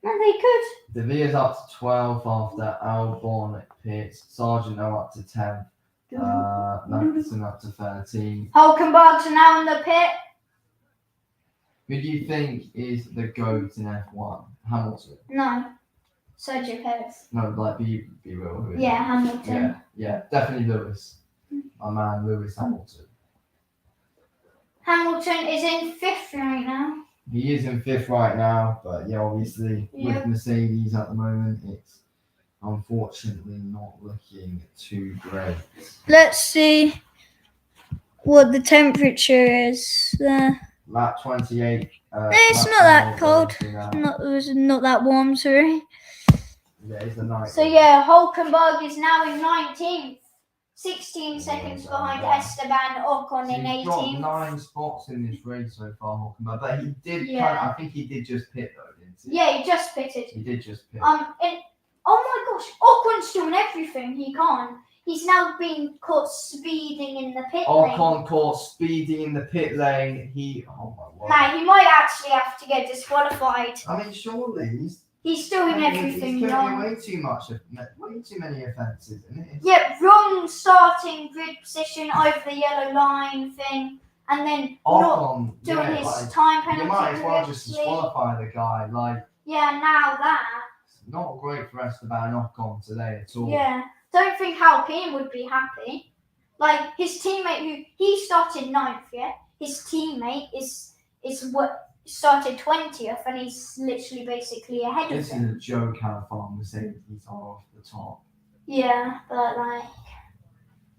A: No, they could.
B: De Vere's up to 12 after Albon pits. Sargent now up to 10th. Magnussen up to 13.
A: Hulkenberg's now in the pit.
B: Who do you think is the GOAT in F1? Hamilton?
A: No, Sergio Perez.
B: No, like be real. Who is
A: Yeah,
B: it?
A: Hamilton.
B: Yeah, definitely Lewis. My man, Lewis Hamilton.
A: Hamilton is in fifth right now.
B: He is in fifth right now, but yeah, obviously with Mercedes at the moment, it's unfortunately not looking too great.
A: Let's see what the temperature is there.
B: Lap 28.
A: It's
B: lap
A: not that
B: 28,
A: cold.
B: now.
A: It was not that warm, sorry.
B: Yeah, it's a night.
A: So yeah, Hulkenberg is now in 19th. 16 seconds behind Esteban Ocon in
B: He's got
A: 18th.
B: 9 spots in this race so far, Hulkenberg, but he did.
A: Yeah.
B: I think he did just pit though, didn't he?
A: Yeah, he just pitted.
B: He did just pit.
A: Oh my gosh, Ocon's doing everything he can. He's now being caught speeding in the pit lane.
B: Ocon caught speeding in the pit lane. Oh my word.
A: Nah, he might actually have to get disqualified.
B: I mean, surely
A: He's doing everything
B: he's
A: wrong.
B: way too many offences, isn't it?
A: Yeah, wrong starting grid position over the yellow line thing, and then
B: Ocon,
A: not doing his
B: like,
A: time penalty.
B: you might as well just
A: correctly.
B: disqualify the guy. Like,
A: Yeah, now that.
B: it's not great for Esteban Ocon today at all.
A: Yeah, don't think Alpine would be happy. Like his teammate, who he started 9th, yeah. His teammate is what started 20th, and he's literally basically ahead of
B: This
A: him.
B: is a joke how far Mercedes are off the top.
A: Yeah, but like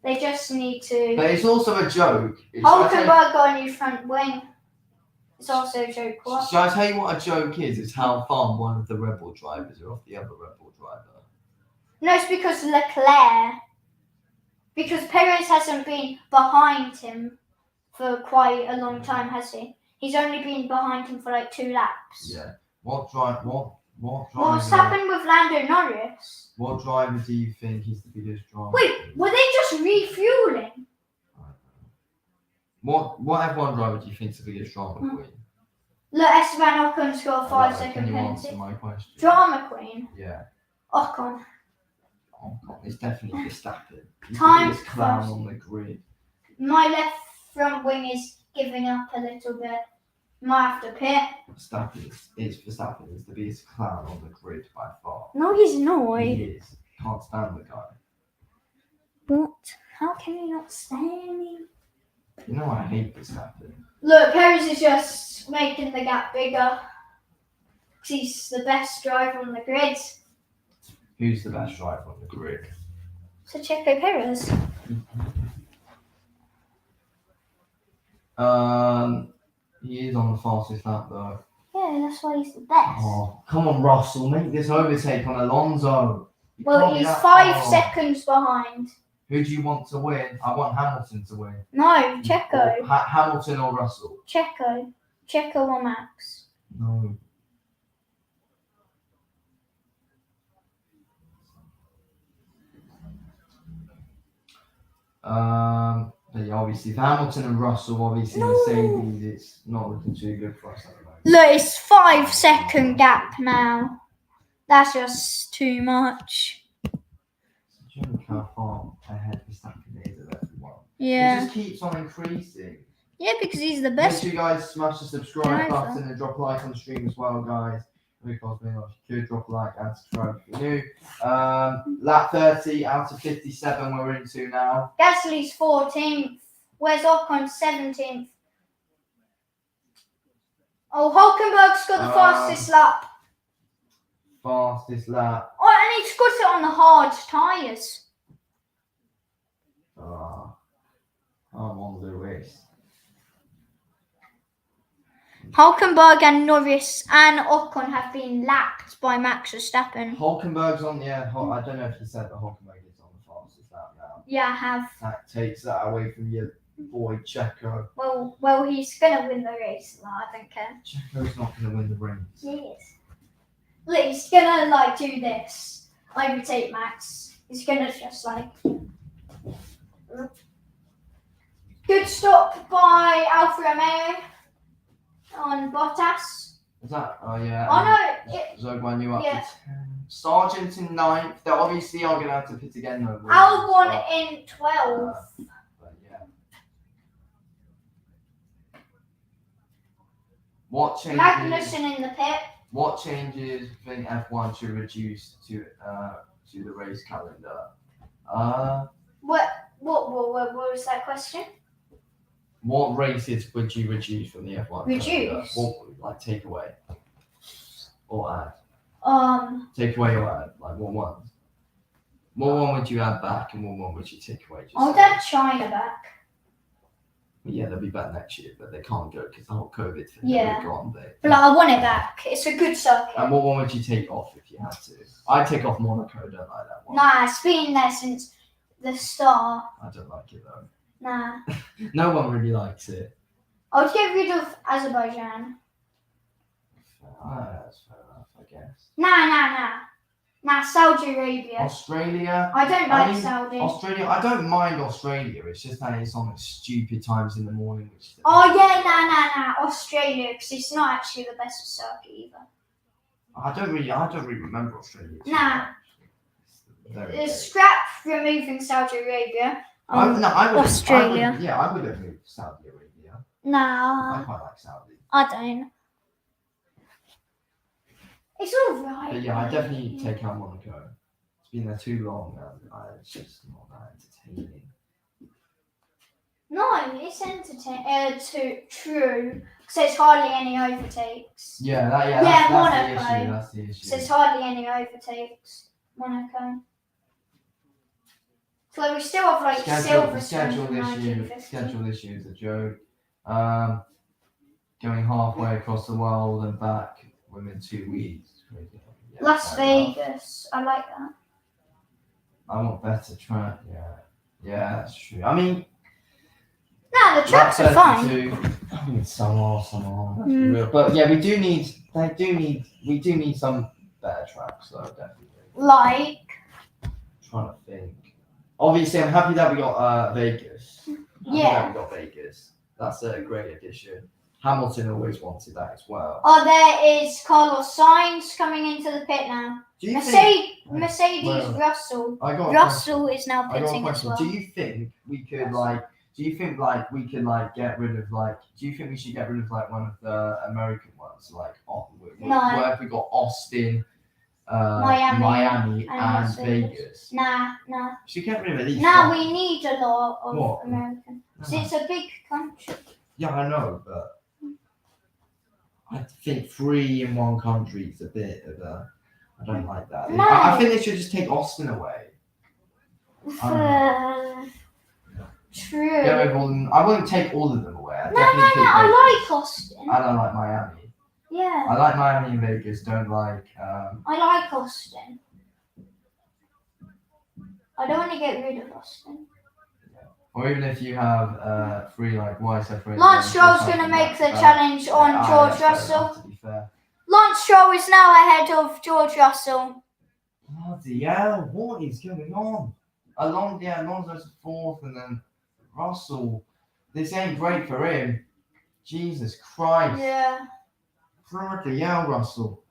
A: they just need to.
B: But it's also a joke.
A: Hulkenberg got a new front wing. It's also a joke. What?
B: Shall I tell you what a joke is? It's how far one of the Red Bull drivers are off the other Red Bull driver.
A: No, it's because Leclerc. Because Perez hasn't been behind him for quite a long time, has he? He's only been behind him for like 2 laps.
B: Yeah. What driver?
A: What's happened with Lando Norris?
B: What driver do you think is the biggest driver?
A: Wait, were they just refueling?
B: What F1 driver do you think is the biggest drama queen?
A: Look, Esteban Ocon's got a 5-second
B: Can you answer
A: penalty.
B: my question?
A: Drama queen?
B: Yeah.
A: Ocon.
B: It's definitely Verstappen. He's
A: Time
B: the biggest clown
A: first.
B: on the grid.
A: My left front wing is giving up a little bit. Might have to pit.
B: Verstappen is the biggest clown on the grid by far.
A: No, he's not.
B: He is. Can't stand the guy.
A: What? How can you not stand him?
B: You know I hate Verstappen.
A: Look, Perez is just making the gap bigger. He's the best driver on the grid.
B: Who's the best driver on the grid?
A: So Checo Perez.
B: He is on the fastest lap though.
A: Yeah, that's why he's the best.
B: Oh, come on, Russell, make this overtake on Alonso.
A: Well, he's 5 seconds behind.
B: Who do you want to win? I want Hamilton to win.
A: No, Checo.
B: Hamilton or Russell?
A: Checo or Max.
B: No. But yeah, obviously, if Hamilton and Russell, obviously, Mercedes, it's not looking too good for us at the moment.
A: Look, it's 5-second gap now. That's just too much.
B: Look how far ahead Verstappen is of everyone.
A: Yeah.
B: It just keeps on increasing.
A: Yeah, because he's the best.
B: Make sure you guys smash the subscribe button and drop a like on the stream as well, guys. Because if you could drop a like and subscribe if you're new. Lap 30 out of 57 we're into now.
A: Gasly's 14th. Where's Ocon 17th? Oh, Hulkenberg's got the fastest lap.
B: Fastest lap.
A: Oh, and he's got it on the hard tyres.
B: I'm on the race.
A: Hulkenberg and Norris and Ocon have been lapped by Max Verstappen.
B: Hulkenberg's on, I don't know if you said that Hulkenberg is on the fastest lap now.
A: Yeah, I have.
B: That takes that away from your boy Checo.
A: Well, he's going to win the race. No, I don't care.
B: Checo's not going to win the race.
A: He is. Look, he's going to, do this. Overtake Max. He's going to just, Good stop by Alfa Romeo on Bottas.
B: Is that? Oh, yeah.
A: Oh, no.
B: Zogwan, you up to 10. Sargent in 9th. They obviously are going to have to pit again, though.
A: Albon in 12th.
B: But, yeah. What changes?
A: Magnussen in the pit.
B: What changes think F1 should reduce to the race calendar?
A: What was that question?
B: What races would you reduce from the F1 calendar?
A: Reduce?
B: What, take away? Or add? Take away or add? What ones? What one would you add back and what one would you take away?
A: I'll add China back.
B: Yeah, they'll be back next year, but they can't go because the whole COVID thing.
A: Yeah.
B: Gone,
A: but I want it back. It's a good circuit.
B: And what one would you take off if you had to? I'd take off Monaco. Don't like that one.
A: Nah, it's been there since the start.
B: I don't like it though.
A: Nah.
B: No one really likes it.
A: I would get rid of Azerbaijan.
B: That's fair enough, I guess.
A: Nah, Saudi Arabia.
B: Australia.
A: I don't like Saudi.
B: Australia. I don't mind Australia. It's just that it's on at stupid times in the morning.
A: Nah. Australia, because it's not actually the best circuit either.
B: I don't really remember Australia.
A: Nah. Scrap removing Saudi Arabia.
B: I would
A: Australia.
B: I would have moved Saudi Arabia.
A: Nah.
B: I quite like Saudi.
A: I don't. It's alright.
B: But yeah, I definitely take out Monaco. It's been there too long and it's just not that entertaining.
A: No, it's entertaining. True. Because there's hardly any overtakes.
B: That's
A: Monaco.
B: That's the issue.
A: So there's hardly any overtakes. Monaco. So we still have Silverstone.
B: Schedule this year is a joke. Going halfway across the world and back within 2 weeks. Yeah,
A: Las Vegas. I like that.
B: I want better track. Yeah, that's true. I mean,
A: no, the tracks are fine.
B: I mean, some are. That's real. But yeah, we do need some better tracks though, definitely.
A: Like.
B: I'm trying to think. Obviously, I'm happy that we got Vegas. Vegas. That's a great addition. Hamilton always wanted that as well.
A: Oh, there is Carlos Sainz coming into the pit now. Mercedes Russell. Russell is now pitting as well.
B: Do you think we could get rid of do you think we should get rid of one of the American ones
A: No.
B: Where if we got Austin, Miami and Vegas?
A: Nah.
B: Should get rid of at least.
A: We need a lot of American. It's a big country.
B: Yeah, I know, but I think 3 in one country is a bit of a. I don't like that.
A: No.
B: I think they should just take Austin away.
A: True.
B: Get rid of all of them. I wouldn't take all of them away.
A: No, I like Austin.
B: I don't like Miami.
A: Yeah.
B: I like Miami and Vegas. Don't like.
A: I like Austin. I don't want to get rid of Austin.
B: Or even if you have 3 like why separate.
A: Lance Stroll's going to make the challenge on George Russell.
B: To be fair.
A: Lance Stroll is now ahead of George Russell.
B: Bloody hell! What is going on? Alonso's 4th, and then Russell. This ain't great for him. Jesus Christ!
A: Yeah.
B: Bloody hell, Russell.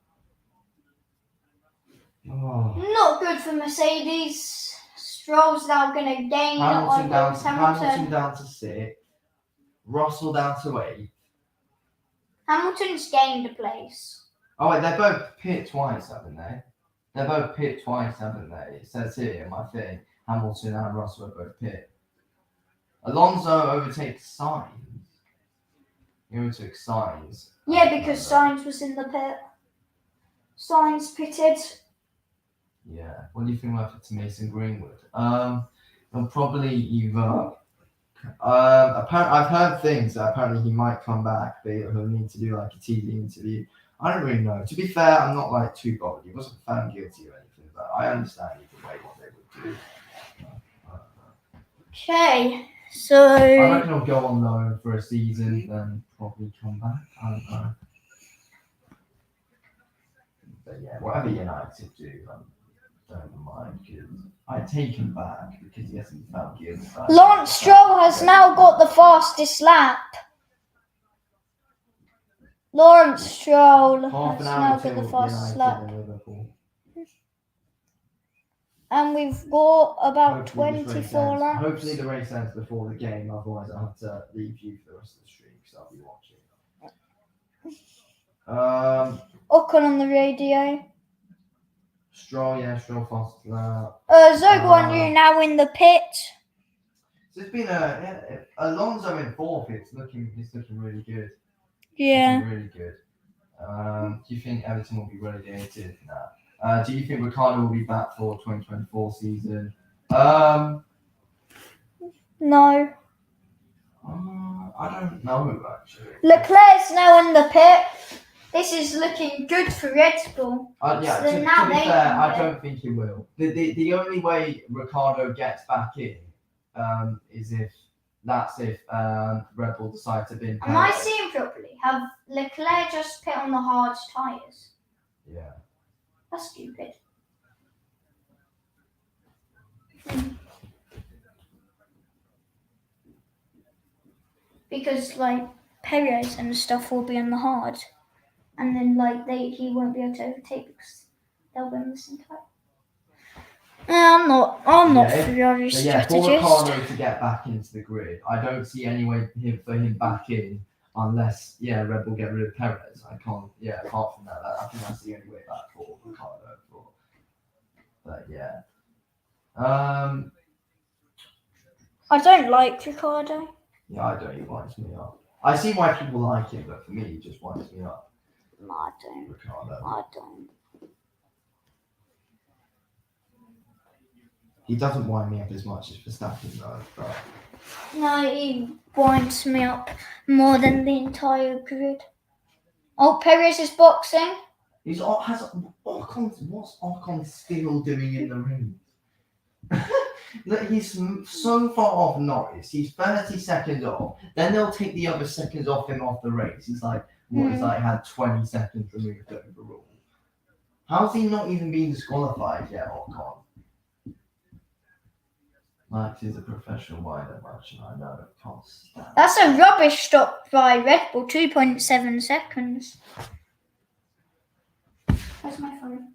B: Oh.
A: Not good for Mercedes. Stroll's now going to gain on Lewis Hamilton.
B: Hamilton down to 6th. Russell down to 8th.
A: Hamilton's gained a place.
B: Oh wait, they both pit twice, haven't they? They both pit twice, haven't they? It says here in my thing, Hamilton and Russell are both pit. Alonso overtakes Sainz. He overtook Sainz.
A: Yeah, because Sainz was in the pit. Sainz pitted.
B: Yeah. What do you think about it to Mason Greenwood? He'll probably either. I've heard things that apparently he might come back, but he'll need to do like a TV interview. I don't really know. To be fair, I'm not like too bothered. He wasn't found guilty or anything, but I understand either way what they would do.
A: Okay, so
B: I reckon he'll go on loan for a season, then probably come back. I don't know. But yeah, whatever United do, don't mind, because I take him back because he hasn't found guilty.
A: Lance Stroll has now got the fastest lap. Lawrence Stroll
B: Half
A: has
B: an
A: now
B: hour
A: got the
B: till
A: fastest
B: United
A: lap.
B: and Liverpool.
A: And we've got about
B: Hopefully this race
A: 24
B: ends.
A: laps.
B: Hopefully the race ends before the game, otherwise I'll have to leave you for the rest of the stream because I'll be watching.
A: Ocon on the radio.
B: Stroll fast lap.
A: Zhou Guanyu now in the pit.
B: So it's been Alonso in 4th. It's looking really good.
A: Yeah.
B: Looking really good. Do you think Everton will be relegated? Nah. Do you think Ricardo will be back for 2024 season?
A: No.
B: I don't know actually.
A: Leclerc's now in the pit. This is looking good for Red Bull.
B: Yeah,
A: So
B: to be
A: now they
B: fair,
A: can
B: I
A: do it.
B: don't think he will. The only way Ricardo gets back in is if Red Bull decide to bin.
A: Am I seeing properly? Have Leclerc just pit on the hard tyres?
B: Yeah.
A: That's stupid. Because like Perez and stuff will be on the hard, and then like he won't be able to overtake because they'll be on the same tyre. I'm not Ferrari
B: For
A: strategist.
B: Ricardo to get back into the grid, I don't see any way for him back in unless Red Bull get rid of Perez. I can't. Yeah, apart from that, I think that's the only way back for Ricardo. But yeah.
A: I don't like Ricardo.
B: Yeah, I don't. He winds me up. I see why people like him, but for me, he just winds me up.
A: No, I don't.
B: Ricardo.
A: I don't.
B: He doesn't wind me up as much as Verstappen though. But
A: No, he winds me up more than the entire grid. Oh, Perez is boxing.
B: what's Ocon still doing in the ring? Look, he's so far off Norris. He's 30 seconds off. Then they'll take the other seconds off him off the race. He's like, he's like had 20 seconds removed overall. How's he not even been disqualified yet, Ocon? Max is a professional rider, much, and I know it can't stand.
A: That's a rubbish stop by Red Bull. 2.7 seconds. Where's my phone?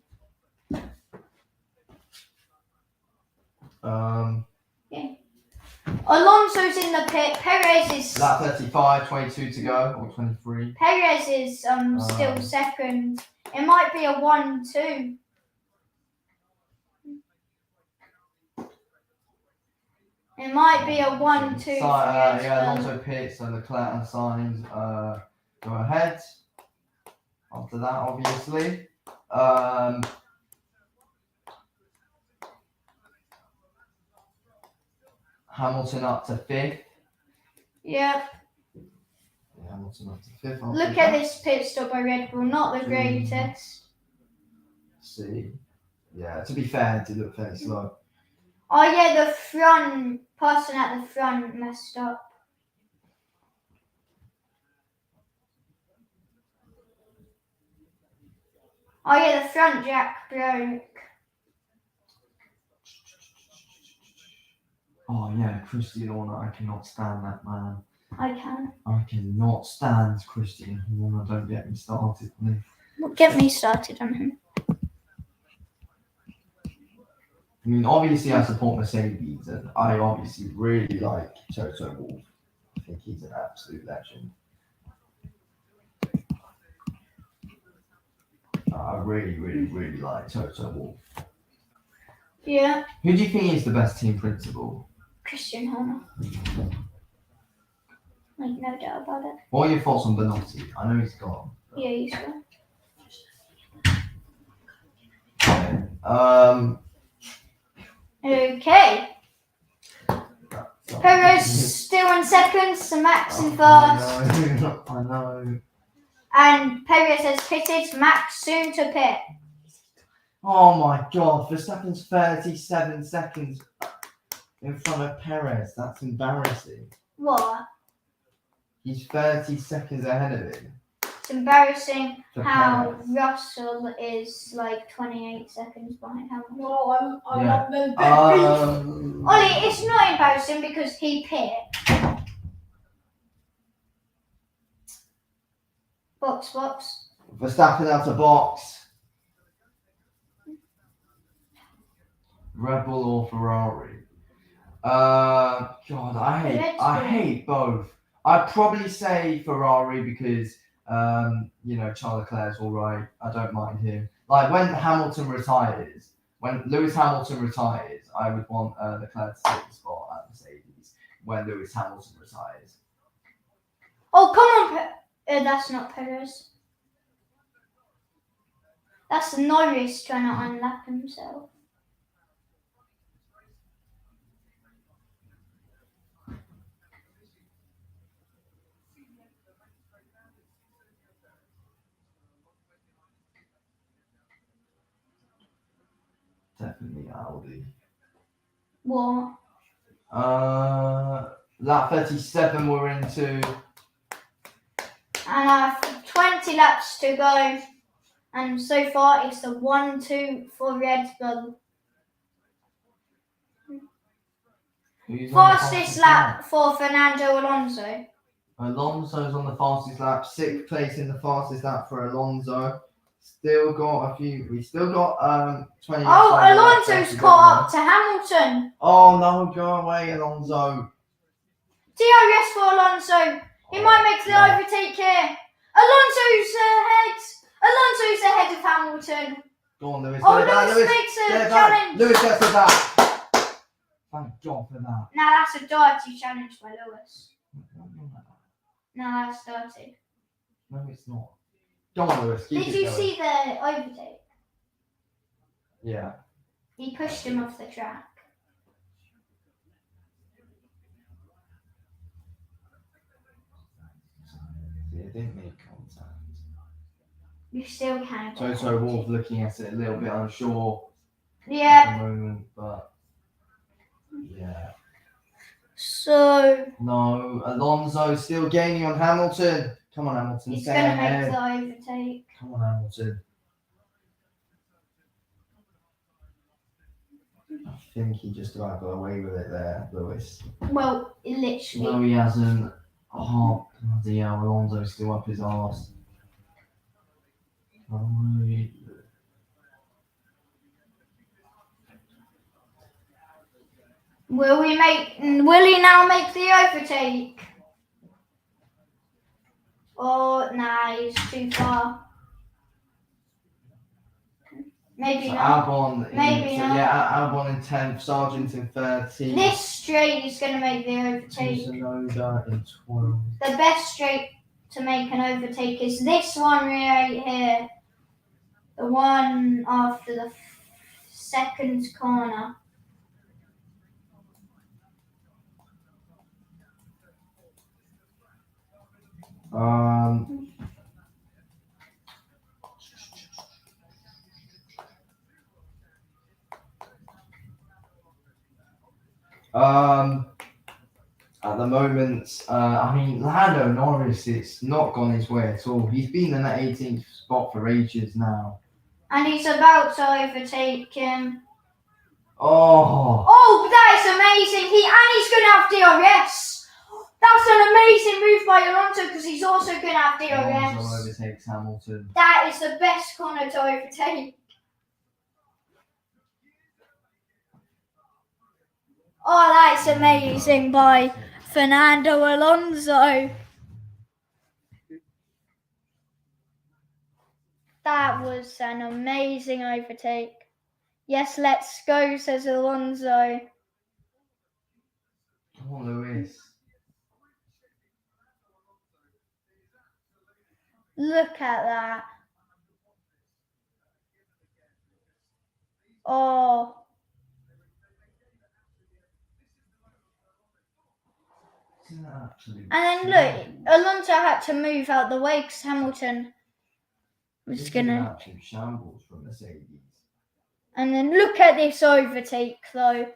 A: Yeah. Alonso's in the pit. Perez is.
B: Lap 35, 22 to go, or 23.
A: Perez is still second. It might be a 1-2. It might be a 1-2.
B: Alonso pits, so Leclerc and Sainz go ahead. After that, obviously. Hamilton up to 5th.
A: Yep.
B: Hamilton up to 5th.
A: Look at this pit stop by Red Bull, not the greatest.
B: See. Yeah, to be fair, it did look fairly slow.
A: Oh yeah, the front person at the front messed up. Oh yeah, the front jack broke.
B: Oh yeah, Christian Horner, I cannot stand that man.
A: I can.
B: I cannot stand Christian Horner. Don't get me started, please.
A: Get me started on him.
B: I mean, obviously I support Mercedes, and I obviously really like Toto Wolff. I think he's an absolute legend. I really, really, really like Toto Wolff.
A: Yeah.
B: Who do you think is the best team principal?
A: Christian Horner. Like, no doubt about it.
B: What are your thoughts on Benotti? I know he's gone.
A: Yeah, he's gone. Okay. Perez still in second, so Max in first.
B: I know.
A: And Perez has pitted, Max soon to pit.
B: Oh my god, Verstappen's 37 seconds in front of Perez. That's embarrassing.
A: What?
B: He's 30 seconds ahead of him.
A: It's embarrassing
B: For
A: how
B: Perez.
A: Russell is like 28 seconds behind Hamilton.
C: No, I'm
B: Yeah.
C: not the
A: Ollie, it's not embarrassing because he pit. Box.
B: Verstappen out of box. Red Bull or Ferrari? God, I hate both. I'd probably say Ferrari because Charles Leclerc's all right. I don't mind him. Like when Hamilton retires, when Lewis Hamilton retires, I would want Leclerc to take the spot at Mercedes when Lewis Hamilton retires.
A: Oh, come on. That's not Perez. That's Norris trying to unlap himself.
B: Definitely Audi.
A: What?
B: Lap 37 we're into.
A: And I have 20 laps to go. And so far it's a 1-2 for Red Bull.
B: Who's on the
A: Fastest lap for Fernando Alonso.
B: Alonso's on the fastest lap. 6th place in the fastest lap for Alonso. Still got 20.
A: Oh, Alonso's caught up to Hamilton.
B: Oh no, go away, Alonso.
A: DRS for Alonso. He might make the overtake here. Alonso's ahead of Hamilton.
B: Go on, Lewis.
A: Oh, Lewis makes a challenge.
B: Lewis gets it back. Thank God for that.
A: Now that's a dirty challenge by Lewis. No, that's dirty.
B: No, it's not. Go on, Lewis.
A: Did you see the overtake?
B: Yeah.
A: He pushed him off the track.
B: Yeah, it didn't make contact.
A: You still can't.
B: Toto Wolff looking at it a little bit unsure at
A: Yeah.
B: the moment, but yeah.
A: So
B: No, Alonso still gaining on Hamilton. Come on, Hamilton.
A: he's
B: Stay
A: going to
B: ahead.
A: make the overtake.
B: Come on, Hamilton. I think he just about got away with it there, Lewis.
A: Well, literally.
B: No, he hasn't. Oh, bloody hell, Alonso's still up his arse.
A: Will he now make the overtake? Oh, nah, he's too far. Maybe
B: So
A: not.
B: Albon,
A: Maybe not.
B: Yeah, Albon in 10th, Sargent in 13th.
A: This straight is going to make the overtake.
B: Tsunoda in 12th.
A: The best straight to make an overtake is this one right here. The one after the second corner.
B: At the moment, I mean, Lando Norris, it's not gone his way at all. He's been in that 18th spot for ages now.
A: And he's about to overtake him.
B: Oh!
A: Oh, that is amazing! He's going to have DRS. That's an amazing move by Alonso because he's also going to have DRS.
B: Alonso overtakes Hamilton.
A: That is the best corner to overtake. Oh, that's amazing by Fernando Alonso. That was an amazing overtake. Yes, let's go, says Alonso.
B: Come on, Lewis.
A: Look at that. Oh. And then look, Alonso had to move out the way because Hamilton was going to...
B: absolute shambles from Mercedes.
A: And then look at this overtake, though.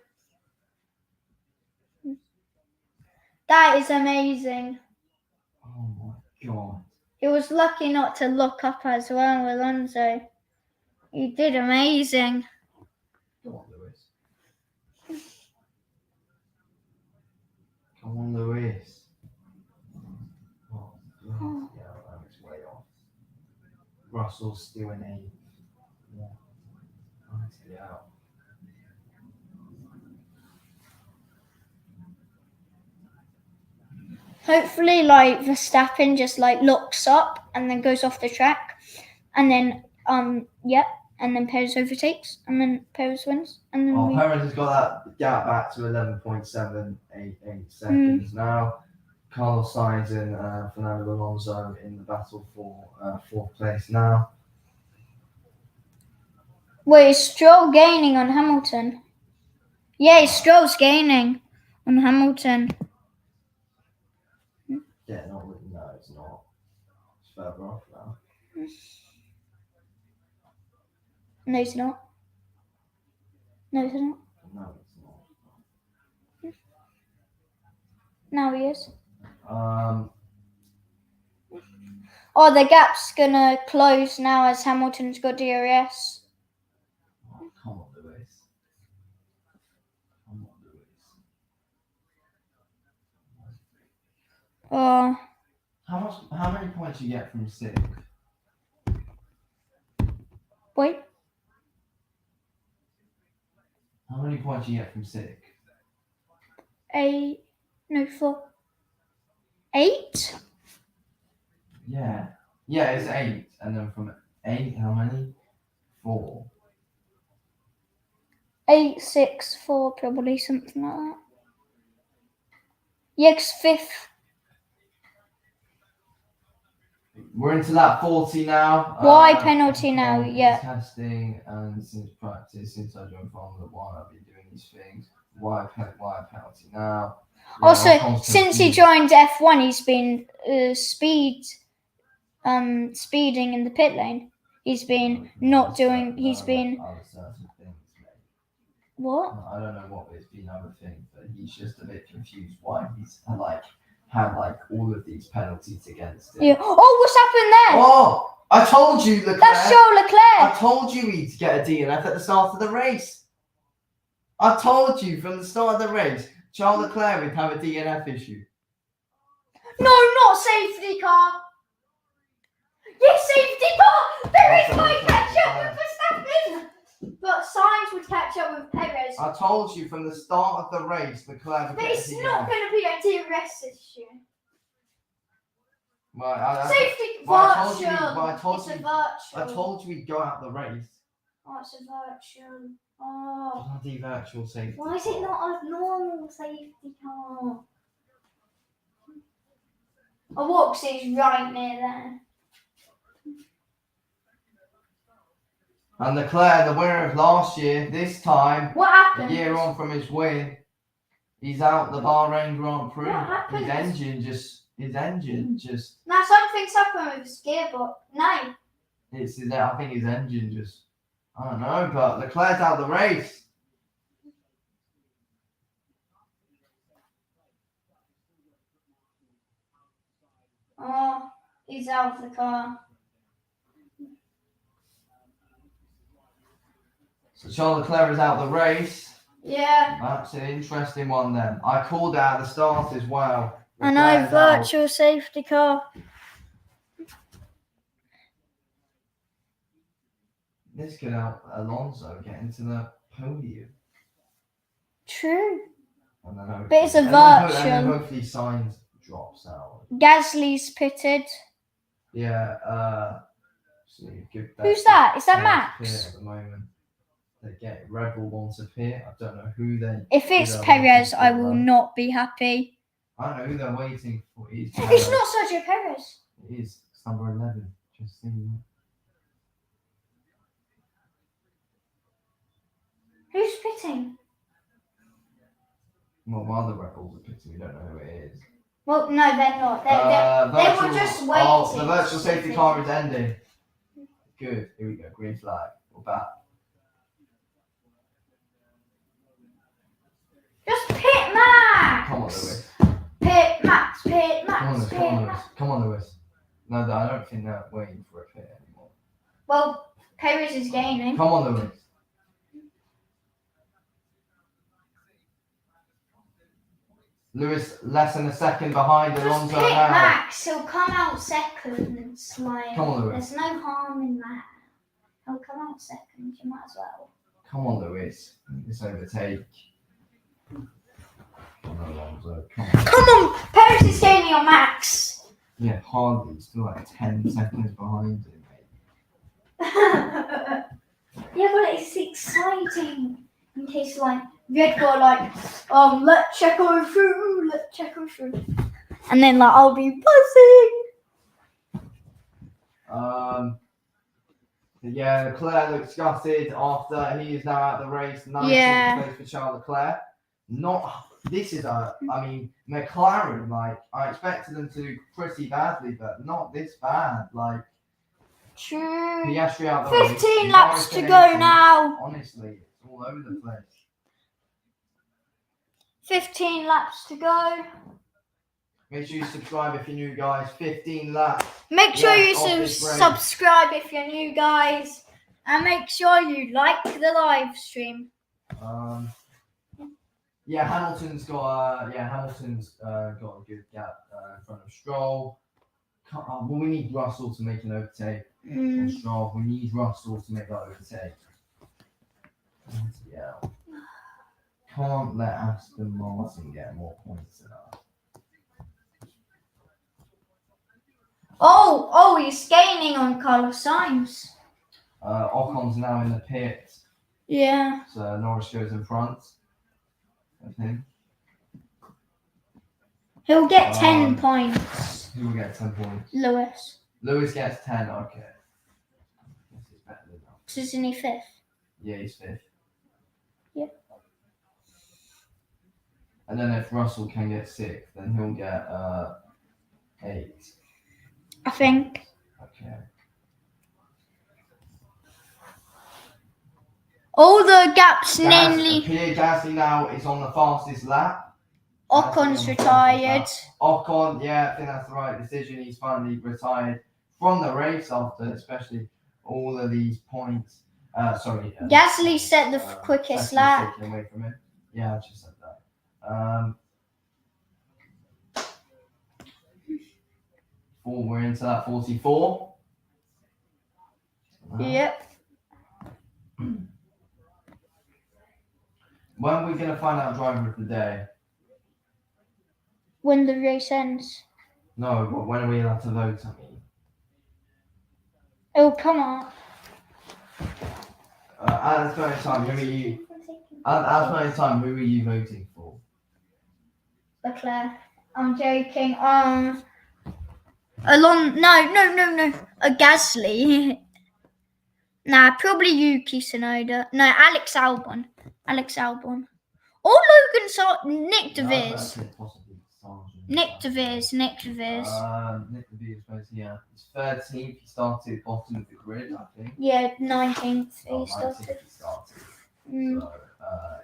A: That is amazing.
B: Oh my God.
A: He was lucky not to look up as well, Alonso. He did amazing.
B: Come on, Lewis. Come on, Lewis. Oh, yeah, that's way off. Russell's still in 8th. Yeah. Nicely out.
A: Hopefully, like, Verstappen just, like, looks up and then goes off the track. And then, and then Perez overtakes. And then Perez wins. And then
B: Perez has got that gap back to 11.788 seconds now. Carlos Sainz and Fernando Alonso in the battle for 4th place now.
A: Wait, is Stroll gaining on Hamilton? Yeah, Stroll's gaining on Hamilton.
B: Yeah, no, it's not. It's further off now.
A: No, it's not. No, it's not.
B: No, it's not.
A: Now he is.
B: Oh,
A: the gap's gonna close now as Hamilton's got DRS.
B: Oh, come on, Lewis. Come on, Lewis.
A: Oh.
B: How many points you get from 6th?
A: Wait.
B: How many points you get from 6th?
A: 4. 8?
B: Yeah. Yeah, it's 8. And then from 8, how many? 4.
A: 8, 6, 4, probably something like that. Yeah, 'cause 5th.
B: We're into that 40 now.
A: Why penalty now? Yeah.
B: Testing and since practice, since I joined Formula 1, I've been doing these things. Why penalty now? Yeah,
A: also, since he joined F1, he's been speeding in the pit lane. He's been not doing. He's been.
B: Other certain things, mate.
A: What?
B: I don't know what it's been other things, but he's just a bit confused why he's had all of these penalties against him.
A: Yeah. Oh, what's happened there?
B: Oh, I told you, Leclerc.
A: That's Charles Leclerc.
B: I told you he'd get a DNF at the start of the race. I told you from the start of the race, Charles Leclerc would have a DNF issue.
A: No, not safety car. Yes, safety car. Perez might catch up with Verstappen. But Sainz would catch up with Perez.
B: I told you from the start of the race, Leclerc would
A: But
B: get a
A: it's
B: DNF.
A: not going to be a DRS issue.
B: Well,
A: Safety
B: virtual.
A: It's a virtual.
B: I told you we'd go out the race.
A: Oh, it's a virtual. Oh.
B: Bloody virtual safety.
A: Why is it not a normal safety car? I walk 'cause it's right near there.
B: And Leclerc, the winner of last year, this time,
A: What happened?
B: a year on from his win, he's out the Bahrain Grand Prix.
A: What happened?
B: His engine just.
A: Now something's happened with his gearbox. No.
B: I think his engine just. I don't know, but Leclerc's out the race.
A: Oh, he's out of the car.
B: So Charles Leclerc is out the race.
A: Yeah.
B: That's an interesting one then. I called it at the start as well.
A: I know, virtual safety car.
B: This could help Alonso get into the podium.
A: True.
B: And then
A: But it's a
B: and then
A: virtual.
B: hopefully Sainz drops out.
A: Gasly's pitted.
B: Yeah. So
A: Who's that? Is that
B: Pit
A: Max?
B: at the moment. They get Red Bull wants to pit. I don't know who they.
A: If it's Perez, I will not be happy.
B: I don't know who they're waiting for.
A: It's not Sergio Perez.
B: It is. It's number 11. Just seeing.
A: Who's pitting?
B: Well, while the Red Bulls are pitting, we don't know who it is.
A: Well, no, they're not. They were just waiting.
B: Oh, the virtual safety car is ending. Good. Here we go. Green flag. We're back.
A: Just pit Max.
B: Come on, Lewis.
A: Pit Max. Pit Max.
B: Come on, Lewis. No, I don't think they're waiting for a pit anymore.
A: Well, Perez is gaining.
B: Come on, Lewis. Lewis less than a second behind Alonso
A: Just pit
B: now.
A: Max. He'll come out second. It's like,
B: Come on, Lewis.
A: there's no harm in that. He'll come out second. You might as well.
B: Come on, Lewis. This overtake. Come on, Alonso. Come
A: on. Perez is gaining on Max.
B: Yeah, hardly. Still like 10 seconds behind him, mate.
A: Yeah, but it's exciting. In case like Red Bull let's check on through. And then I'll be buzzing.
B: Yeah, Leclerc looks gutted after he is now out the race. 19th place for Charles Leclerc. McLaren, I expected them to do pretty badly, but not this bad.
A: True.
B: Piastri out the
A: 15
B: race.
A: laps to go now.
B: Honestly, it's all over the place.
A: 15 laps to go.
B: Make sure you subscribe if you're new, guys. 15 laps.
A: Make sure you subscribe if you're new, guys. And make sure you like the live stream.
B: Hamilton's got a good gap in front of Stroll. We need Russell to make an overtake on Stroll. We need Russell to make that overtake. Yeah. Can't let Aston Martin get more points than us.
A: Oh, he's gaining on Carlos Sainz.
B: Ocon's now in the pit.
A: Yeah.
B: So Norris goes in front of him.
A: He'll get 10 points.
B: Who will get 10 points?
A: Lewis.
B: Lewis gets 10, okay. This is better than that.
A: Isn't he 5th?
B: Yeah, he's 5th.
A: Yep.
B: And then if Russell can get 6th, then he'll get 8.
A: I think.
B: Okay.
A: All the gaps nearly.
B: Pierre Gasly now is on the fastest lap.
A: Ocon's retired.
B: Ocon, yeah, I think that's the right decision. He's finally retired from the race after, especially all of these points.
A: Gasly set the quickest lap.
B: Taken away from him. Yeah, I just said that. We're into that 44.
A: Yep.
B: When are we going to find out driver of the day?
A: When the race ends.
B: No, but when are we allowed to vote, I mean?
A: Oh, come on.
B: At this point in time, who are you voting for?
A: Leclerc. I'm joking. No. A Gasly. Nah, probably Yuki Tsunoda. No, Alex Albon. Or Logan Nick DeVries. Nick DeVries.
B: Nick DeVries was, yeah, he's 13th. He started bottom of the grid, I think.
A: Yeah, 19th.
B: He started. So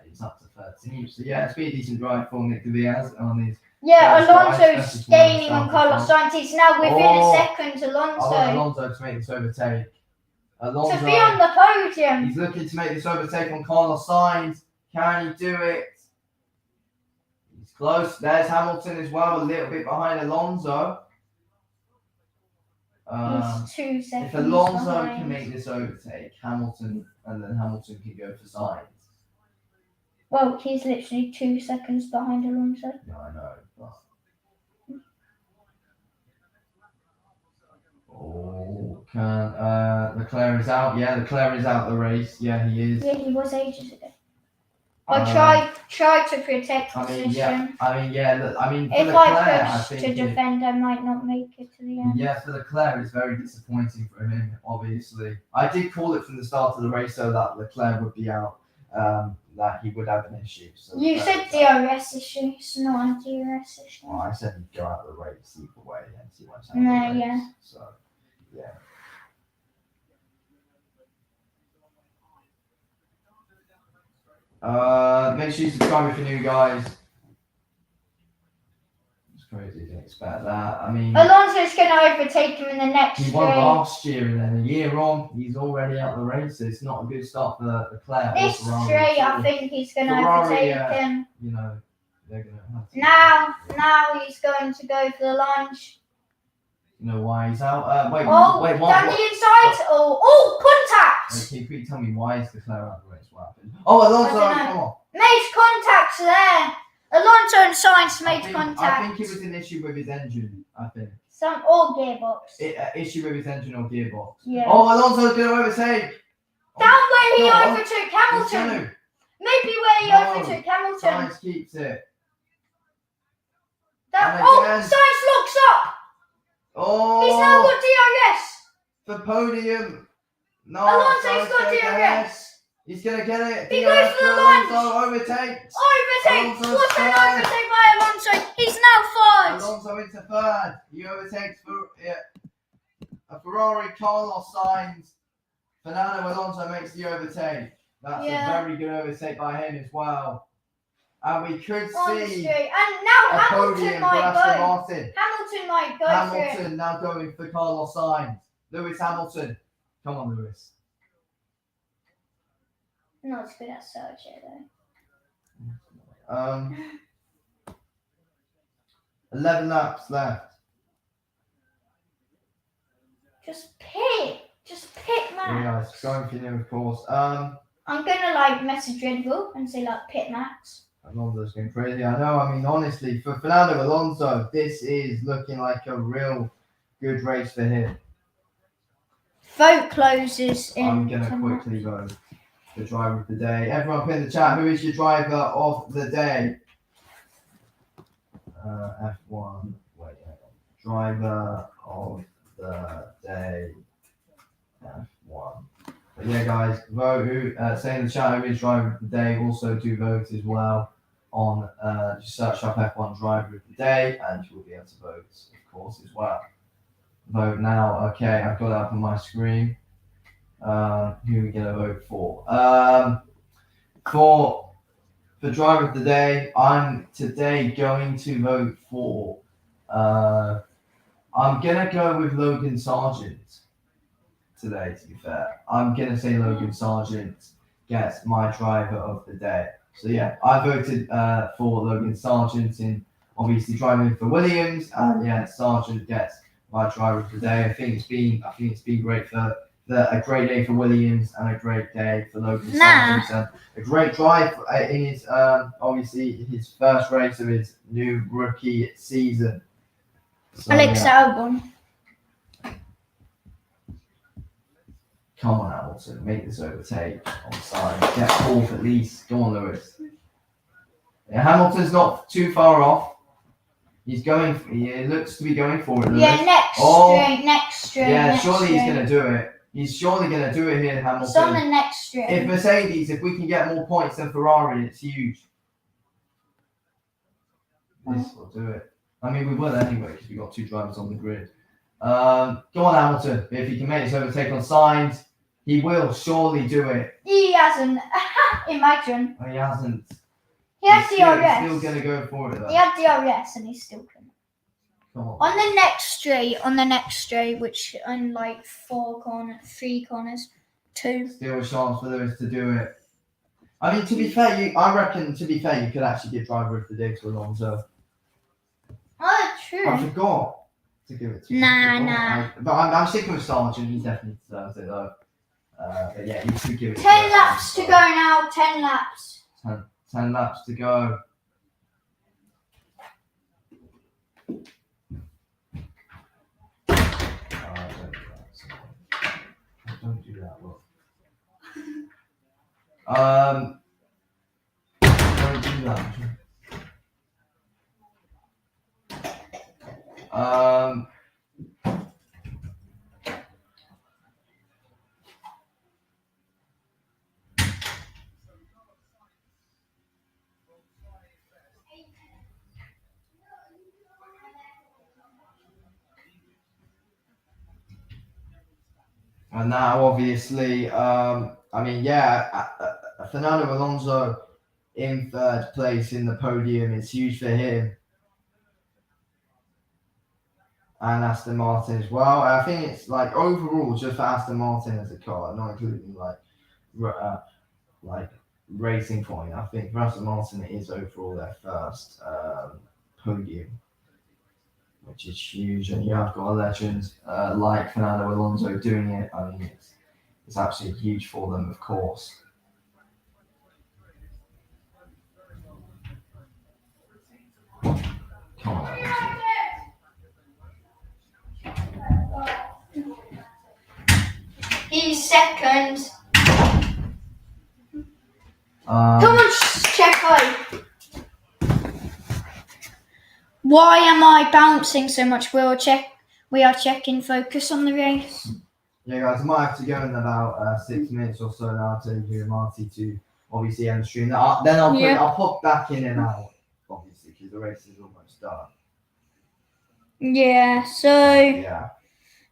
B: he's up to 13th. So yeah, it's been a decent drive for Nick DeVries on his.
A: Yeah, Alonso's gaining on Carlos Sainz. He's now within a second.
B: Alonso to make this overtake. Alonso
A: to be on the podium.
B: He's looking to make this overtake on Carlos Sainz. Can he do it? He's close. There's Hamilton as well, a little bit behind Alonso.
A: He's 2 seconds
B: if Alonso
A: behind.
B: can make this overtake, Hamilton can go for Sainz.
A: Well, he's literally 2 seconds behind Alonso.
B: Yeah, I know. But... Leclerc is out. Yeah, Leclerc is out of the race. Yeah, he is.
A: Yeah, he was ages ago. I tried to protect position.
B: For
A: if
B: Leclerc,
A: I pushed to defend, I might not make it to the end.
B: Yeah, for Leclerc, it's very disappointing for him, obviously. I did call it from the start of the race so that Leclerc would be out, that he would have an issue. So
A: you said DRS issue, it's not a DRS issue.
B: Well, I said he'd go out of the race either way, and he went out of the race.
A: Yeah.
B: So, yeah. Make sure you subscribe if you're new, guys. It's crazy, didn't expect that. I mean,
A: Alonso's going to overtake him in the next
B: He won last year, and then a year on, he's already out of the race. So it's not a good start for Leclerc.
A: This straight, I think he's going to overtake him.
B: You know, they're going to have to.
A: Now he's going to go for the lunge.
B: You know why he's out? Wait,
A: down the inside. Contact!
B: Can you quickly tell me why is Leclerc out of the race? What happened? Oh, Alonso, come on.
A: Made contact there. Alonso and Sainz made contact.
B: I think it was an issue with his engine,
A: Or gearbox.
B: Issue with his engine or gearbox.
A: Yeah.
B: Oh, Alonso's going to overtake.
A: Down where he overtook Hamilton. Maybe where he overtook Hamilton.
B: Sainz keeps it.
A: Sainz locks up.
B: Oh.
A: He's now got DRS.
B: For podium. No.
A: Alonso's got DRS.
B: He's going to get it.
A: He goes for the lunge.
B: Overtakes.
A: What's an overtake by Alonso? He's now 3rd.
B: Alonso into 3rd. He overtakes a Ferrari, Carlos Sainz. Fernando Alonso makes the overtake. That's a very good overtake by him as well. And we could see
A: and now
B: a podium for Aston Martin.
A: Hamilton might go
B: Hamilton now going for Carlos Sainz. Lewis Hamilton. Come on, Lewis.
A: Not as good at Sergio though.
B: 11 laps left.
A: Just pick Max.
B: Very nice. Going for you, of course.
A: I'm gonna message Red Bull and say pit Max.
B: Alonso's going crazy. I know. I mean, honestly, for Fernando Alonso, this is looking like a real good race for him.
A: Vote closes in.
B: I'm going to quickly vote the driver of the day. Everyone put in the chat, who is your driver of the day? F1. Wait, driver of the day. F1. But yeah, guys, vote who. Say in the chat who is driver of the day. Also, do vote as well on. Just search up F1 driver of the day, and you will be able to vote, of course, as well. Vote now. Okay, I've got it up on my screen. Who are we gonna vote for? For driver of the day, I'm today going to vote for. I'm gonna go with Logan Sargent today. To be fair, I'm gonna say Logan Sargent gets my driver of the day. So yeah, I voted for Logan Sargent in obviously driving for Williams, and yeah, Sargent gets my driver of the day. I think it's been great for a great day for Williams and a great day for Logan Sargent, and a great drive in his obviously his first race of his new rookie season. So,
A: Alex Albon.
B: Come on, Hamilton, make this overtake on side. Get 4th at least. Go on, Lewis. Yeah, Hamilton's not too far off. He's going. He looks to be going for it. Lewis.
A: Yeah, next straight.
B: Yeah,
A: next
B: surely
A: straight.
B: he's going to do it. He's surely going to do it here, Hamilton.
A: It's on the next straight.
B: If Mercedes, if we can get more points than Ferrari, it's huge. This will do it. I mean, we will anyway because we got 2 drivers on the grid. Go on, Hamilton. If he can make his overtake on signs, he will surely do it.
A: He hasn't. Imagine.
B: Oh, he hasn't.
A: He had
B: He's
A: DRS.
B: still going to go for it though.
A: He had DRS and he still couldn't.
B: Come on.
A: On the next straight, which on like 3 corners, 2.
B: Still a chance for Lewis to do it. I mean, to be fair, I reckon you could actually give driver of the day to Alonso.
A: Oh, true.
B: I forgot to give it to him.
A: Nah.
B: But I'm sticking with Sargent. He definitely deserves it though. But yeah, you should give it.
A: 10 laps to go now. 10 laps.
B: 10 laps to go. Don't do that, look. Don't do that. And now, obviously, I mean, yeah, Fernando Alonso in 3rd place in the podium. It's huge for him. And Aston Martin as well. I think it's like overall just for Aston Martin as a car, not including like racing point. I think for Aston Martin it is overall their first podium, which is huge. And you have got a legend like Fernando Alonso doing it. I mean, it's absolutely huge for them, of course. Come on, Alonso.
A: He's 2nd.
B: Come
A: on, Checo. Why am I bouncing so much? We are checking focus on the race.
B: Yeah, guys, I might have to go in about 6 minutes or so now to hear Marty to obviously end the stream. Then I'll pop back in and out, obviously, because the race is almost done.
A: Yeah. So.
B: Yeah.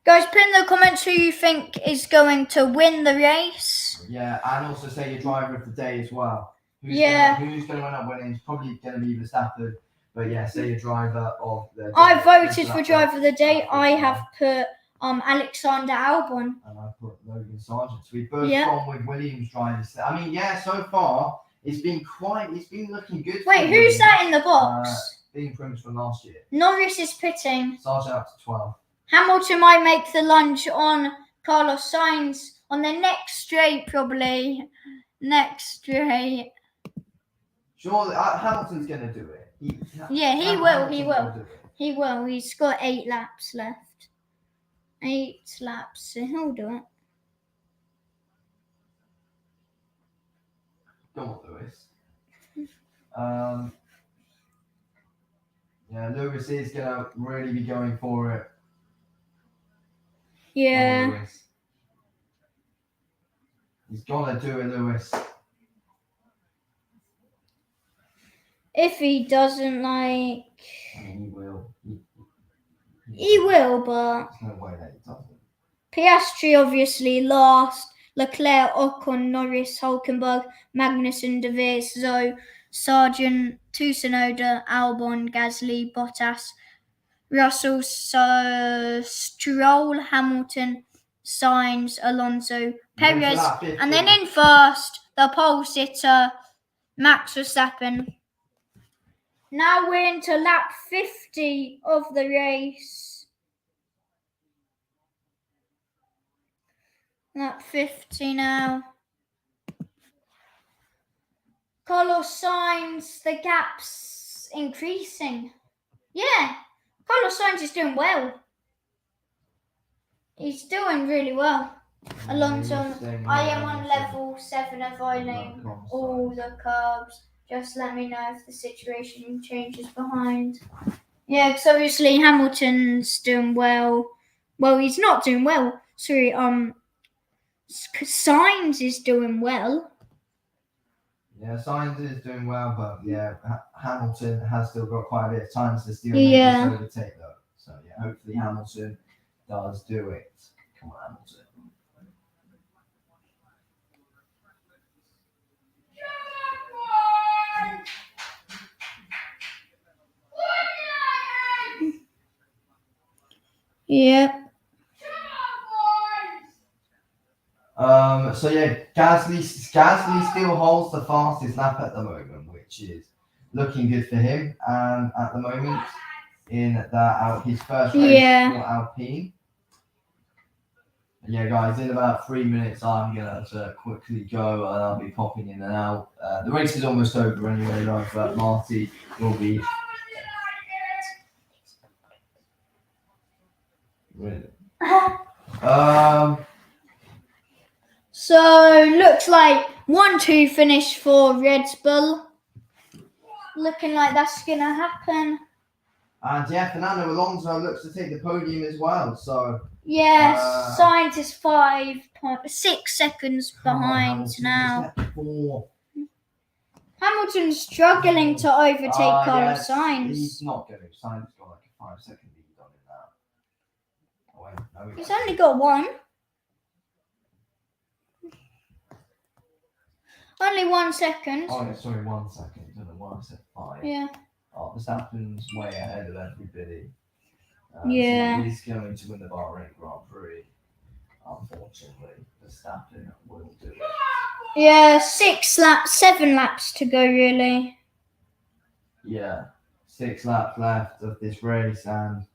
A: Guys, put in the comments who you think is going to win the race.
B: Yeah, and also say your driver of the day as well. Who's going to end up winning? It's probably going to be Verstappen. But yeah, say your driver of the day.
A: I voted for driver of the day. I have put Alexander Albon.
B: And I put Logan Sargent. So we've both gone with Williams drivers. I mean, yeah, so far it's been looking good.
A: Wait, who's that in the box?
B: Being improvements from last year.
A: Norris is pitting.
B: Sargent up to 12.
A: Hamilton might make the lunge on Carlos Sainz on the next straight, probably. Next straight.
B: Surely, Hamilton's going to do it.
A: He will. He's got 8 laps left. 8 laps, so he'll do it.
B: Go on, Lewis. Yeah, Lewis is going to really be going for it.
A: Yeah.
B: He's gonna do it, Lewis.
A: If he doesn't like...
B: I mean, he will.
A: He will, but...
B: There's no way that he doesn't.
A: Piastri obviously last. Leclerc, Ocon, Norris, Hulkenberg, Magnussen, De Vries, Zoe, Sargent, Tsunoda, Albon, Gasly, Bottas, Russell, Stroll, Hamilton, Sainz, Alonso, Perez, and then in 1st, the pole sitter, Max Verstappen. Now we're into lap 50 of the race. Lap 50 now. Carlos Sainz, the gap's increasing. Yeah. Carlos Sainz is doing well. He's doing really well. Alonso, I am on level 7 of I name all the curbs. Just let me know if the situation changes behind. Yeah, because obviously Hamilton's doing well. Well, he's not doing well. Sorry, Sainz is doing well.
B: Yeah, Sainz is doing well, but yeah, Hamilton has still got quite a bit of time to still make
A: Yeah.
B: this overtake though. So yeah, hopefully Hamilton does do it. Come on, Hamilton.
A: Yeah.
B: So yeah, Gasly still holds the fastest lap at the moment, which is looking good for him. And at the moment, in his first race for Alpine. Yeah, guys, in about 3 minutes, I'm gonna quickly go and I'll be popping in and out. The race is almost over anyway, though, but Marty will be.
A: So looks like 1-2 finish for Red Bull. Looking like that's gonna happen.
B: And yeah, Fernando Alonso looks to take the podium as well. So
A: yes, Sainz is 5.6 seconds behind now. Hamilton's struggling to overtake Carlos Sainz.
B: He's not going to. Sainz got like a 5-second lead on him now. Oh, wait, no,
A: he's only got one. Only 1 second.
B: Oh, yeah, sorry, 1 second. I don't know why I said 5.
A: Yeah.
B: Oh, Verstappen's way ahead of everybody.
A: Yeah.
B: So he's going to win the Bahrain Grand Prix. Unfortunately, Verstappen will do it.
A: Yeah, 7 laps to go, really.
B: Yeah, 6 laps left of this race, and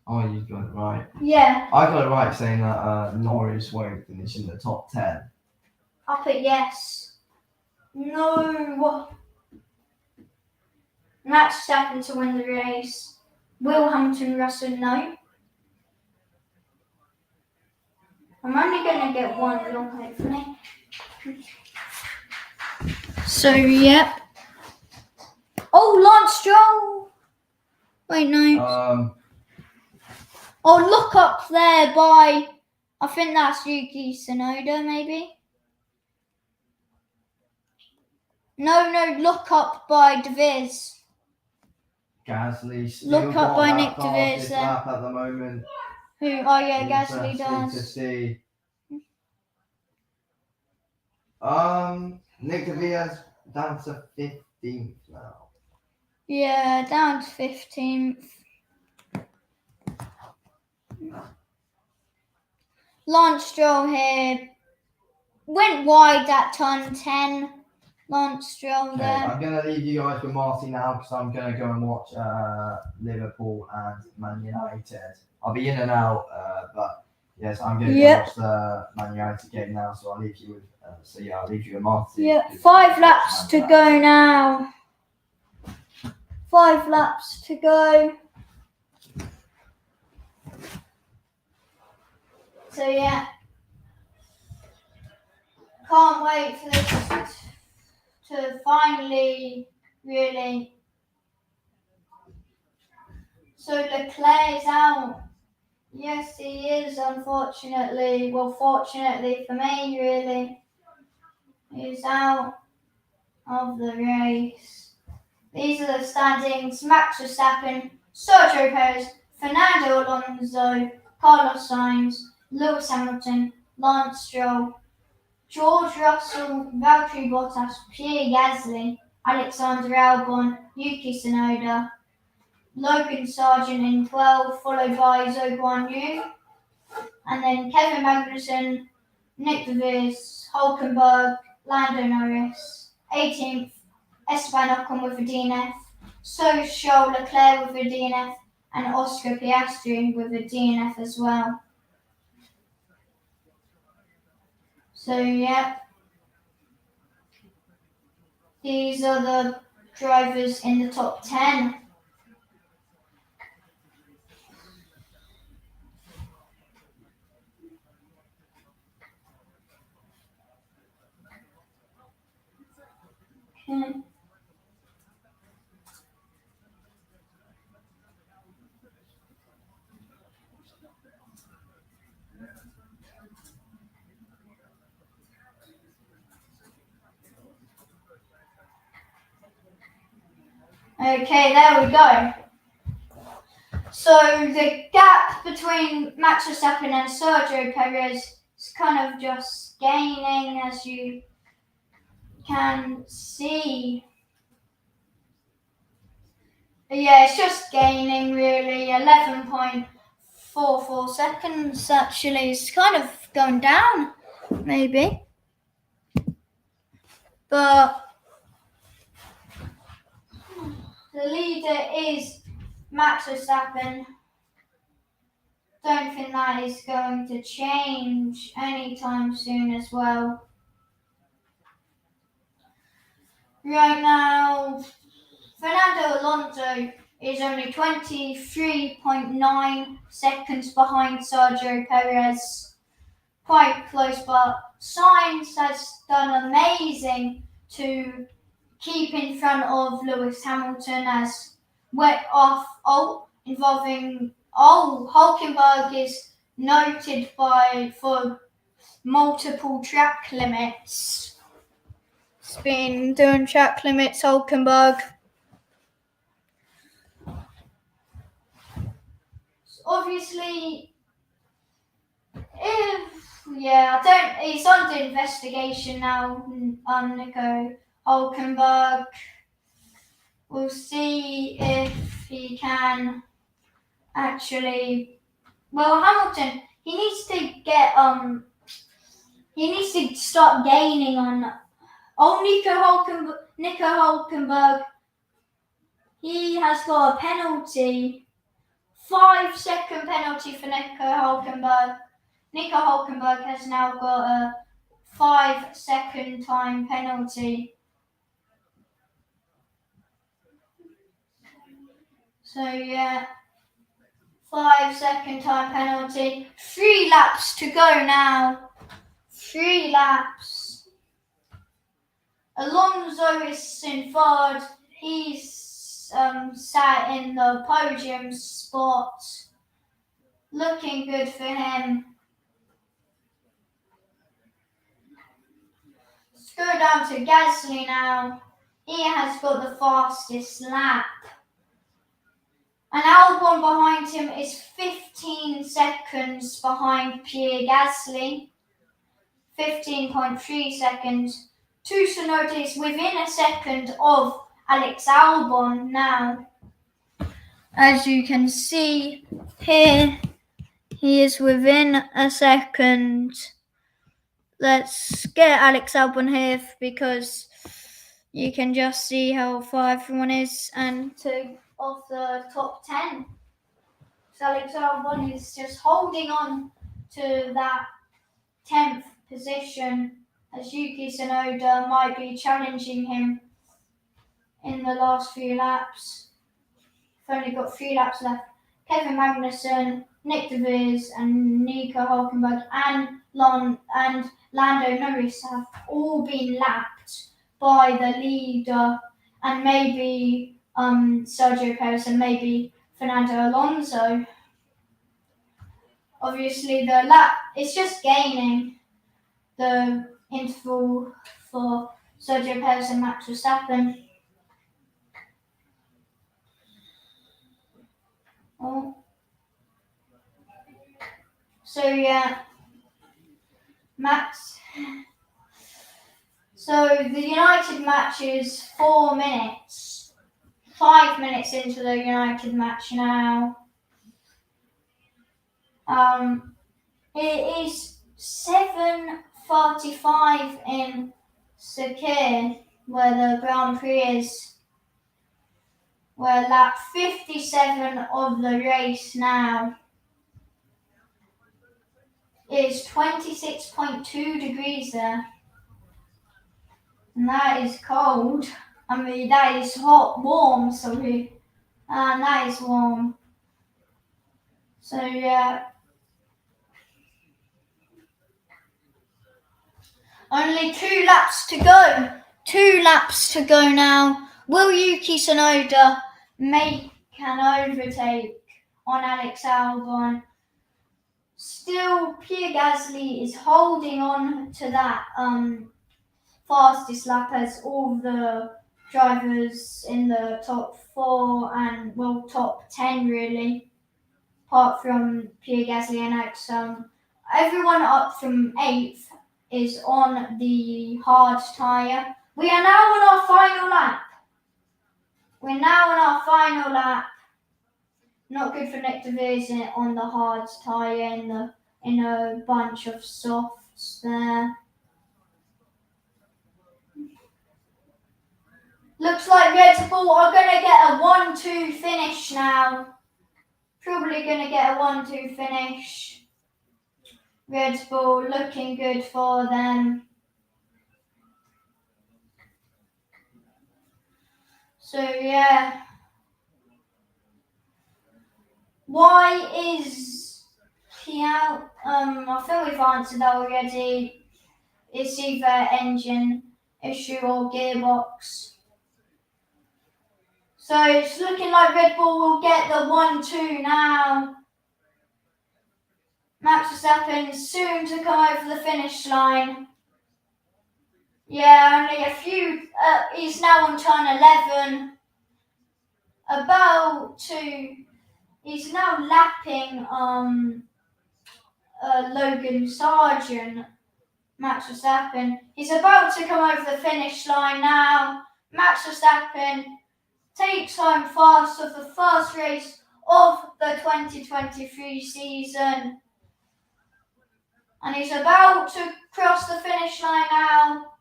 B: oh, you got it right.
A: Yeah.
B: I got it right saying that Norris won't finish in the top 10.
A: I'll put yes. No. Max Verstappen to win the race. Will Hamilton Russell? No. I'm only going to get one wrong, hopefully. So, yep. Oh, Lance Stroll. Wait, no. Oh, look up there by, I think that's Yuki Tsunoda, maybe. No, look up by DeVries.
B: Gasly still
A: look
B: got
A: up by
B: that
A: Nick DeVries there.
B: lap at the moment.
A: Who? Oh yeah, Gasly does.
B: To see. Nick DeVries down to 15th now.
A: Yeah, down to 15th. Lance Stroll here went wide at turn 10. Lance Stroll there.
B: I'm going to leave you guys with Marty now because I'm going to go and watch Liverpool and Man United. I'll be in and out, but yes, I'm going to go watch the Man United game now. So I'll leave you with. I'll leave you with Marty.
A: Yeah, 5 laps to go now. 5 laps to go. So yeah, can't wait for this to finally really. So Leclerc is out. Yes, he is, unfortunately. Well, fortunately for me, really. He's out of the race. These are the standings. Max Verstappen, Sergio Perez, Fernando Alonso, Carlos Sainz, Lewis Hamilton, Lance Stroll, George Russell, Valtteri Bottas, Pierre Gasly, Alexander Albon, Yuki Tsunoda, Logan Sargent in 12, followed by Zhou Guan Yu, and then Kevin Magnussen, Nick DeVries, Hulkenberg, Lando Norris, 18th, Esteban Ocon with a DNF, Charles Leclerc with a DNF, and Oscar Piastri with a DNF as well. So, yeah. These are the drivers in the top 10. Okay, there we go. So the gap between Max Verstappen and Sergio Perez is kind of just gaining, as you can see. But yeah, it's just gaining really. 11.44 seconds actually. It's kind of going down, maybe. But the leader is Max Verstappen. Don't think that is going to change anytime soon as well. Right now, Fernando Alonso is only 23.9 seconds behind Sergio Perez. Quite close, but Sainz has done amazing to keep in front of Lewis Hamilton as Hulkenberg is noted for multiple track limits. It's been doing track limits, Hulkenberg. Obviously, he's under investigation now, Nico Hulkenberg. We'll see if he can actually. Well, Hamilton, he needs to start gaining on. Nico Hulkenberg. He has got a penalty. 5-second penalty for Nico Hulkenberg. Nico Hulkenberg has now got a 5-second time penalty. So yeah, 5-second time penalty. 3 laps to go now. 3 laps. Alonso is in third. He's sat in the podium spot. Looking good for him. Let's go down to Gasly now. He has got the fastest lap. And Albon behind him is 15 seconds behind Pierre Gasly. 15.3 seconds. Tsunoda is within a second of Alex Albon now. As you can see here, he is within a second. Let's get Alex Albon here because you can just see how far everyone is and of the top 10. So Alex Albon is just holding on to that 10th position as Yuki Tsunoda might be challenging him in the last few laps. We've only got 3 laps left. Kevin Magnussen, Nick De Vries and Nico Hulkenberg and Lando Norris have all been lapped by the leader and maybe Sergio Perez and maybe Fernando Alonso. Obviously the lap, it's just gaining the interval for Sergio Perez and Max Verstappen. So yeah, Max. So the United match is 4 minutes. 5 minutes into the United match now. It is 7:45 in Sakir, where the Grand Prix is. We're lap 57 of the race now. It's 26.2 degrees there. And that is cold. I mean, that is warm, sorry. And that is warm. So, yeah. Only 2 laps to go. 2 laps to go now. Will Yuki Tsunoda make an overtake on Alex Albon? Still, Pierre Gasly is holding on to that fastest lap as all the drivers in the top 4 and top 10 really, apart from Pierre Gasly and Alex. Everyone up from 8th is on the hard tyre. We are now on our final lap. Not good for Nick de Vries on the hard tyre in a bunch of softs there. Looks like Red Bull are going to get a 1-2 finish now. Probably going to get a 1-2 finish. Red Bull looking good for them. So yeah. Why is he out? I think we've answered that already. It's either engine issue or gearbox. So it's looking like Red Bull will get the 1-2 now. Max Verstappen soon to come over the finish line. Yeah, only a few. He's now on turn 11. He's now lapping Logan Sargent, Max Verstappen. He's about to come over the finish line now. Max Verstappen takes home fast of the first race of the 2023 season. And he's about to cross the finish line now.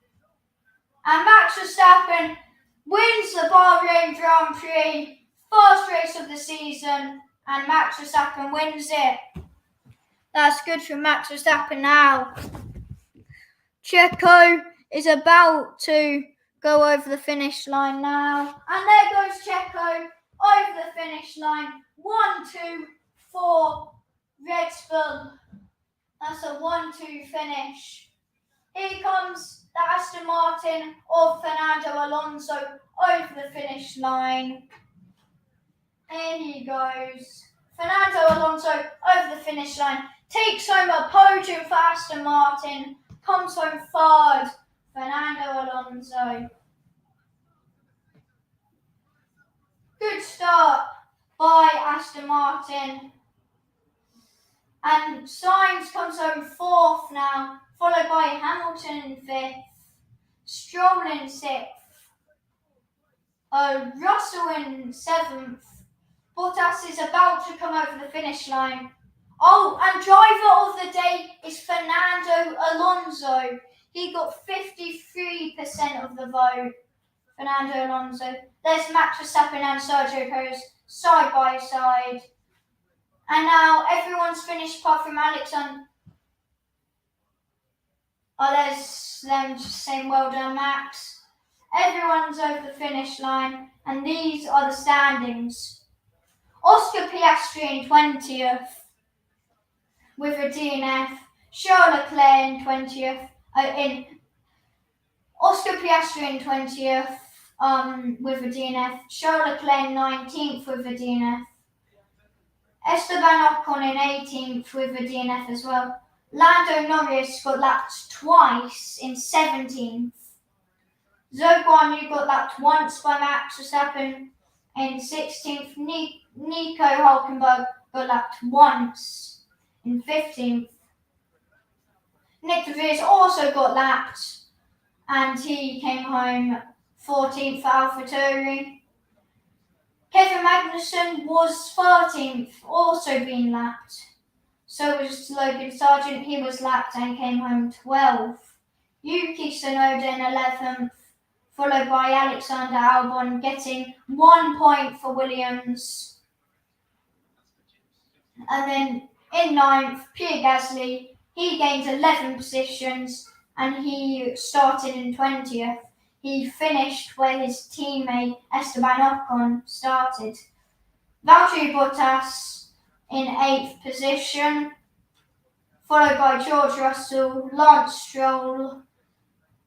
A: And Max Verstappen wins the Bahrain Grand Prix, first race of the season, and Max Verstappen wins it. That's good for Max Verstappen now. Checo is about to go over the finish line now. And there goes Checo over the finish line. 1-2 for Red Bull. That's a 1-2 finish. Here comes the Aston Martin of Fernando Alonso over the finish line. Here he goes. Fernando Alonso over the finish line. Takes home a podium for Aston Martin. Comes home third. Fernando Alonso. Good start by Aston Martin. And Sainz comes home fourth now, followed by Hamilton in fifth, Stroll in sixth, Russell in seventh. Bottas is about to come over the finish line. Oh, and driver of the day is Fernando Alonso. He got 53% of the vote. Fernando Alonso. There's Max Verstappen and Sergio Perez side by side. And now everyone's finished apart from Alexander. Oh, there's them just saying well done, Max. Everyone's over the finish line, and these are the standings. Oscar Piastri in 20th with a DNF. Charles Leclerc in 20th. Oscar Piastri in 20th with a DNF. Charles Leclerc in 19th with a DNF. Esteban Ocon in 18th with a DNF as well. Lando Norris got lapped twice in 17th. Zhou Guanyu got lapped once by Max Verstappen in 16th. Nico Hülkenberg got lapped once in 15th. Nick de Vries also got lapped and he came home 14th for AlphaTauri. Kevin Magnussen was 13th, also being lapped. So was Logan Sargent, he was lapped and came home 12th. Yuki Tsunoda in 11th, followed by Alexander Albon getting 1 point for Williams. And then in 9th, Pierre Gasly, he gained 11 positions and he started in 20th. He finished where his teammate Esteban Ocon started. Valtteri Bottas in 8th position, followed by George Russell, Lance Stroll,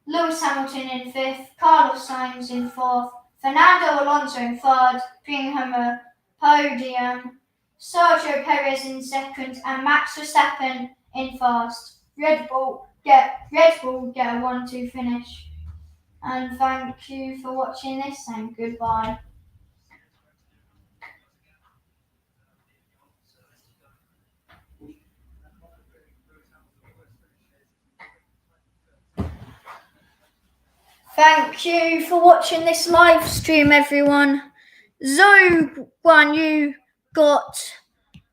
A: Lewis Hamilton in 5th, Carlos Sainz in 4th, Fernando Alonso in 3rd, bringing home a podium, Sergio Perez in 2nd, and Max Verstappen in 1st. Red Bull get a 1-2 finish. And thank you for watching this, and goodbye. Thank you for watching this live stream, everyone. Zhou Guanyu got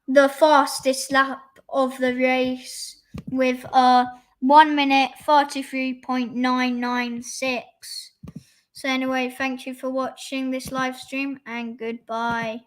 A: the fastest lap of the race with a 1 minute 33.996. So anyway, thank you for watching this live stream, and goodbye.